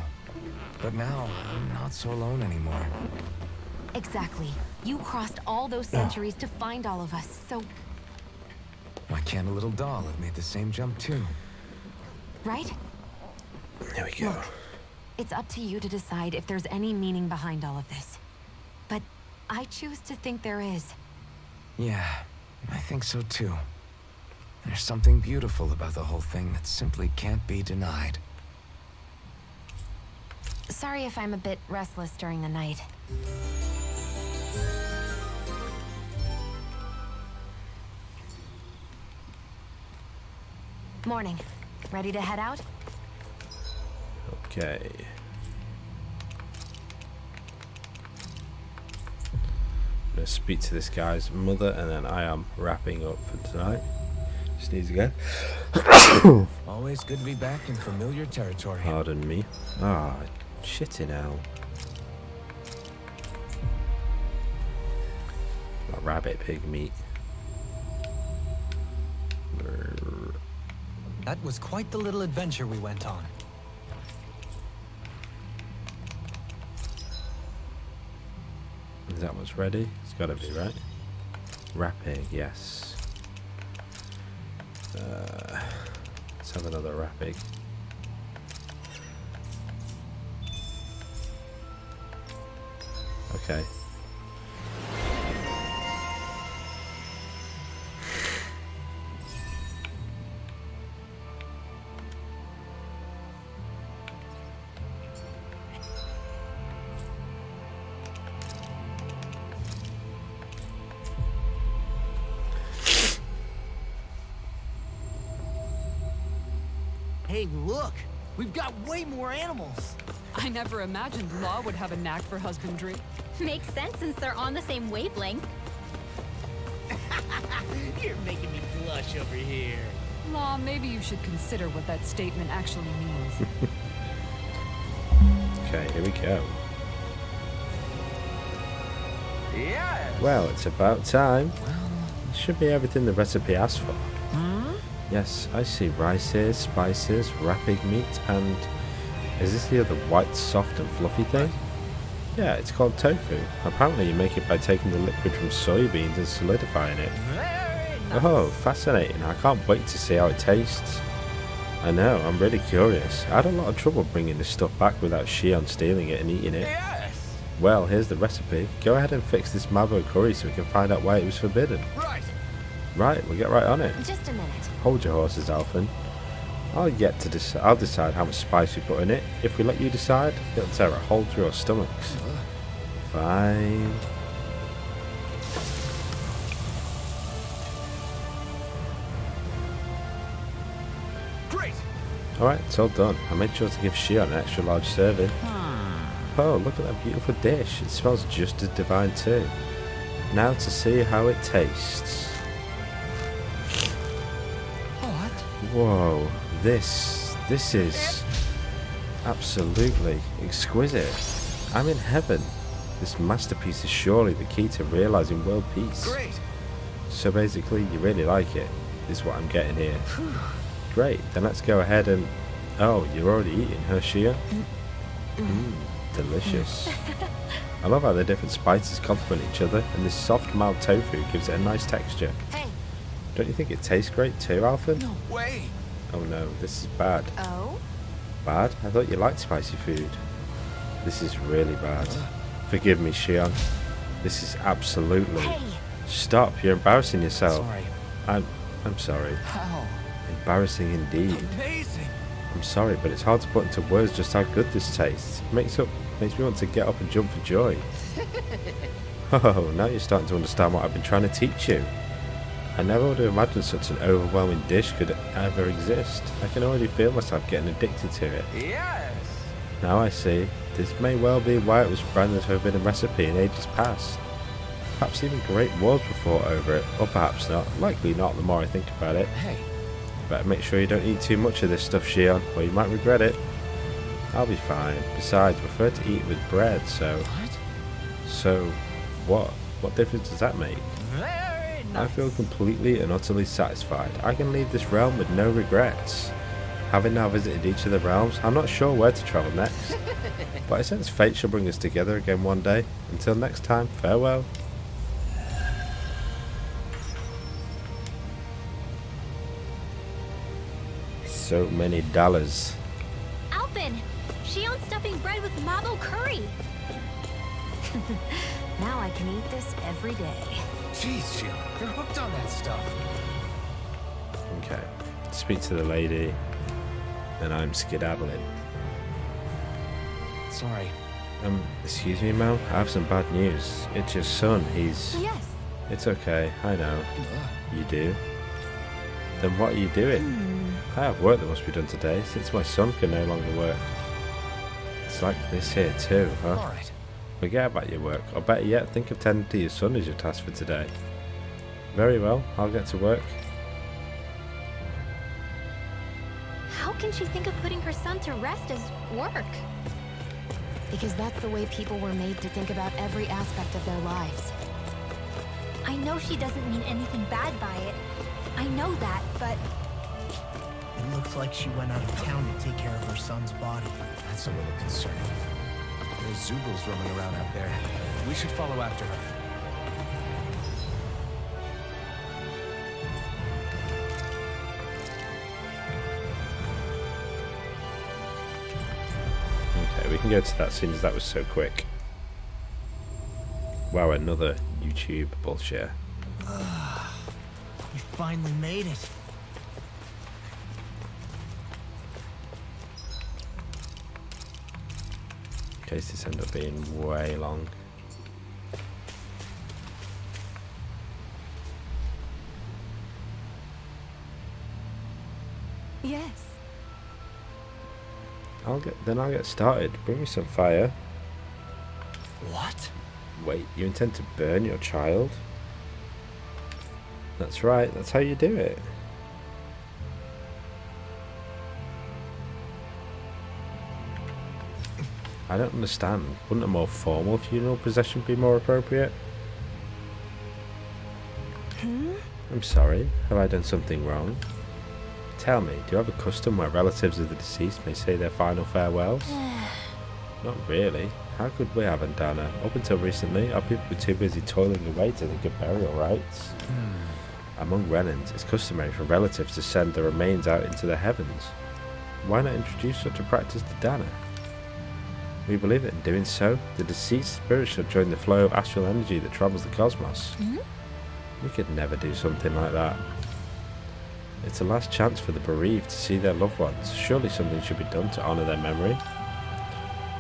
Speaker 5: But now, I'm not so alone anymore.
Speaker 9: Exactly. You crossed all those centuries to find all of us, so...
Speaker 5: Why can't a little doll have made the same jump too?
Speaker 9: Right?
Speaker 1: There we go.
Speaker 9: Look, it's up to you to decide if there's any meaning behind all of this. But I choose to think there is.
Speaker 5: Yeah, I think so too. There's something beautiful about the whole thing that simply can't be denied.
Speaker 9: Sorry if I'm a bit restless during the night. Morning. Ready to head out?
Speaker 1: Okay. I'm gonna speak to this guy's mother, and then I am wrapping up for tonight. Sneeze again.
Speaker 5: Always good to be back in familiar territory.
Speaker 1: Pardon me. Ah, shitting hell. Like rabbit pig meat.
Speaker 8: That was quite the little adventure we went on.
Speaker 1: Is that what's ready? It's gotta be, right? Wrapping, yes. Let's have another wrapping. Okay.
Speaker 11: Hey, look! We've got way more animals!
Speaker 7: I never imagined Law would have a knack for husbandry.
Speaker 4: Makes sense since they're on the same wavelength.
Speaker 11: You're making me blush over here.
Speaker 7: Law, maybe you should consider what that statement actually means.
Speaker 1: Okay, here we go.
Speaker 11: Yes!
Speaker 1: Well, it's about time. It should be everything the recipe asked for. Yes, I see rice here, spices, wrapping meat, and... Is this the other white, soft and fluffy thing? Yeah, it's called tofu. Apparently you make it by taking the liquid from soybeans and solidifying it. Oh, fascinating. I can't wait to see how it tastes. I know, I'm really curious. I had a lot of trouble bringing this stuff back without Shion stealing it and eating it.
Speaker 11: Yes!
Speaker 1: Well, here's the recipe. Go ahead and fix this Mabo curry so we can find out why it was forbidden.
Speaker 11: Right!
Speaker 1: Right, we'll get right on it.
Speaker 9: Just a minute.
Speaker 1: Hold your horses, Alphen. I'll decide how much spice we put in it. If we let you decide, it'll tear a hole through our stomachs. Fine.
Speaker 11: Great!
Speaker 1: Alright, it's all done. I made sure to give Shion an extra large serving. Oh, look at that beautiful dish. It smells just as divine too. Now to see how it tastes.
Speaker 11: What?
Speaker 1: Whoa, this is absolutely exquisite. I'm in heaven. This masterpiece is surely the key to realizing world peace.
Speaker 11: Great!
Speaker 1: So basically, you really like it, is what I'm getting here. Great, then let's go ahead and... Oh, you're already eating, huh, Shia? Delicious. I love how the different spices complement each other, and this soft, mild tofu gives it a nice texture.
Speaker 9: Hey.
Speaker 1: Don't you think it tastes great too, Alphen?
Speaker 11: No way!
Speaker 1: Oh no, this is bad.
Speaker 9: Oh?
Speaker 1: Bad? I thought you liked spicy food. This is really bad. Forgive me, Shion. This is absolutely...
Speaker 9: Hey!
Speaker 1: Stop, you're embarrassing yourself.
Speaker 11: Sorry.
Speaker 1: I'm sorry.
Speaker 11: How?
Speaker 1: Embarrassing indeed.
Speaker 11: Amazing!
Speaker 1: I'm sorry, but it's hard to put into words just how good this tastes. It makes me want to get up and jump for joy. Oh, now you're starting to understand what I've been trying to teach you. I never would have imagined such an overwhelming dish could ever exist. I can already feel myself getting addicted to it.
Speaker 2: Yes!
Speaker 1: Now I see. This may well be why it was branded a forbidden recipe in ages past. Perhaps even great wars were fought over it, or perhaps not. Likely not, the more I think about it.
Speaker 2: Hey.
Speaker 1: Better make sure you don't eat too much of this stuff, Shion, or you might regret it. I'll be fine. Besides, I prefer to eat with bread, so...
Speaker 2: What?
Speaker 1: So, what? What difference does that make?
Speaker 2: Very nice.
Speaker 1: I feel completely and utterly satisfied. I can leave this realm with no regrets. Having now visited each of the realms, I'm not sure where to travel next. But I sense fate shall bring us together again one day. Until next time, farewell. So many dollars.
Speaker 4: Alphen! Shion's stuffing bread with mabo curry!
Speaker 9: Now I can eat this every day.
Speaker 2: Jeez, Shion, you're hooked on that stuff.
Speaker 1: Okay. Speak to the lady. And I'm skedaddling.
Speaker 2: Sorry.
Speaker 1: Excuse me, Mel? I have some bad news. It's your son. He's...
Speaker 9: Yes.
Speaker 1: It's okay. I know. You do? Then what are you doing? I have work that must be done today, since my son can no longer work. It's like this here too, huh?
Speaker 2: Alright.
Speaker 1: Forget about your work, or better yet, think of tending to your son as your task for today. Very well, I'll get to work.
Speaker 4: How can she think of putting her son to rest as work?
Speaker 9: Because that's the way people were made to think about every aspect of their lives.
Speaker 4: I know she doesn't mean anything bad by it. I know that, but...
Speaker 11: It looks like she went out of town to take care of her son's body.
Speaker 2: That's a little concerning. There's Zugals roaming around out there. We should follow after her.
Speaker 1: Okay, we can go to that scene as that was so quick. Wow, another YouTube bullshit.
Speaker 11: We finally made it.
Speaker 1: In case this ended up being way long.
Speaker 9: Yes.
Speaker 1: I'll get started. Bring me some fire.
Speaker 2: What?
Speaker 1: Wait, you intend to burn your child? That's right, that's how you do it. I don't understand. Wouldn't a more formal funeral procession be more appropriate? I'm sorry, have I done something wrong? Tell me, do you have a custom where relatives of the deceased may say their final farewells? Not really. How could we have, Andana? Up until recently, our people were too busy toiling away to think of burial rites. Among Renans, it's customary for relatives to send their remains out into the heavens. Why not introduce such a practice to Dana? We believe that in doing so, the deceased spirit shall join the flow of astral energy that travels the cosmos. We could never do something like that. It's a last chance for the bereaved to see their loved ones. Surely something should be done to honour their memory.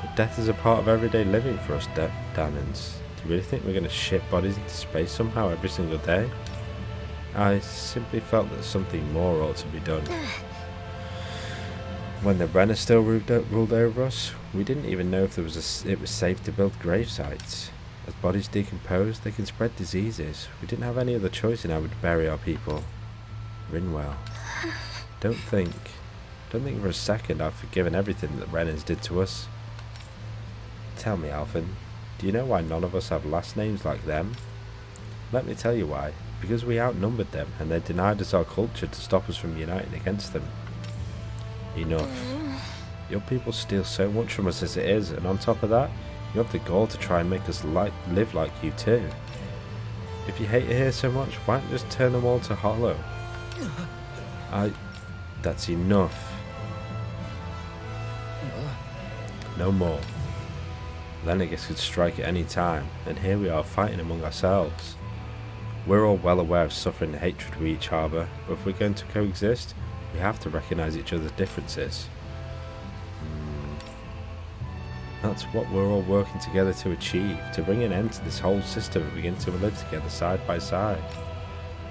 Speaker 1: But death is a part of everyday living for us Danans. Do you really think we're going to ship bodies into space somehow every single day? I simply felt that something more ought to be done. When the Brenner still ruled over us, we didn't even know if it was safe to build grave sites. As bodies decompose, they can spread diseases. We didn't have any other choice in how we'd bury our people. Rinwell. Don't think for a second I've forgiven everything that Brennans did to us. Tell me, Alphen, do you know why none of us have last names like them? Let me tell you why. Because we outnumbered them, and they denied us our culture to stop us from uniting against them. Enough. Your people steal so much from us as it is, and on top of that, you have the gall to try and make us live like you too. If you hate it here so much, why don't you just turn them all to hollow? That's enough. No more. Lenegis could strike at any time, and here we are fighting among ourselves. We're all well aware of suffering and hatred we each harbour, but if we're going to coexist, we have to recognise each other's differences. That's what we're all working together to achieve, to bring an end to this whole system and begin to live together side by side.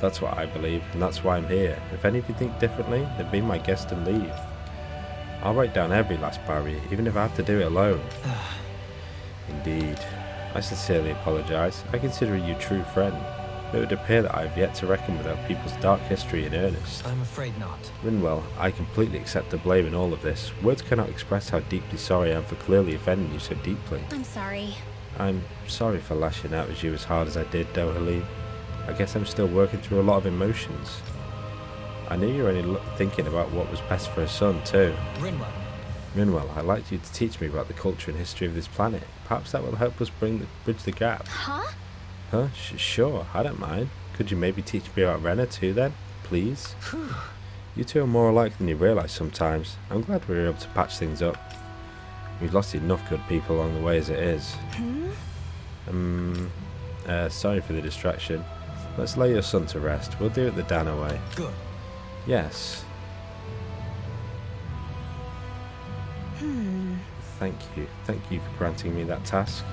Speaker 1: That's what I believe, and that's why I'm here. If any of you think differently, then be my guest and leave. I'll break down every last barrier, even if I have to do it alone. Indeed. I sincerely apologise. I consider you a true friend. It would appear that I have yet to reckon with our people's dark history in earnest.
Speaker 8: I'm afraid not.
Speaker 1: Rinwell, I completely accept the blame in all of this. Words cannot express how deeply sorry I am for clearly offending you so deeply.
Speaker 4: I'm sorry.
Speaker 1: I'm sorry for lashing out at you as hard as I did, Dohalim. I guess I'm still working through a lot of emotions. I knew you were only thinking about what was best for her son, too. Rinwell, I'd like you to teach me about the culture and history of this planet. Perhaps that will help us bridge the gap.
Speaker 4: Huh?
Speaker 1: Huh? Sure, I don't mind. Could you maybe teach me about Renna too then? Please? You two are more alike than you realise sometimes. I'm glad we were able to patch things up. We've lost enough good people along the way as it is. Sorry for the distraction. Let's lay your son to rest. We'll do it the Dana way.
Speaker 8: Good.
Speaker 1: Yes. Thank you. Thank you for granting me that task.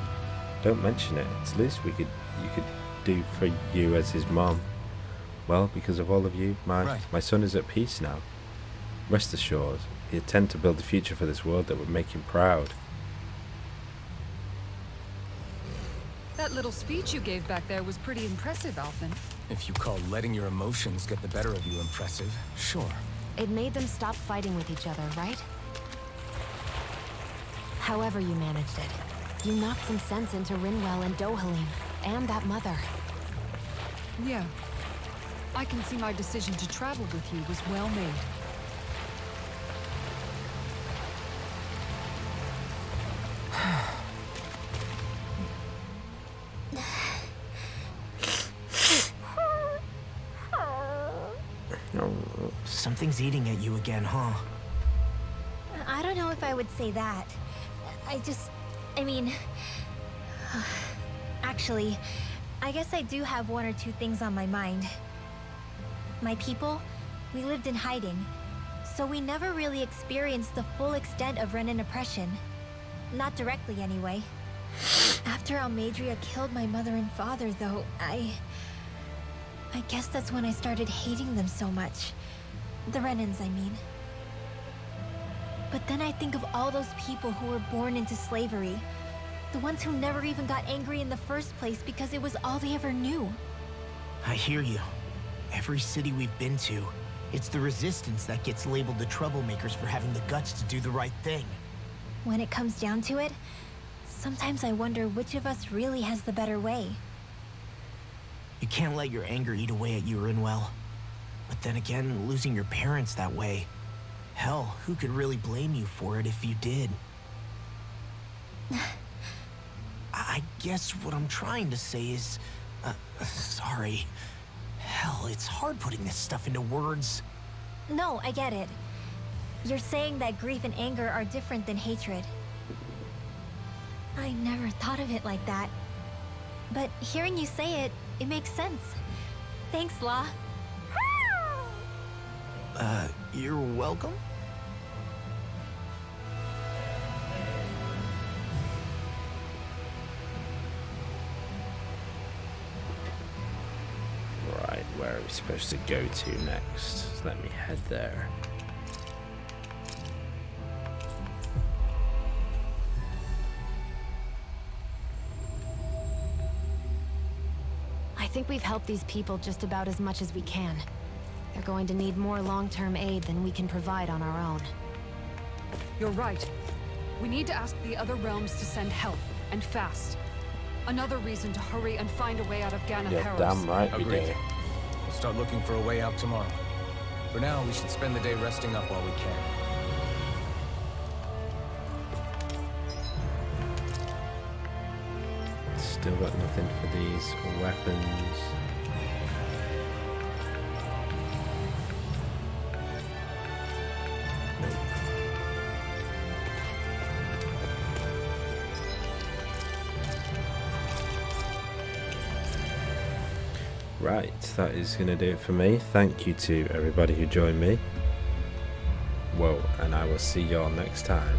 Speaker 1: Don't mention it. It's the least you could do for you as his mom. Well, because of all of you, my son is at peace now. Rest assured, he intends to build a future for this world that would make him proud.
Speaker 7: That little speech you gave back there was pretty impressive, Alphen.
Speaker 5: If you call letting your emotions get the better of you impressive, sure.
Speaker 9: It made them stop fighting with each other, right? However you managed it, you knocked some sense into Rinwell and Dohalim, and that mother.
Speaker 3: Yeah. I can see my decision to travel with you was well made.
Speaker 11: Something's eating at you again, huh?
Speaker 4: I don't know if I would say that. I mean... Actually, I guess I do have one or two things on my mind. My people, we lived in hiding, so we never really experienced the full extent of Renan oppression. Not directly, anyway. After Almadria killed my mother and father, though, I guess that's when I started hating them so much. The Renans, I mean. But then I think of all those people who were born into slavery. The ones who never even got angry in the first place because it was all they ever knew.
Speaker 11: I hear you. Every city we've been to, it's the resistance that gets labeled the troublemakers for having the guts to do the right thing.
Speaker 4: When it comes down to it, sometimes I wonder which of us really has the better way.
Speaker 11: You can't let your anger eat away at you, Rinwell. But then again, losing your parents that way... Hell, who could really blame you for it if you did? I guess what I'm trying to say is... sorry. Hell, it's hard putting this stuff into words.
Speaker 4: No, I get it. You're saying that grief and anger are different than hatred. I never thought of it like that. But hearing you say it, it makes sense. Thanks, La.
Speaker 11: You're welcome?
Speaker 1: Right, where are we supposed to go to next? So let me head there.
Speaker 9: I think we've helped these people just about as much as we can. They're going to need more long-term aid than we can provide on our own.
Speaker 3: You're right. We need to ask the other realms to send help, and fast. Another reason to hurry and find a way out of Ganath
Speaker 1: Yeah,
Speaker 3: Harrows.
Speaker 1: damn right we
Speaker 5: Agreed.
Speaker 1: do.
Speaker 5: We'll start looking for a way out tomorrow. For now, we should spend the day resting up while we can.
Speaker 1: Still got nothing for these weapons. Nope. Right, that is going to do it for me. Thank you to everybody who joined me. Whoa, and I will see y'all next time.